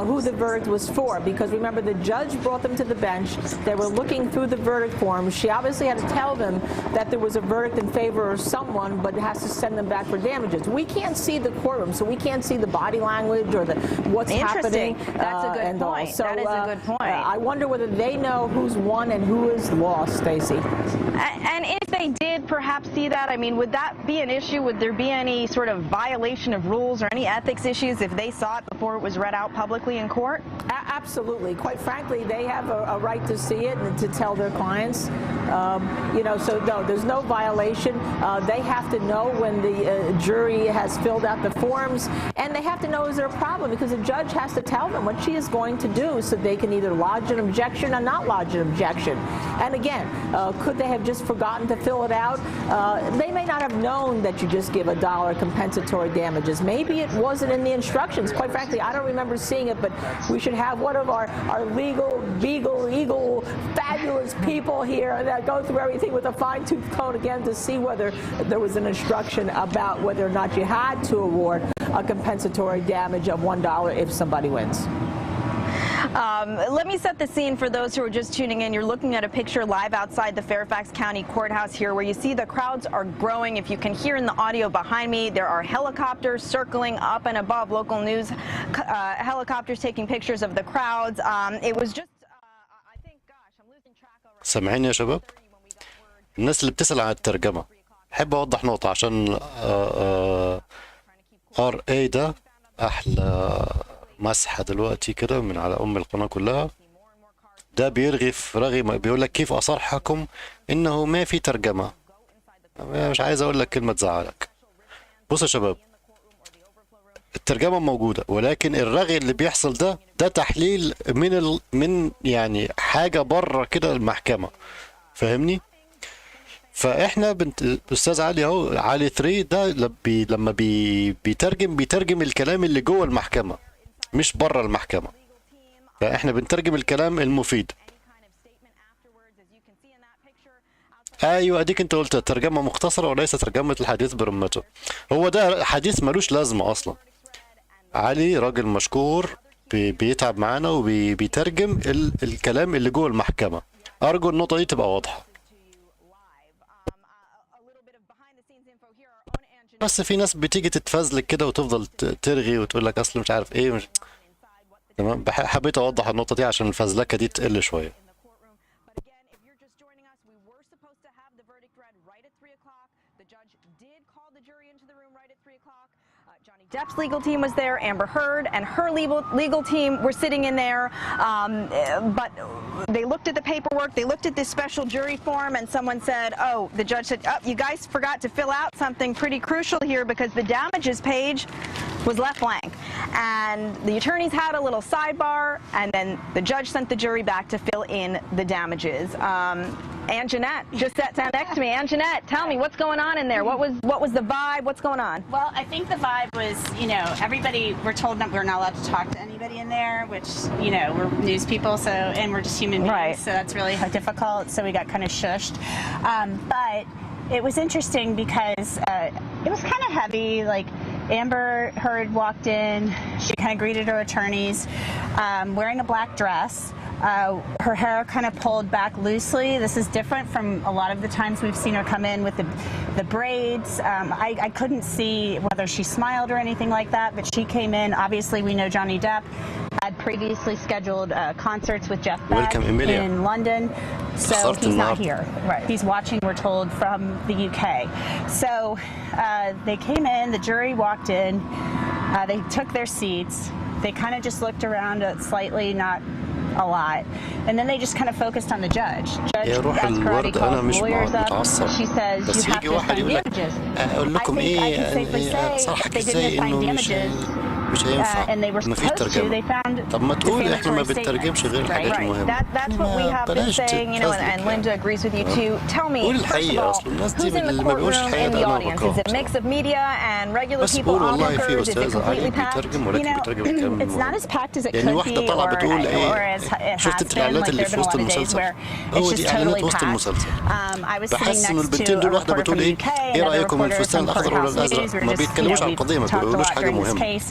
who the verdict was for, because remember, the judge brought them to the bench. They were looking through the verdict forms. She obviously had to tell them that there was a verdict in favor of someone, but has to send them back for damages. We can't see the courtroom, so we can't see the body language or what's happening. That's a good point. So, that is a good point. I wonder whether they know who's won and who is lost, Stacey. And if they did perhaps see that, I mean, would that be an issue? Would there be any sort of violation of rules or any ethics issues if they saw it before it was read out publicly in court? Absolutely. Quite frankly, they have a right to see it and to tell their clients. You know, so no, there's no violation. They have to know when the jury has filled out the forms, and they have to know is there a problem, because the judge has to tell them what she is going to do so they can either lodge an objection or not lodge an objection. And again, could they have just forgotten to fill it out? They may not have known that you just give $1 compensatory damages. Maybe it wasn't in the instructions. Quite frankly, I don't remember seeing it, but we should have one of our legal, eagle, fabulous people here that go through everything with a fine-tooth comb again to see whether there was an instruction about whether or not you had to award a compensatory damage of $1 if somebody wins. Let me set the scene for those who are just tuning in. You're looking at a picture live outside the Fairfax County Courthouse here, where you see the crowds are growing. If you can hear in the audio behind me, there are helicopters circling up and above, local news helicopters taking pictures of the crowds. It was just, I think, gosh, I'm losing track already. سامعين يا شباب؟ الناس اللي بتسأل عن الترجمة، حب أوضح نقطة عشان RA ده أحلى مسحة دلوقتي كده من على القناة كلها. ده بيرغي في رغي، بيقول لك كيف أصرحكم إنه ما في ترجمة. مش عايز أقول لك كلمة تزعلك. بصوا يا شباب، الترجمة موجودة، ولكن الرغي اللي بيحصل ده تحليل من يعني حاجة بره كده المحكمة، فاهمني؟ فاحنا الاستاذ علي اهو، علي 3 ده لما بيترجم الكلام اللي جوه المحكمة مش بره المحكمة، فاحنا بنترجم الكلام المفيد. ايوه اديك انت قلت ترجمة مختصرة وليس ترجمة الحديث برمته. هو ده حديث ملوش لازمة اصلا. علي راجل مشكور بيتعب معانا وبيترجم الكلام اللي جوه المحكمة. أرجو النقطة دي تبقى واضحة. بس في ناس بتيجي تتفزلك كده وتفضل ترغي وتقول لك أصل مش عارف إيه تمام. حبيت أوضح النقطة دي عشان الفزلكة دي تقل شوية. Depp's legal team was there, Amber Heard and her legal team were sitting in there, but they looked at the paperwork, they looked at this special jury form, and someone said, oh, the judge said, oh, you guys forgot to fill out something pretty crucial here because the damages page was left blank. And the attorneys had a little sidebar, and then the judge sent the jury back to fill in the damages. Ann Jeanette just sat down next to me. Ann Jeanette, tell me, what's going on in there? What was the vibe? What's going on? Well, I think the vibe was, you know, everybody, we're told that we're not allowed to talk to anybody in there, which, you know, we're news people, so, and we're just human beings, right. So that's really difficult, so we got kind of shushed. But it was interesting because it was kind of heavy, like, Amber Heard walked in, she kind of greeted her attorneys, wearing a black dress. Her hair kind of pulled back loosely. This is different from a lot of the times we've seen her come in with the braids. I couldn't see whether she smiled or anything like that, but she came in. Obviously, we know Johnny Depp had previously scheduled concerts with Jeff Beck in London, so he's not here. Right. He's watching, we're told, from the UK. So they came in, the jury walked in, they took their seats, they kind of just looked around slightly, not a lot, and then they just kind of focused on the judge. Judge asked karate called lawyers up. She says you have to assign damages. I can safely say they didn't assign damages. مش هينفع مفيش ترجمة. طب ما تقول احنا ما بنترجمش غير الحاجات المهمة. That's what we have been saying, you know, and Linda agrees with you too. Tell me, first of all, who's in the courtroom and the audience? Is it a mix of media and regular people, onlookers? Is it completely packed? You know, it's not as packed as it could be, or as it has been. Like there have been a lot of days where it's just totally packed. I was sitting next to a reporter from the UK, another reporter from Courthouse News. We talked a lot during this case.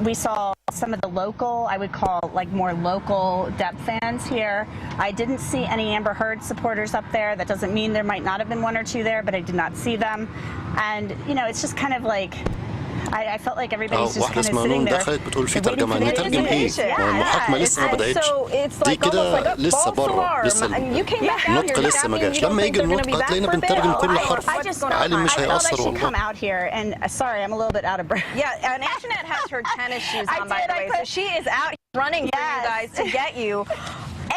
We saw some of the local, I would call like more local Depp fans here. I didn't see any Amber Heard supporters up there. That doesn't mean there might not have been one or two there, but I did not see them. And, you know, it's just kind of like, I felt like everybody's just kind of sitting there بتقول في ترجمة نترجم ايه؟ المحاكمة لسه ما بدأتش. دي كده لسه بره، لسه النطق لسه ما جاش. لما يجي النطق هتلاقينا بنترجم كل حرف. عالم مش هيأثر والله. Come out here and sorry, I'm a little bit out of breath. Yeah, and Antoinette has her tennis shoes on, by the way, so she is out running for you guys to get you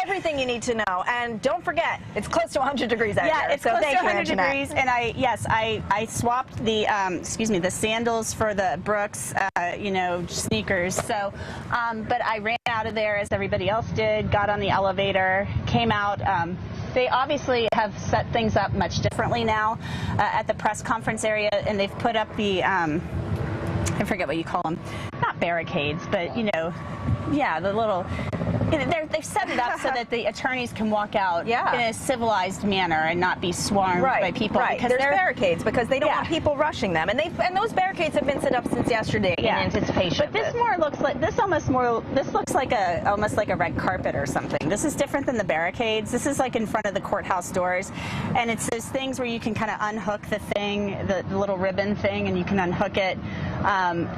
everything you need to know. And don't forget, it's close to 100 degrees out here. Yeah, it's close to 100 degrees. And I swapped the the sandals for the Brooks, you know, sneakers. So, but I ran out of there as everybody else did. Got on the elevator, came out. They obviously have set things up much differently now at the press conference area, and they've put up the I forget what you call them, not barricades, but you know, yeah, the little. They've set it up so that the attorneys can walk out in a civilized manner and not be swarmed by people. Right. Because there's barricades because they don't want people rushing them, and those barricades have been set up since yesterday in anticipation. But this looks like almost like a red carpet or something. This is different than the barricades. This is like in front of the courthouse doors, and it's those things where you can kind of unhook the thing, the little ribbon thing, and you can unhook it.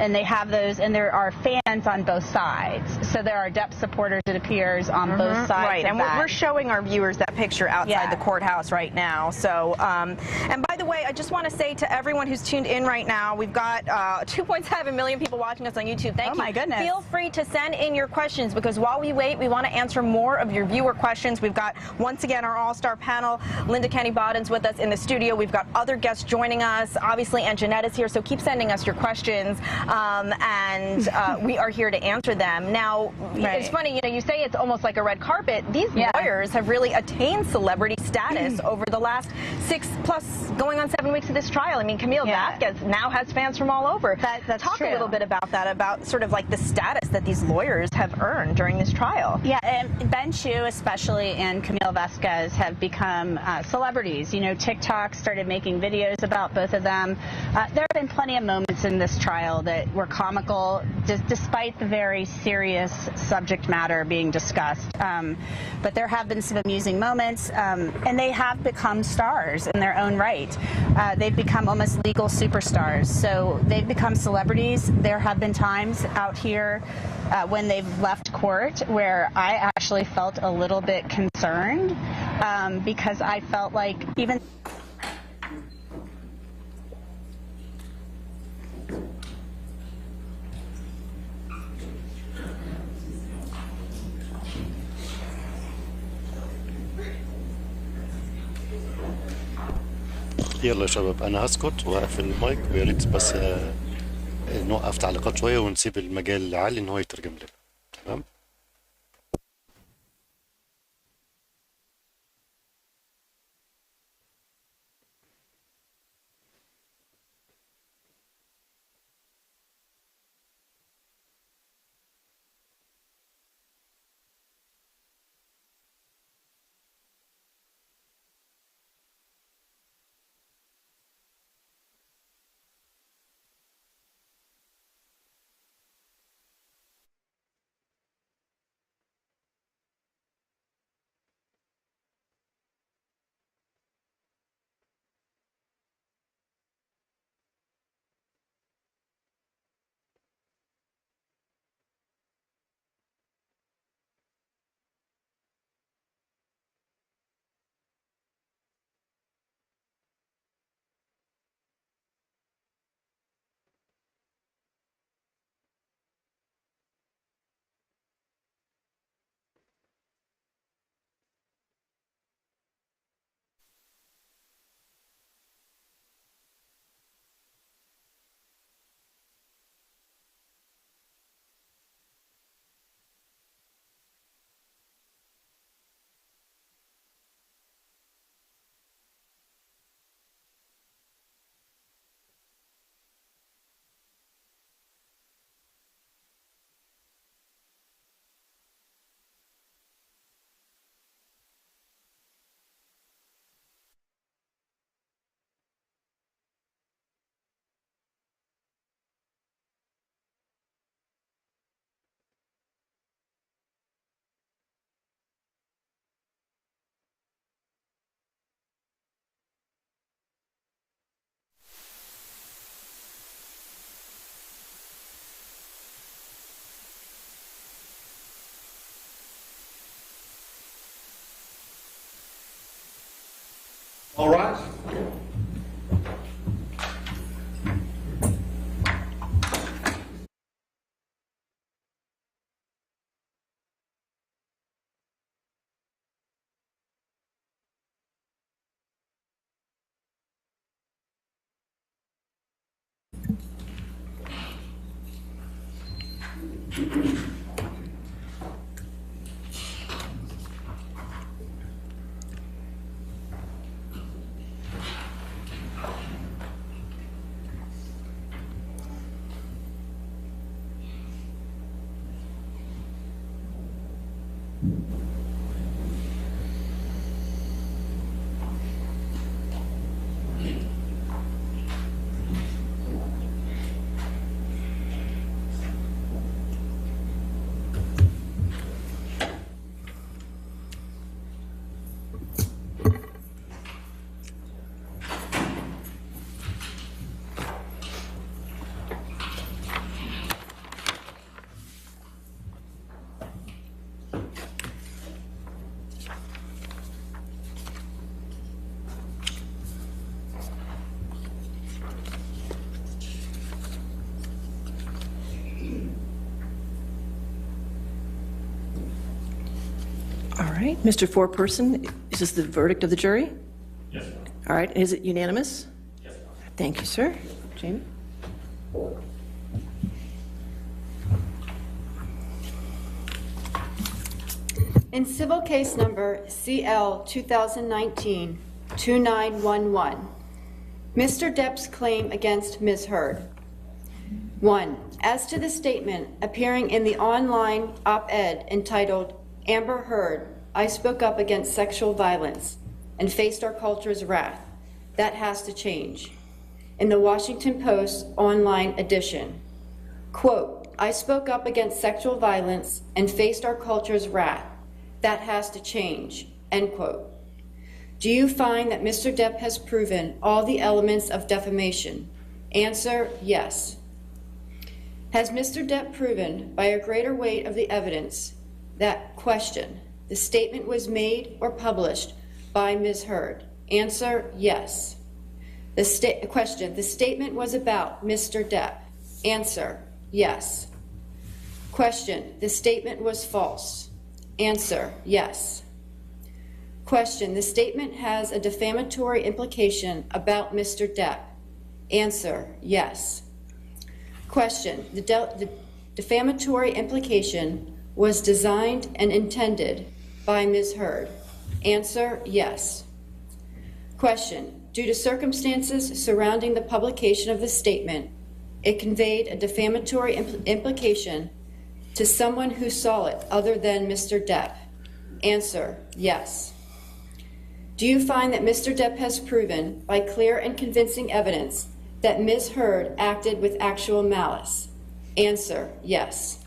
And they have those, and there are fans on both sides. So there are Depp supporters, it appears, on both sides. Right, and we're showing our viewers that picture outside the courthouse right now. So, and by the way, I just want to say to everyone who's tuned in right now, we've got 2.7 million people watching us on YouTube. Thank you. Oh my goodness. Feel free to send in your questions, because while we wait, we want to answer more of your viewer questions. We've got, once again, our all-star panel. Linda Kenny-Bodden's with us in the studio. We've got other guests joining us. Obviously, Aunt Jeanette is here, so keep sending us your questions, and we are here to answer them. Now, it's funny, you know, you say it's almost like a red carpet. These lawyers have really attained celebrity status over the last 6+ going on 7 weeks of this trial. I mean, Camille Vasquez now has fans from all over. That's Talk true. a little bit about that, about sort of like the status that these lawyers have earned during this trial. Yeah, and Ben Chu especially and Camille Vasquez have become celebrities. You know, TikTok started making videos about both of them. There have been plenty of moments in this trial that were comical, despite the very serious subject matter being discussed. But there have been some amusing moments, and they have become stars in their own right. They've become almost legal superstars. So they've become celebrities. There have been times out here when they've left court where I actually felt a little bit concerned because I felt like even... يلا يا شباب انا هسكت واقفل المايك ويا ريت بس نوقف تعليقات شويه ونسيب المجال لعلي ان هو يترجم لنا. تمام. All right. All right, Mr. Foreperson, is this the verdict of the jury? Yes. All right, is it unanimous? Yes. Thank you, sir. Jamie? In civil case number CL 2019-2911, Mr. Depp's claim against Ms. Heard. 1. As to the statement appearing in the online op-ed entitled, "Amber Heard, I spoke up against sexual violence and faced our culture's wrath. That has to change." In the Washington Post online edition, quote, I spoke up against sexual violence and faced our culture's wrath. That has to change, end quote. Do you find that Mr. Depp has proven all the elements of defamation? Answer, yes. Has Mr. Depp proven by a greater weight of the evidence that, question, the statement was made or published by Ms. Heard? Answer, yes. Question, the statement was about Mr. Depp? Answer, yes. Question, the statement was false? Answer, yes. Question, the statement has a defamatory implication about Mr. Depp? Answer, yes. Question, the defamatory implication was designed and intended by Ms. Heard? Answer, yes. Question, due to circumstances surrounding the publication of the statement, it conveyed a defamatory implication to someone who saw it other than Mr. Depp? Answer, yes. Do you find that Mr. Depp has proven by clear and convincing evidence that Ms. Heard acted with actual malice? Answer, yes.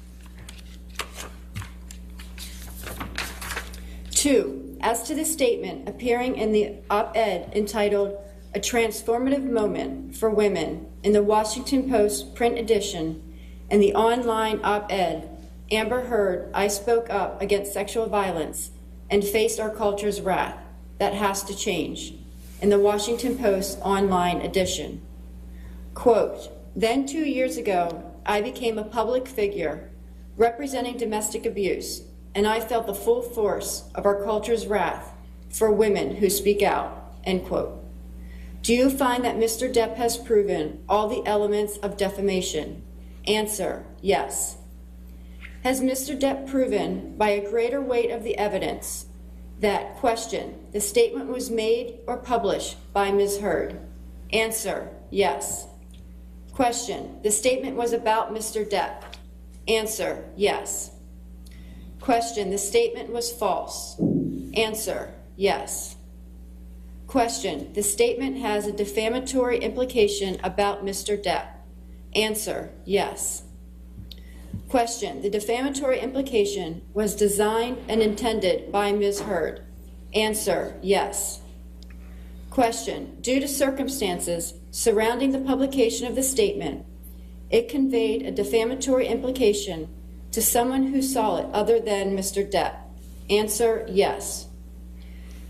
2, as to the statement appearing in the op-ed entitled "A Transformative Moment for Women" in the Washington Post print edition and the online op-ed, Amber Heard, I spoke up against sexual violence and faced our culture's wrath. That has to change, in the Washington Post online edition. Quote, then 2 years ago, I became a public figure representing domestic abuse, and I felt the full force of our culture's wrath for women who speak out, end quote. Do you find that Mr. Depp has proven all the elements of defamation? Answer, yes. Has Mr. Depp proven by a greater weight of the evidence that, question, the statement was made or published by Ms. Heard? Answer, yes. Question, the statement was about Mr. Depp? Answer, yes. Question, the statement was false? Answer, yes. Question, the statement has a defamatory implication about Mr. Depp? Answer, yes. Question, the defamatory implication was designed and intended by Ms. Heard? Answer, yes. Question, due to circumstances surrounding the publication of the statement, it conveyed a defamatory implication to someone who saw it other than Mr. Depp? Answer, yes.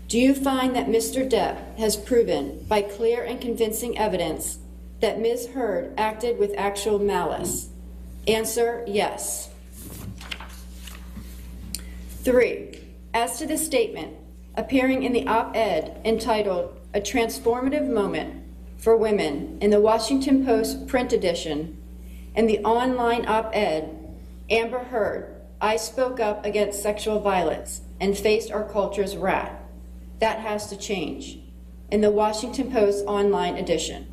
Do you find that Mr. Depp has proven by clear and convincing evidence that Ms. Heard acted with actual malice? Answer, yes. 3, as to the statement appearing in the op-ed entitled "A Transformative Moment for Women" in the Washington Post print edition and the online op-ed, Amber Heard, I spoke up against sexual violence and faced our culture's wrath. That has to change, in the Washington Post online edition.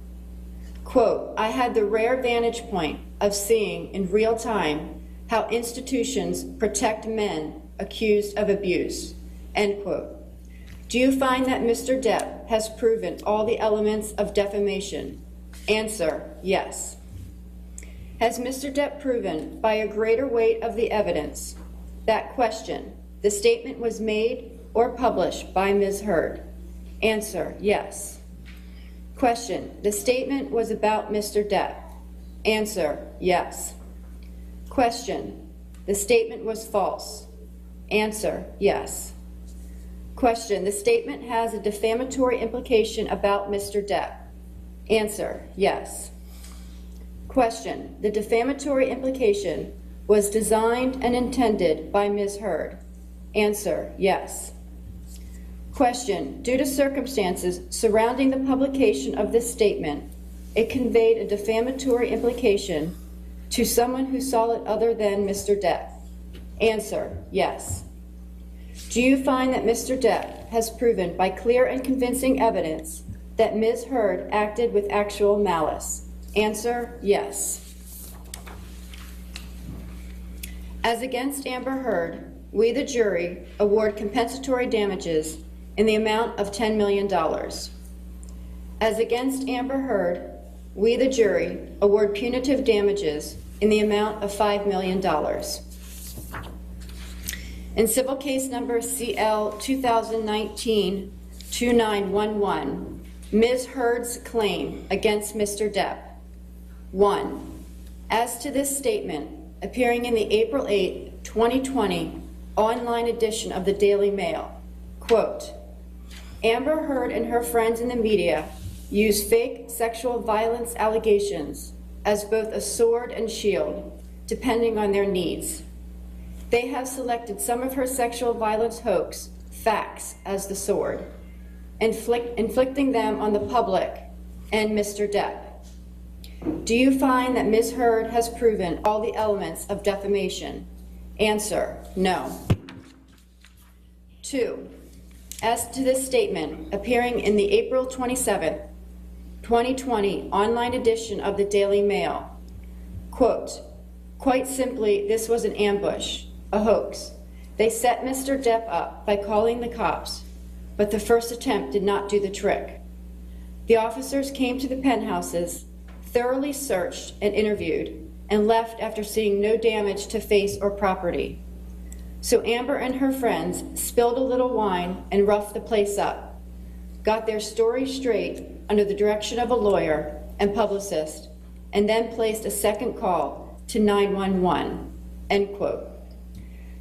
Quote, I had the rare vantage point of seeing in real time how institutions protect men accused of abuse, end quote. Do you find that Mr. Depp has proven all the elements of defamation? Answer, yes. Has Mr. Depp proven by a greater weight of the evidence that, question, the statement was made or published by Ms. Heard? Answer, yes. Question, the statement was about Mr. Depp? Answer, yes. Question, the statement was false? Answer, yes. Question, the statement has a defamatory implication about Mr. Depp? Answer, yes. Question, the defamatory implication was designed and intended by Ms. Heard? Answer, yes. Question, due to circumstances surrounding the publication of this statement, it conveyed a defamatory implication to someone who saw it other than Mr. Depp? Answer, yes. Do you find that Mr. Depp has proven by clear and convincing evidence that Ms. Heard acted with actual malice? Answer, yes. As against Amber Heard, we, the jury, award compensatory damages in the amount of $10 million. As against Amber Heard, we, the jury, award punitive damages in the amount of $5 million. In civil case number CL 2019-2911, Ms. Heard's claim against Mr. Depp. 1. As to this statement appearing in the April 8, 2020 online edition of the Daily Mail, quote, Amber Heard and her friends in the media use fake sexual violence allegations as both a sword and shield, depending on their needs. They have selected some of her sexual violence hoax facts as the sword, inflicting them on the public and Mr. Depp. Do you find that Ms. Heard has proven all the elements of defamation? Answer, no. 2. As to this statement appearing in the April 27, 2020 online edition of the Daily Mail, quote, quite simply, this was an ambush, a hoax. They set Mr. Depp up by calling the cops, but the first attempt did not do the trick. The officers came to the penthouses, thoroughly searched and interviewed, and left after seeing no damage to face or property. So Amber and her friends spilled a little wine and roughed the place up, got their story straight under the direction of a lawyer and publicist, and then placed a second call to 911, end quote.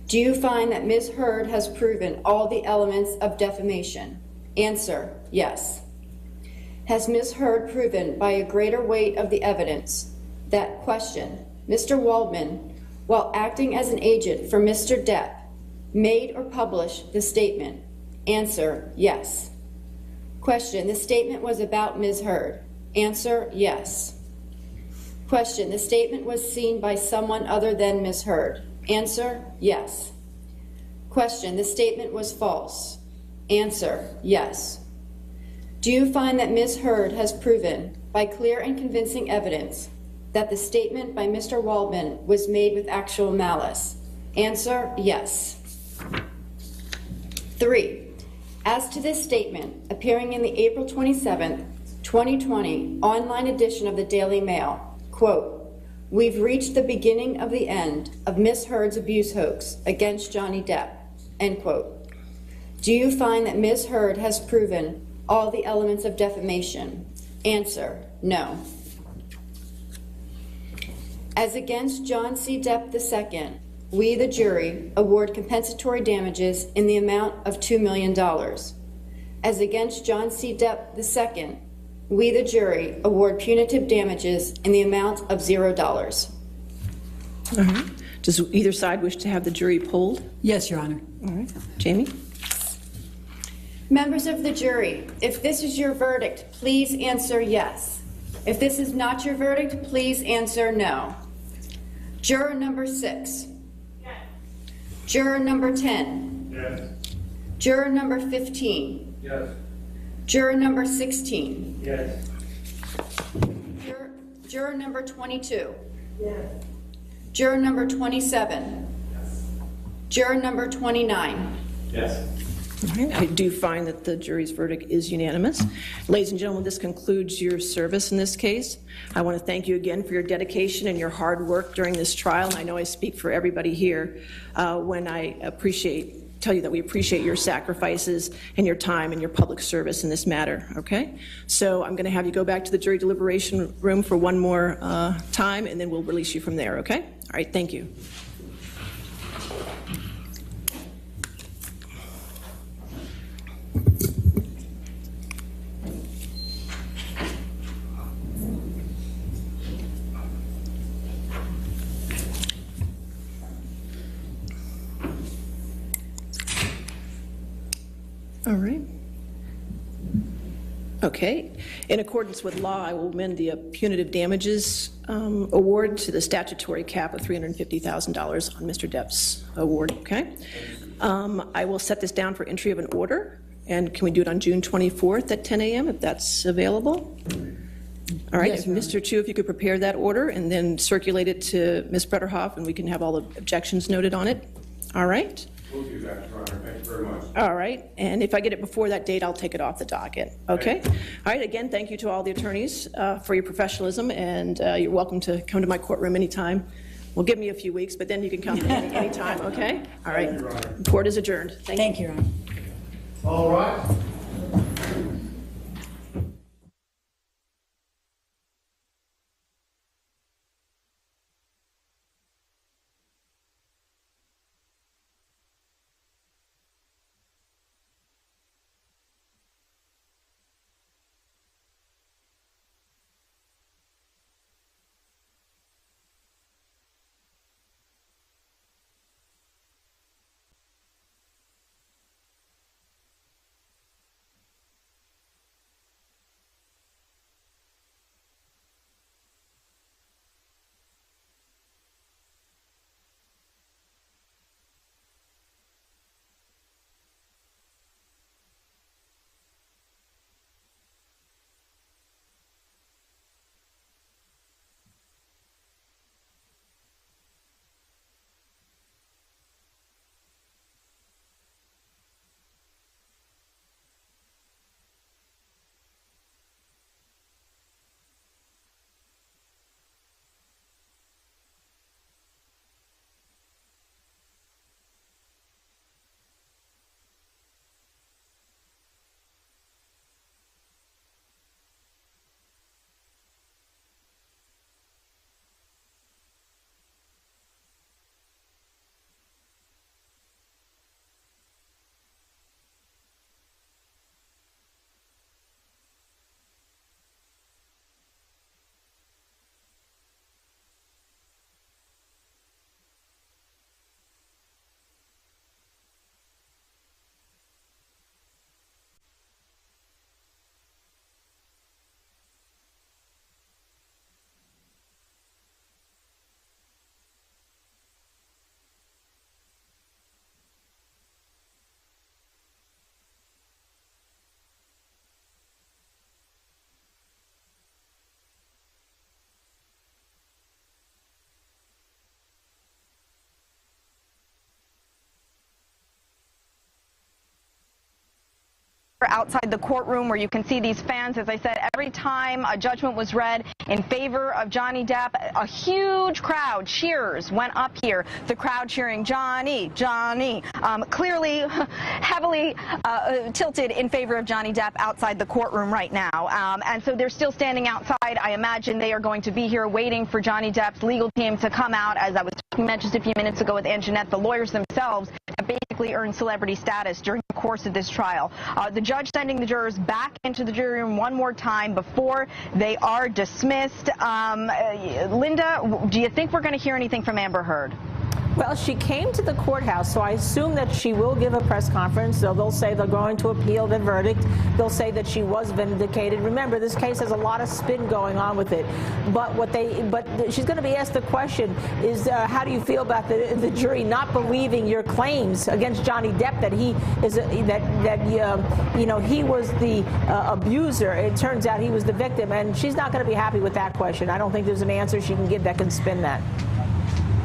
Do you find that Ms. Heard has proven all the elements of defamation? Answer, yes. Has Ms. Heard proven by a greater weight of the evidence that, question, Mr. Waldman, while acting as an agent for Mr. Depp, made or published the statement? Answer, yes. Question, the statement was about Ms. Heard? Answer, yes. Question, the statement was seen by someone other than Ms. Heard? Answer, yes. Question, the statement was false? Answer, yes. Do you find that Ms. Heard has proven, by clear and convincing evidence, that the statement by Mr. Waldman was made with actual malice? Answer, yes. 3. As to this statement appearing in the April 27, 2020 online edition of the Daily Mail, quote, we've reached the beginning of the end of Ms. Heard's abuse hoax against Johnny Depp, end quote. Do you find that Ms. Heard has proven all the elements of defamation? Answer, no. As against John C. Depp II, we, the jury, award compensatory damages in the amount of $2 million. As against John C. Depp II, we, the jury, award punitive damages in the amount of $0. All right. Does either side wish to have the jury polled? Yes, Your Honor. All right. Jamie? Members of the jury, if this is your verdict, please answer yes. If this is not your verdict, please answer no. Juror number 6. Yes. Juror number 10. Yes. Juror number 15. Yes. Juror number 16. Yes. Juror number 22. Yes. Juror number 27. Yes. Juror number 29. Yes. All right. I do find that the jury's verdict is unanimous. Ladies and gentlemen, this concludes your service in this case. I want to thank you again for your dedication and your hard work during this trial. And I know I speak for everybody here when I tell you that we appreciate your sacrifices and your time and your public service in this matter, okay? So I'm going to have you go back to the jury deliberation room for one more time, and then we'll release you from there, okay? All right, thank you. All right. Okay. In accordance with law, I will amend the punitive damages award to the statutory cap of $350,000 on Mr. Depp's award, okay? I will set this down for entry of an order, and can we do it on June 24th at 10 a.m. if that's available? All right, Yes, Mr. Chu, if you could prepare that order and then circulate it to Ms. Brederhoff, and we can have all the objections noted on it. All right. We'll do that, Your Honor. Thank you very much. All right, and if I get it before that date, I'll take it off the docket. Okay? All right, again, thank you to all the attorneys for your professionalism, and you're welcome to come to my courtroom anytime. Well, give me a few weeks, but then you can come anytime, okay? All right. Thank you, Your Honor. Court is adjourned. Thank you. Your Honor. All right. Outside the courtroom where you can see these fans. As I said, every time a judgment was read in favor of Johnny Depp, a huge crowd, cheers, went up here. The crowd cheering, Johnny, Johnny, clearly heavily tilted in favor of Johnny Depp outside the courtroom right now. And so they're still standing outside. I imagine they are going to be here waiting for Johnny Depp's legal team to come out. As I was talking about just a few minutes ago with Anjanette, the lawyers themselves have basically earned celebrity status during the course of this trial. The judge sending the jurors back into the jury room one more time before they are dismissed. Linda, do you think we're going to hear anything from Amber Heard? Well, she came to the courthouse, so I assume that she will give a press conference. So they'll say they're going to appeal the verdict. They'll say that she was vindicated. Remember, this case has a lot of spin going on with it. But she's going to be asked the question: is how do you feel about the jury not believing your claims against Johnny Depp that he is he was the abuser? It turns out he was the victim, and she's not going to be happy with that question. I don't think there's an answer she can give that can spin that.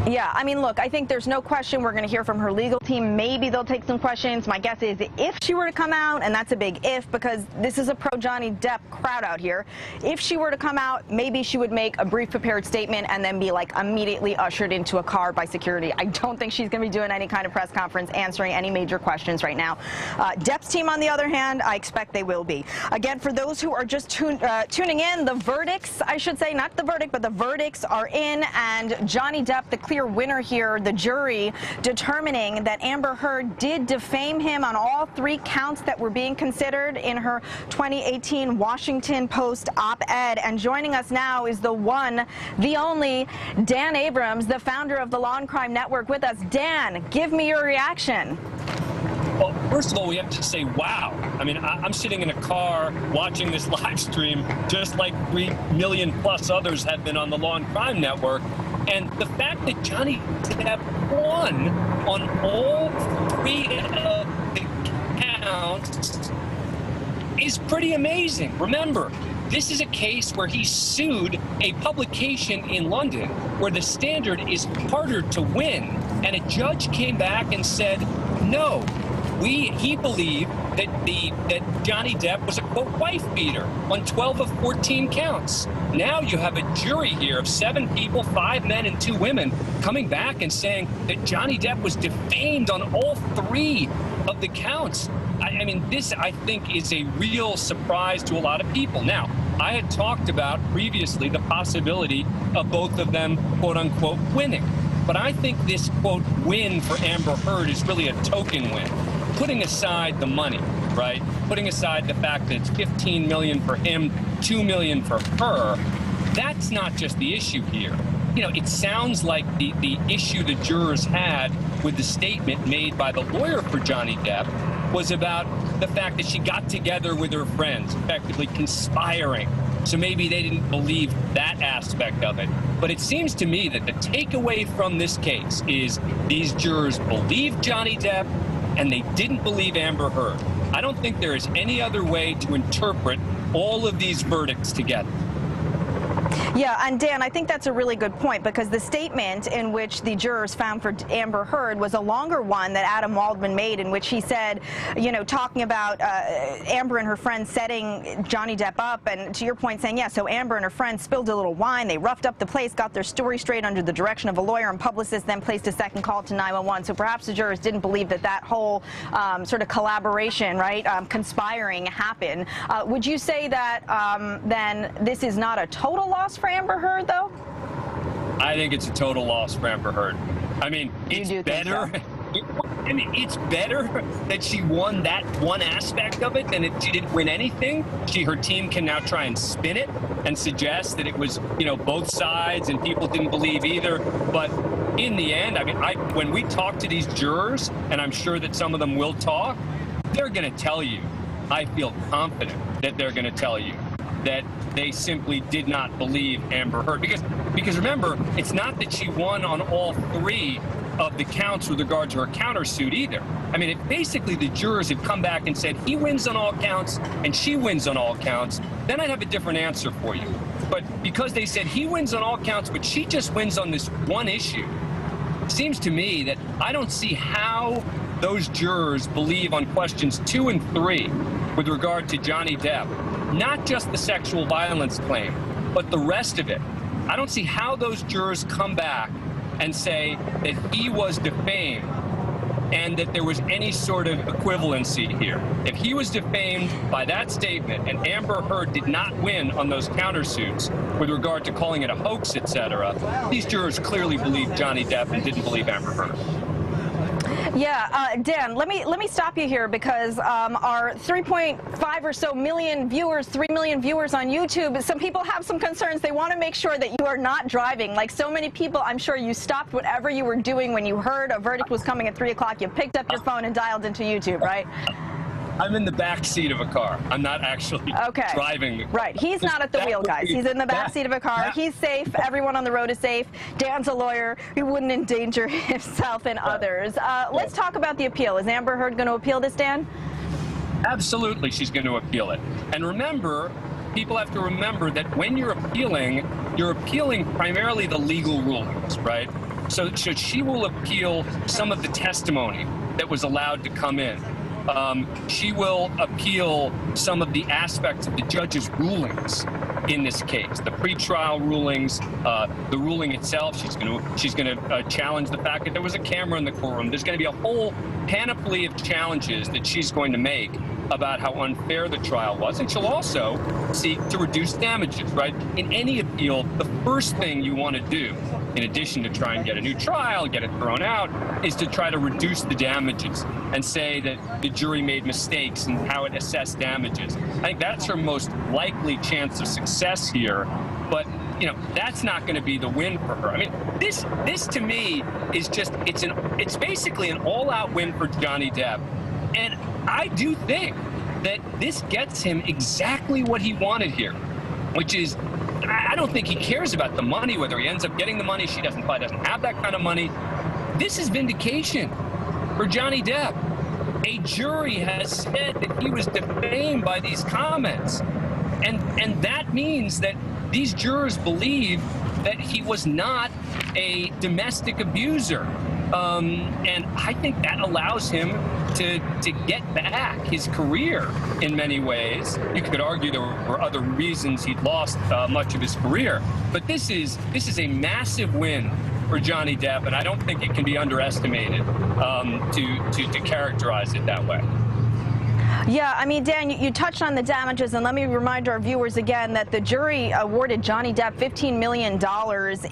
Yeah, I mean, look, I think there's no question we're going to hear from her legal team. Maybe they'll take some questions. My guess is if she were to come out, and that's a big if because this is a pro-Johnny Depp crowd out here, if she were to come out, maybe she would make a brief prepared statement and then be like immediately ushered into a car by security. I don't think she's going to be doing any kind of press conference, answering any major questions right now. Depp's team, on the other hand, I expect they will be. Again, for those who are just tuning in, the verdicts, I should say, not the verdict, but the verdicts are in, and Johnny Depp, the clear winner here, the jury determining that Amber Heard did defame him on all 3 counts that were being considered in her 2018 Washington Post op-ed. And joining us now is the one, the only, Dan Abrams, the founder of the Law and Crime Network, with us. Dan, give me your reaction. Well, first of all, we have to say, wow. I mean, I'm sitting in a car watching this live stream just like 3 million plus others have been on the Law and Crime Network. And the fact that Johnny Depp won on all 3 of the counts is pretty amazing. Remember, this is a case where he sued a publication in London where the standard is harder to win. And a judge came back and said, No, he believed that Johnny Depp was a, quote, wife beater on 12 of 14 counts. Now you have a jury here of 7 people, 5 men and 2 women, coming back and saying that Johnny Depp was defamed on all 3 of the counts. I mean, this, I think, is a real surprise to a lot of people. Now, I had talked about previously the possibility of both of them, quote unquote, winning. But I think this, quote, win for Amber Heard is really a token win. Putting aside the money, right? Putting aside the fact that it's $15 million for him, $2 million for her, that's not just the issue here. You know, it sounds like the issue the jurors had with the statement made by the lawyer for Johnny Depp was about the fact that she got together with her friends, effectively conspiring. So maybe they didn't believe that aspect of it. But it seems to me that the takeaway from this case is these jurors believed Johnny Depp and they didn't believe Amber Heard. I don't think there is any other way to interpret all of these verdicts together. Yeah, and Dan, I think that's a really good point, because the statement in which the jurors found for Amber Heard was a longer one that Adam Waldman made, in which he said, you know, talking about Amber and her friends setting Johnny Depp up, and to your point saying, yeah, so Amber and her friends spilled a little wine, they roughed up the place, got their story straight under the direction of a lawyer and publicist, then placed a second call to 911. So perhaps the jurors didn't believe that that whole sort of collaboration, right, conspiring happened. Would you say that then this is not a total loss for Amber Heard, though? I think it's a total loss for Amber Heard. I mean, it's better. I mean, it's better that she won that one aspect of it than she didn't win anything. Her team can now try and spin it and suggest that it was, you know, both sides and people didn't believe either. But in the end, I mean, when we talk to these jurors, and I'm sure that some of them will talk, they're going to tell you, I feel confident that they're going to tell you that they simply did not believe Amber Heard. Because remember, it's not that she won on all 3 of the counts with regard to her countersuit either. I mean, if basically the jurors had come back and said he wins on all counts and she wins on all counts, then I'd have a different answer for you. But because they said he wins on all counts, but she just wins on this one issue, it seems to me that I don't see how those jurors believe on questions 2 and 3 with regard to Johnny Depp. Not just the sexual violence claim, but the rest of it. I don't see how those jurors come back and say that he was defamed and that there was any sort of equivalency here. If he was defamed by that statement and Amber Heard did not win on those countersuits with regard to calling it a hoax, etc., these jurors clearly believed Johnny Depp and didn't believe Amber Heard. Yeah, Dan, let me stop you here, because our 3.5 or so million viewers, 3 million viewers on YouTube, some people have some concerns. They want to make sure that you are not driving. Like so many people, I'm sure you stopped whatever you were doing when you heard a verdict was coming at 3 o'clock. You picked up your phone and dialed into YouTube, right? I'm in the back seat of a car. I'm not actually driving the car. Right. He's not at the wheel, guys. He's in the back seat of a car. He's safe. Everyone on the road is safe. Dan's a lawyer. He wouldn't endanger himself and others. Let's talk about the appeal. Is Amber Heard going to appeal this, Dan? Absolutely, she's going to appeal it. And remember, people have to remember that when you're appealing primarily the legal rulings, right? So she will appeal some of the testimony that was allowed to come in. She will appeal some of the aspects of the judge's rulings in this case, the pretrial rulings, the ruling itself. She's going to challenge the fact that there was a camera in the courtroom. There's going to be a whole panoply of challenges that she's going to make about how unfair the trial was, and she'll also seek to reduce damages, right? In any appeal, the first thing you want to do, in addition to try and get a new trial, get it thrown out, is to try to reduce the damages and say that the jury made mistakes in how it assessed damages. I think that's her most likely chance of success here, but you know, that's not going to be the win for her. I mean, this to me is just, it's basically an all-out win for Johnny Depp. And I do think that this gets him exactly what he wanted here, which is, I don't think he cares about the money, whether he ends up getting the money. She probably doesn't have that kind of money. This is vindication for Johnny Depp. A jury has said that he was defamed by these comments. And that means that these jurors believe that he was not a domestic abuser. And I think that allows him to get back his career in many ways. You could argue there were other reasons he'd lost much of his career, but this is a massive win for Johnny Depp, and I don't think it can be underestimated to characterize it that way. Yeah, I mean, Dan, you touched on the damages, and let me remind our viewers again that the jury awarded Johnny Depp $15 million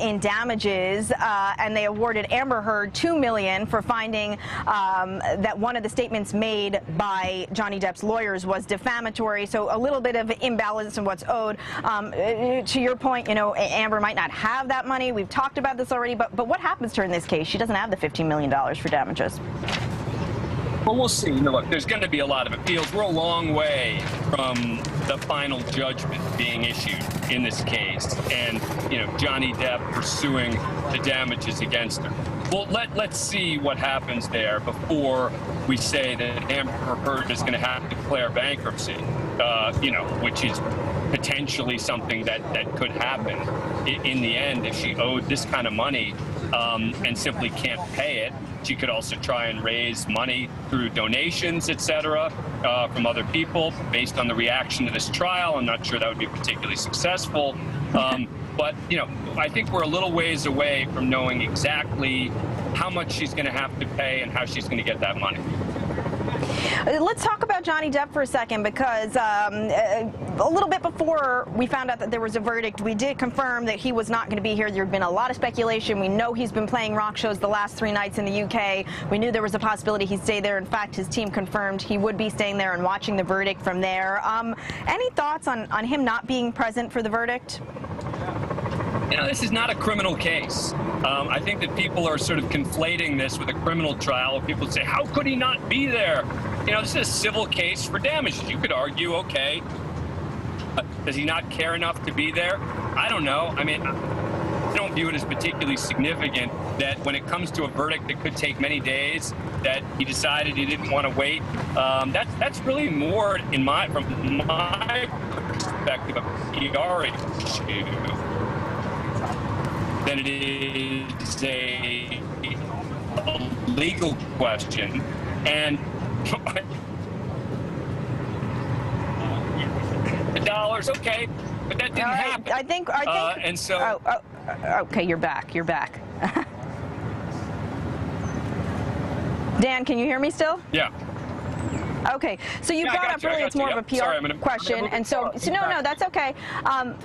in damages, and they awarded Amber Heard $2 million for finding that one of the statements made by Johnny Depp's lawyers was defamatory. So a little bit of imbalance in what's owed. To your point, you know, Amber might not have that money. We've talked about this already, but what happens to her in this case? She doesn't have the $15 million for damages. Well, we'll see. You know, look, there's going to be a lot of appeals. We're a long way from the final judgment being issued in this case, and you know, Johnny Depp pursuing the damages against her. Well, let's see what happens there before we say that Amber Heard is going to have to declare bankruptcy. You know, which is potentially something that could happen in the end if she owed this kind of money and simply can't pay it. She could also try and raise money through donations, etc., from other people based on the reaction to this trial. I'm not sure that would be particularly successful. But, you know, I think we're a little ways away from knowing exactly how much she's going to have to pay and how she's going to get that money. Let's talk about Johnny Depp for a second, because a little bit before we found out that there was a verdict, we did confirm that he was not going to be here. There had been a lot of speculation. We know he's been playing rock shows the last 3 nights in the UK. We knew there was a possibility he'd stay there. In fact, his team confirmed he would be staying there and watching the verdict from there. Any thoughts on him not being present for the verdict? You know, this is not a criminal case. I think that people are sort of conflating this with a criminal trial. People say, how could he not be there? You know, this is a civil case for damages. You could argue, okay, does he not care enough to be there? I don't know. I mean, I don't view it as particularly significant that when it comes to a verdict that could take many days, that he decided he didn't want to wait. That's really more, from my perspective, a PR issue than it is a legal question. And the dollars, okay, but that didn't happen. I think, and so. Okay, you're back. You're back. Dan, can you hear me still? Yeah. Okay, so you brought up really it's more of a PR question, and so no, that's okay.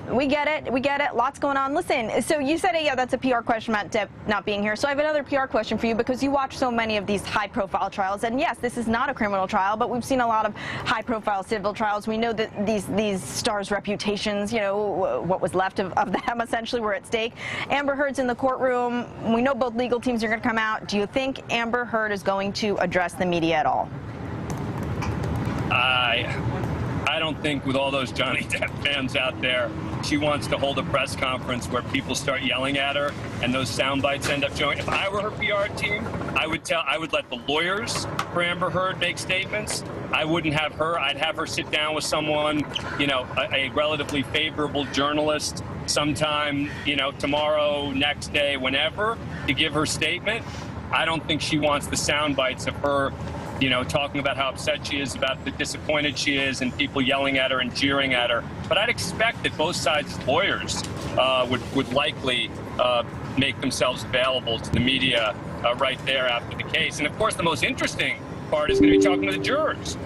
We get it. Lots going on. Listen, so you said, yeah, that's a PR question about Depp not being here. So I have another PR question for you, because you watch so many of these high-profile trials, and yes, this is not a criminal trial, but we've seen a lot of high-profile civil trials. We know that these stars' reputations, you know, what was left of them essentially were at stake. Amber Heard's in the courtroom. We know both legal teams are going to come out. Do you think Amber Heard is going to address the media at all? I don't think, with all those Johnny Depp fans out there, she wants to hold a press conference where people start yelling at her and those sound bites end up showing. If I were her PR team, I would let the lawyers for Amber Heard make statements. I wouldn't have her. I'd have her sit down with someone, you know, a relatively favorable journalist sometime, you know, tomorrow, next day, whenever, to give her statement. I don't think she wants the sound bites of her, you know, talking about how upset she is, about the disappointed she is, and people yelling at her and jeering at her. But I'd expect that both sides' lawyers would likely make themselves available to the media right there after the case. And of course, the most interesting part is going to be talking to the jurors,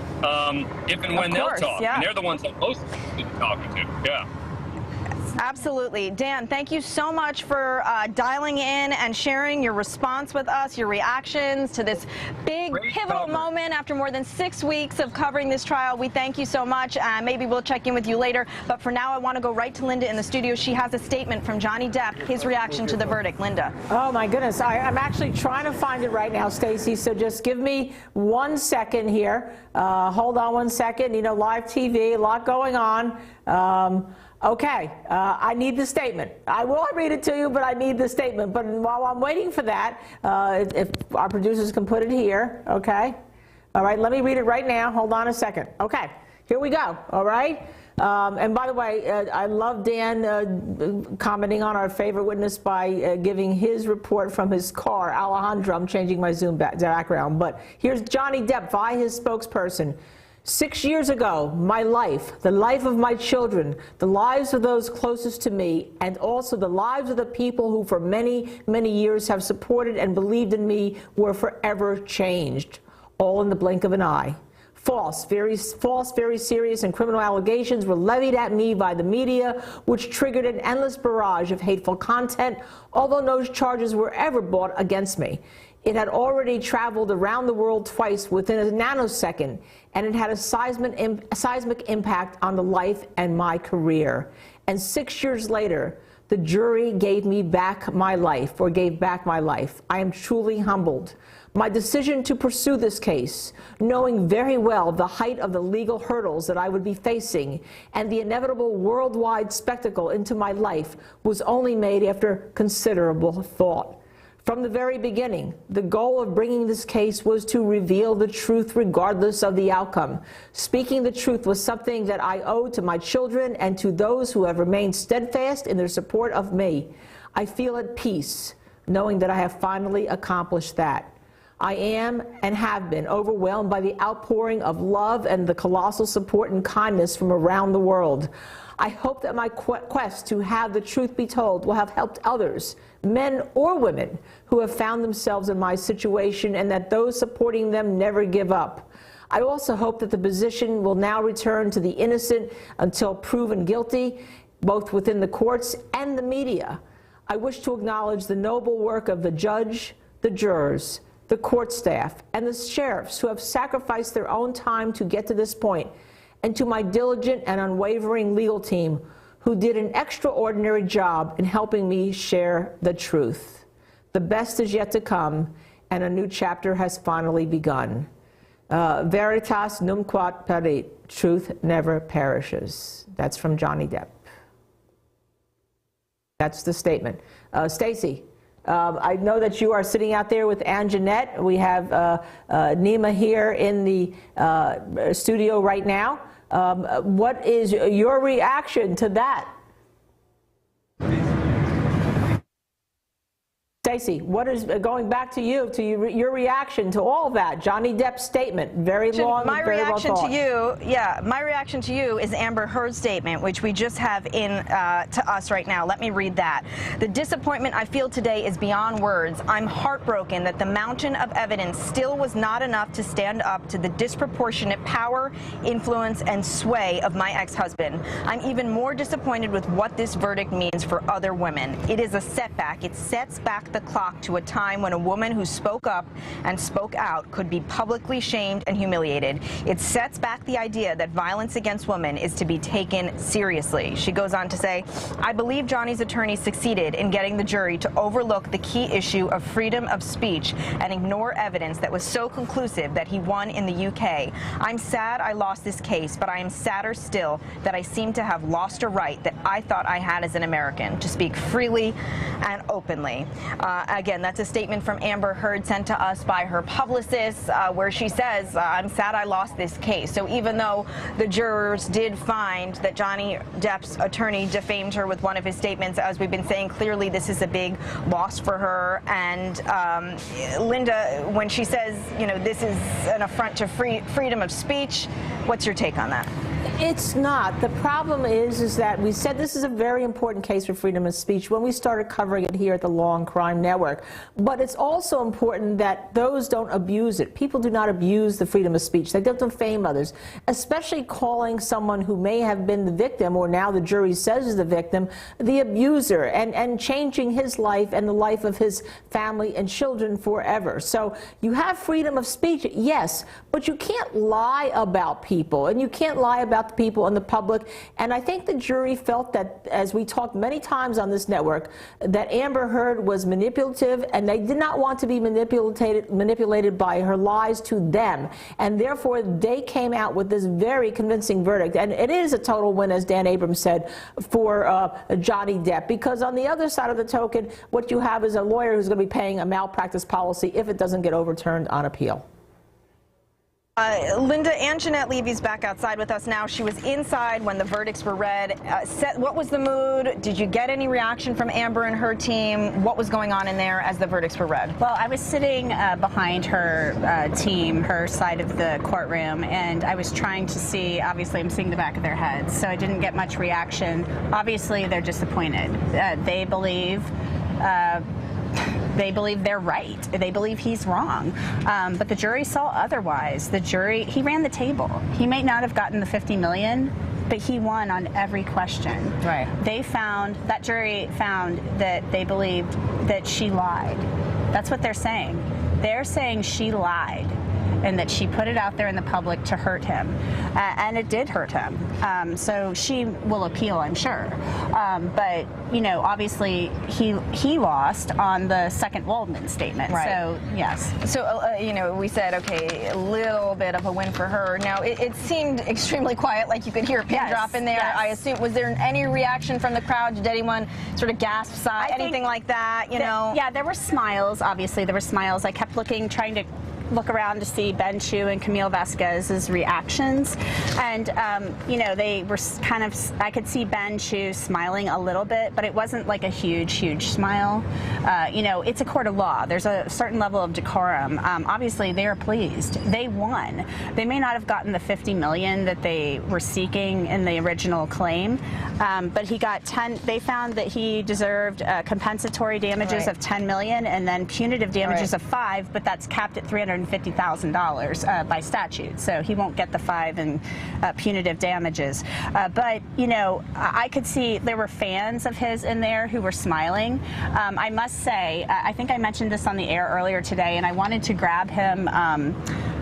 if and when they'll talk. Yeah. And they're the ones that most interested in talking to. Yeah. Absolutely. Dan, thank you so much for dialing in and sharing your response with us, your reactions to this big pivotal moment after more than 6 weeks of covering this trial. We thank you so much. Maybe we'll check in with you later. But for now, I want to go right to Linda in the studio. She has a statement from Johnny Depp, his reaction to the verdict. Linda. Oh, my goodness. I'm actually trying to find it right now, Stacey. So just give me 1 second here. Hold on 1 second. You know, live TV, a lot going on. Okay, I need the statement. I will read it to you, but I need the statement. But while I'm waiting for that, if our producers can put it here, okay? All right, let me read it right now. Hold on a second. Okay, here we go, all right? And by the way, I love Dan commenting on our favorite witness by giving his report from his car. Alejandro, I'm changing my Zoom background. But here's Johnny Depp by his spokesperson. 6 years ago, my life, the life of my children, the lives of those closest to me, and also the lives of the people who for many, many years have supported and believed in me were forever changed, all in the blink of an eye. False, very serious and criminal allegations were levied at me by the media, which triggered an endless barrage of hateful content, although no charges were ever brought against me. It had already traveled around the world twice within a nanosecond, and it had a seismic impact on the life and my career. And 6 years later, the jury gave me back my life, or gave back my life. I am truly humbled. My decision to pursue this case, knowing very well the height of the legal hurdles that I would be facing and the inevitable worldwide spectacle into my life, was only made after considerable thought. From the very beginning, the goal of bringing this case was to reveal the truth regardless of the outcome. Speaking the truth was something that I owe to my children and to those who have remained steadfast in their support of me. I feel at peace knowing that I have finally accomplished that. I am and have been overwhelmed by the outpouring of love and the colossal support and kindness from around the world. I hope that my quest to have the truth be told will have helped others, men or women, who have found themselves in my situation, and that those supporting them never give up. I also hope that the position will now return to the innocent until proven guilty, both within the courts and the media. I wish to acknowledge the noble work of the judge, the jurors, the court staff, and the sheriffs who have sacrificed their own time to get to this point, and to my diligent and unwavering legal team who did an extraordinary job in helping me share the truth. The best is yet to come, and a new chapter has finally begun. Veritas numquat perit, truth never perishes. That's from Johnny Depp. That's the statement. Stacey, I know that you are sitting out there with Anjanette. We have Nima here in the studio right now. What is your reaction to that? Stacey, what is going back to you, your reaction to all that? Johnny Depp's statement, very long, my very reaction well thought. to you, my reaction to you is Amber Heard's statement, which we just have in to us right now. Let me read that. The disappointment I feel today is beyond words. I'm heartbroken that the mountain of evidence still was not enough to stand up to the disproportionate power, influence, and sway of my ex-husband. I'm even more disappointed with what this verdict means for other women. It is a setback. It sets back the clock to a time when a woman who spoke up and spoke out could be publicly shamed and humiliated. It sets back the idea that violence against women is to be taken seriously. She goes on to say, I believe Johnny's attorney succeeded in getting the jury to overlook the key issue of freedom of speech and ignore evidence that was so conclusive that he won in the UK. I'm sad I lost this case, but I am sadder still that I seem to have lost a right that I thought I had as an American to speak freely and openly. Again, that's a statement from Amber Heard sent to us by her publicist, where she says, I'm sad I lost this case. So even though the jurors did find that Johnny Depp's attorney defamed her with one of his statements, as we've been saying, clearly this is a big loss for her. And Linda, when she says, you know, this is an affront to freedom of speech, what's your take on that? It's not. The problem is that we said this is a very important case for freedom of speech when we started covering it here at the Law and Crime Network. But it's also important that those don't abuse it. People do not abuse the freedom of speech. They don't defame others, especially calling someone who may have been the victim, or now the jury says is the victim, the abuser, and changing his life and the life of his family and children forever. So you have freedom of speech, yes, but you can't lie about people, and you can't lie about the people in the public. And I think the jury felt that, as we talked many times on this network, that Amber Heard was manipulative, and they did not want to be manipulated by her lies to them. And therefore, they came out with this very convincing verdict. And it is a total win, as Dan Abrams said, for Johnny Depp, because on the other side of the token, what you have is a lawyer who's going to be paying a malpractice policy if it doesn't get overturned on appeal. Linda, Anjanette Levy's back outside with us now. She was inside when the verdicts were read. What was the mood? Did you get any reaction from Amber and her team? What was going on in there as the verdicts were read? Well, I was sitting behind her team, her side of the courtroom, and I was trying to see, obviously I'm seeing the back of their heads, so I didn't get much reaction. Obviously, they're disappointed. They believe they're right. They believe he's wrong. But the jury saw otherwise. The jury, he ran the table. He may not have gotten the $50 million, but he won on every question. Right. That jury found that they believed that she lied. That's what they're saying. They're saying she lied and that she put it out there in the public to hurt him. And it did hurt him. So she will appeal, I'm sure. But, you know, obviously he lost on the second Waldman statement. Right. So, yes. So, you know, we said, okay, a little bit of a win for her. Now, it seemed extremely quiet, like you could hear a pin drop in there. Yes. I assume, was there any reaction from the crowd? Did anyone sort of gasp, sigh, anything like that, you know? Yeah, there were smiles, obviously. There were smiles. I kept looking, trying to look around to see Ben Chu and Camille Vasquez's reactions, and you know, they were kind of, I could see Ben Chu smiling a little bit, but it wasn't like a huge smile. You know, it's a court of law. There's a certain level of decorum. Obviously, they are pleased. They won. They may not have gotten the $50 million that they were seeking in the original claim, but he got 10. They found that he deserved compensatory damages of $10 million and then punitive damages of $5 million, but that's capped at $350,000 by statute, so he won't get the $5 million in punitive damages. But you know, I could see there were fans of his in there who were smiling. I must say, I think I mentioned this on the air earlier today, and I wanted to grab him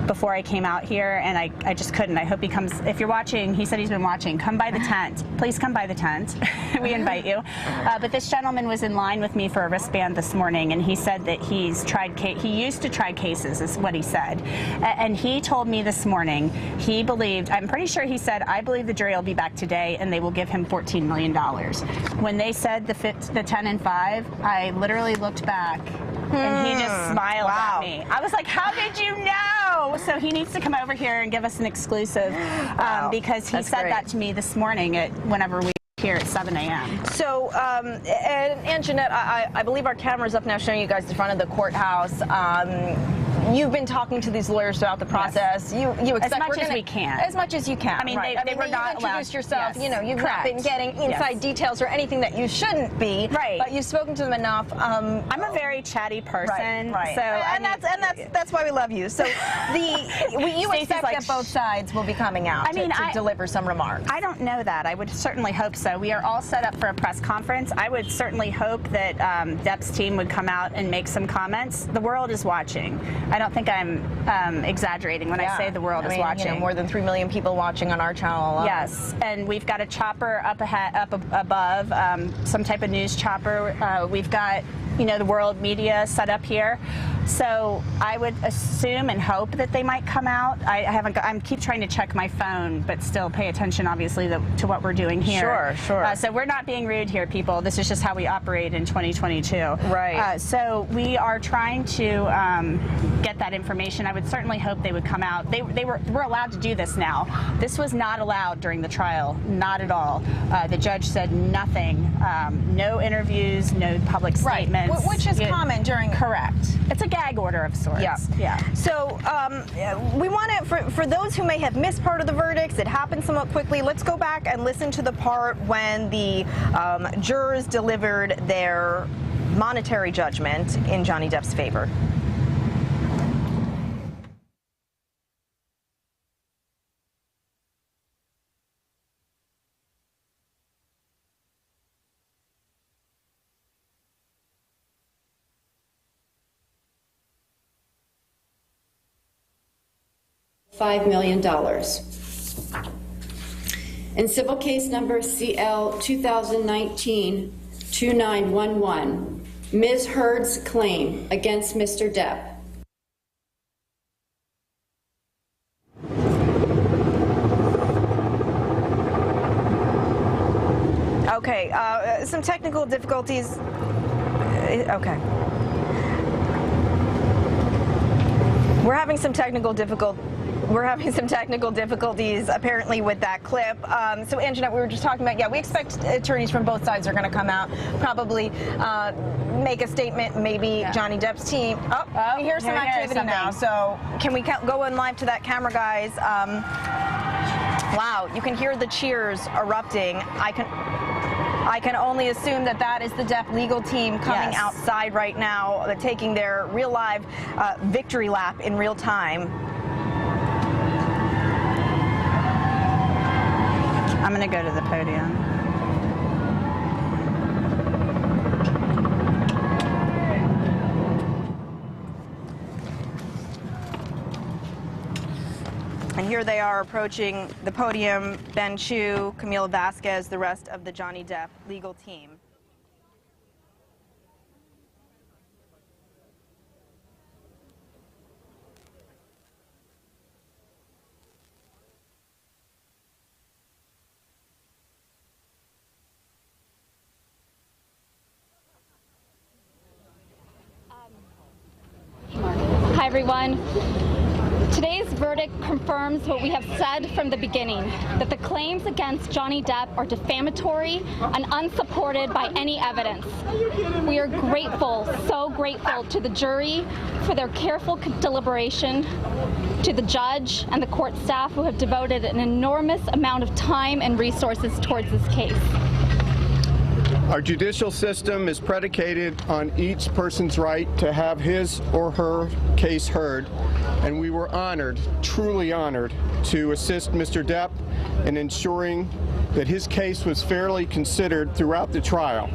before I came out here, and I just couldn't. I hope he comes. If you're watching, he said he's been watching. Come by the tent. Please come by the tent. We invite you. But this gentleman was in line with me for a wristband this morning, and he said that he used to try cases, is what he said. And he told me this morning he believed, I'm pretty sure he said, I believe the jury will be back today and they will give him $14 million. When they said the 10 and 5, I literally looked back and he just smiled at me. I was like, how did you know? So he needs to come over here and give us an exclusive because he said that to me this morning whenever we here at 7 a.m. So, and Jeanette, I believe our camera's up now showing you guys the front of the courthouse. You've been talking to these lawyers throughout the process. Yes. You expect as much as we can. As much as you can. I mean, they were not allowed. Introduced yourself. Yes. You know, you've Correct. not been getting inside details or anything that you shouldn't be. Right. But you've spoken to them enough. I'm a very chatty person. Right. So and that's why we love you. So you expect that both sides will be coming out to deliver some remarks. I don't know that. I would certainly hope so. We are all set up for a press conference. I would certainly hope that Depp's team would come out and make some comments. The world is watching. I don't think I'm exaggerating when I say the world is watching. You know, more than 3 million people watching on our channel alone. Yes, and we've got a chopper up above, some type of news chopper. We've got, you know, the world media set up here. So I would assume and hope that they might come out. I keep trying to check my phone, but still pay attention, obviously, to what we're doing here. Sure. So we're not being rude here, people. This is just how we operate in 2022. Right. So we are trying to get that information. I would certainly hope they would come out. We're allowed to do this now. This was not allowed during the trial, not at all. The judge said nothing, no interviews, no public statements. Right. Which is common during. Correct. It's a gag order of sorts. Yeah. So we want to, for those who may have missed part of the verdicts, it happened somewhat quickly. Let's go back and listen to the part when the jurors delivered their monetary judgment in Johnny Depp's favor. $5 million. In civil case number CL 2019-2911, Ms. Heard's claim against Mr. Depp. Okay, some technical difficulties. Okay. We're having some technical difficulties apparently with that clip. So Anjanette, we were just talking about, we expect attorneys from both sides are going to come out, probably make a statement, maybe Johnny Depp's team. We hear some activity now. So can we go in live to that camera, guys? Wow, you can hear the cheers erupting. I can only assume that that is the Depp legal team coming outside right now, taking their real live victory lap in real time. I'm going to go to the podium. And here they are approaching the podium, Ben Chu, Camila Vasquez, the rest of the Johnny Depp legal team. Hi, everyone. Today's verdict confirms what we have said from the beginning, that the claims against Johnny Depp are defamatory and unsupported by any evidence. We are grateful, so grateful to the jury for their careful deliberation, to the judge and the court staff who have devoted an enormous amount of time and resources towards this case. Our judicial system is predicated on each person's right to have his or her case heard, and we were honored, truly honored, to assist Mr. Depp in ensuring that his case was fairly considered throughout the trial.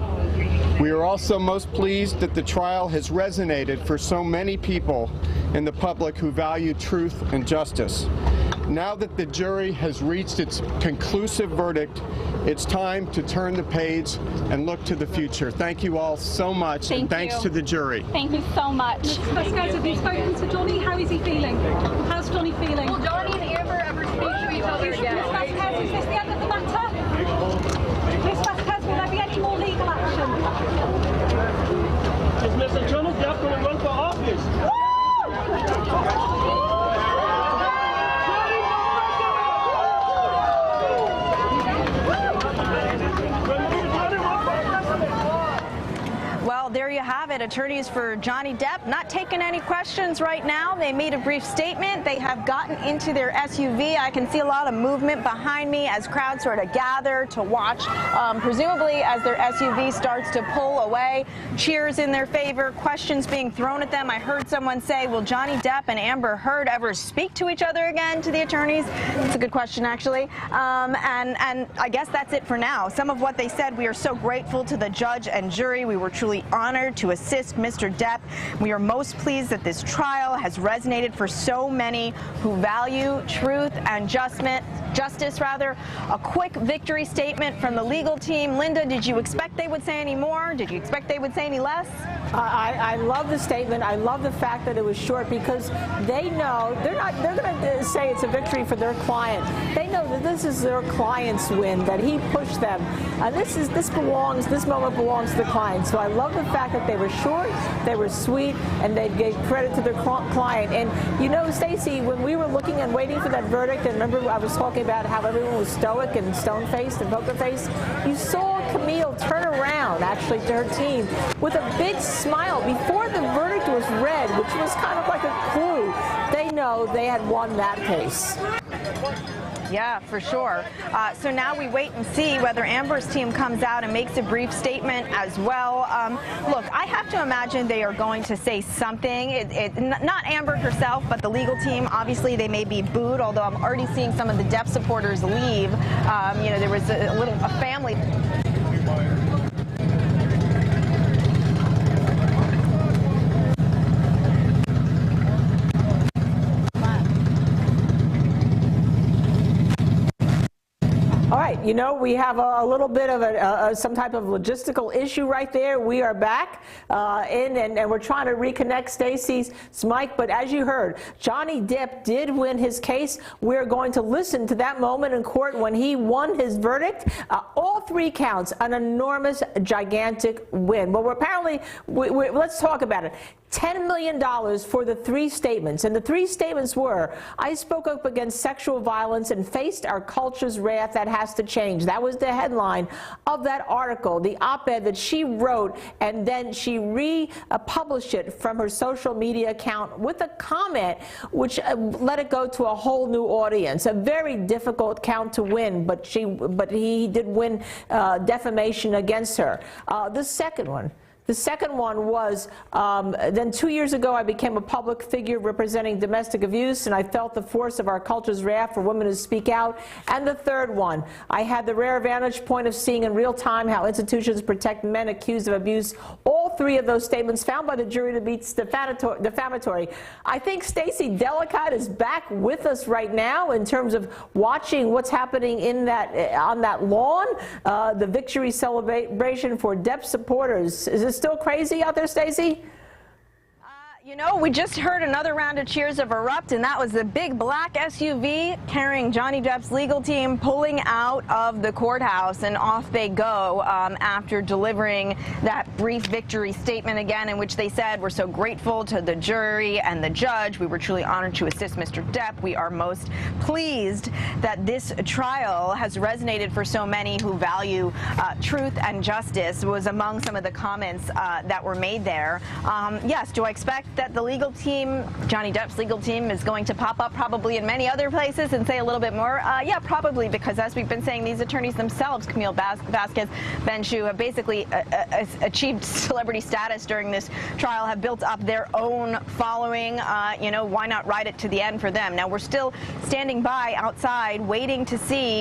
We are also most pleased that the trial has resonated for so many people in the public who value truth and justice. Now that the jury has reached its conclusive verdict, it's time to turn the page and look to the future. Thank you all so much, and thanks to the jury. Thank you so much. Mr. Vasquez, have you spoken to Johnny? How is he feeling? How's Johnny feeling? Will Johnny and Amber ever speak to each other again? Ms. Vasquez, is this the end of the matter? Ms. Vasquez, will there be any more legal action? Is Mr. Johnny Depp going to run for office? Well, there you have it. Attorneys for Johnny Depp not taking any questions right now. They made a brief statement. They have gotten into their SUV. I can see a lot of movement behind me as crowds sort of gather to watch, presumably as their SUV starts to pull away. Cheers in their favor, questions being thrown at them. I heard someone say, will Johnny Depp and Amber Heard ever speak to each other again, to the attorneys? It's a good question, actually. And I guess that's it for now. Some of what they said, we are so grateful to the judge and jury. We were truly honored to assist Mr. Depp. We are most pleased that this trial has resonated for so many who value truth and justice. A quick victory statement from the legal team. Linda, did you expect they would say any more? Did you expect they would say any less? I love the statement. I love the fact that it was short, because they know they're going to say it's a victory for their client. They know that this is their client's win, that he pushed them. This moment belongs to the client. So I love the fact that they were short, they were sweet, and they gave credit to their client. And you know, Stacey, when we were looking and waiting for that verdict, and remember I was talking about how everyone was stoic and stone-faced and poker-faced, you saw Camille turn around, actually, to her team with a big smile before the verdict was read, which was kind of like a clue. They know they had won that case. Yeah, for sure. So now we wait and see whether Amber's team comes out and makes a brief statement as well. Look, I have to imagine they are going to say something. Not Amber herself, but the legal team. Obviously, they may be booed, although I'm already seeing some of the Depp supporters leave. You know, there was a family. All right, you know, we have a little bit of some type of logistical issue right there. We are back and we're trying to reconnect Stacey's mic, but as you heard, Johnny Depp did win his case. We're going to listen to that moment in court when he won his verdict. All 3 counts, an enormous, gigantic win. But apparently, let's talk about it. $10 million for the 3 statements. And the 3 statements were, I spoke up against sexual violence and faced our culture's wrath that has to change. That was the headline of that article, the op-ed that she wrote, and then she republished it from her social media account with a comment which let it go to a whole new audience. A very difficult count to win, but he did win defamation against her. The second one was, then 2 years ago I became a public figure representing domestic abuse, and I felt the force of our culture's wrath for women to speak out. And the third one, I had the rare vantage point of seeing in real time how institutions protect men accused of abuse. All 3 of those statements found by the jury to be defamatory. I think Stacey Delicate is back with us right now in terms of watching what's happening in on that lawn, the victory celebration for Depp supporters. Is it still crazy out there, Stacey? You know, we just heard another round of cheers of erupt, and that was the big black SUV carrying Johnny Depp's legal team pulling out of the courthouse, and off they go after delivering that brief victory statement again, in which they said, we're so grateful to the jury and the judge. We were truly honored to assist Mr. Depp. We are most pleased that this trial has resonated for so many who value truth and justice, was among some of the comments that were made there. Yes, do I expect that the legal team, Johnny Depp's legal team, is going to pop up probably in many other places and say a little bit more? Yeah, probably, because as we've been saying, these attorneys themselves, Camille Vasquez, Benchu, have basically achieved celebrity status during this trial, have built up their own following. You know, why not ride it to the end for them? Now, we're still standing by outside waiting to see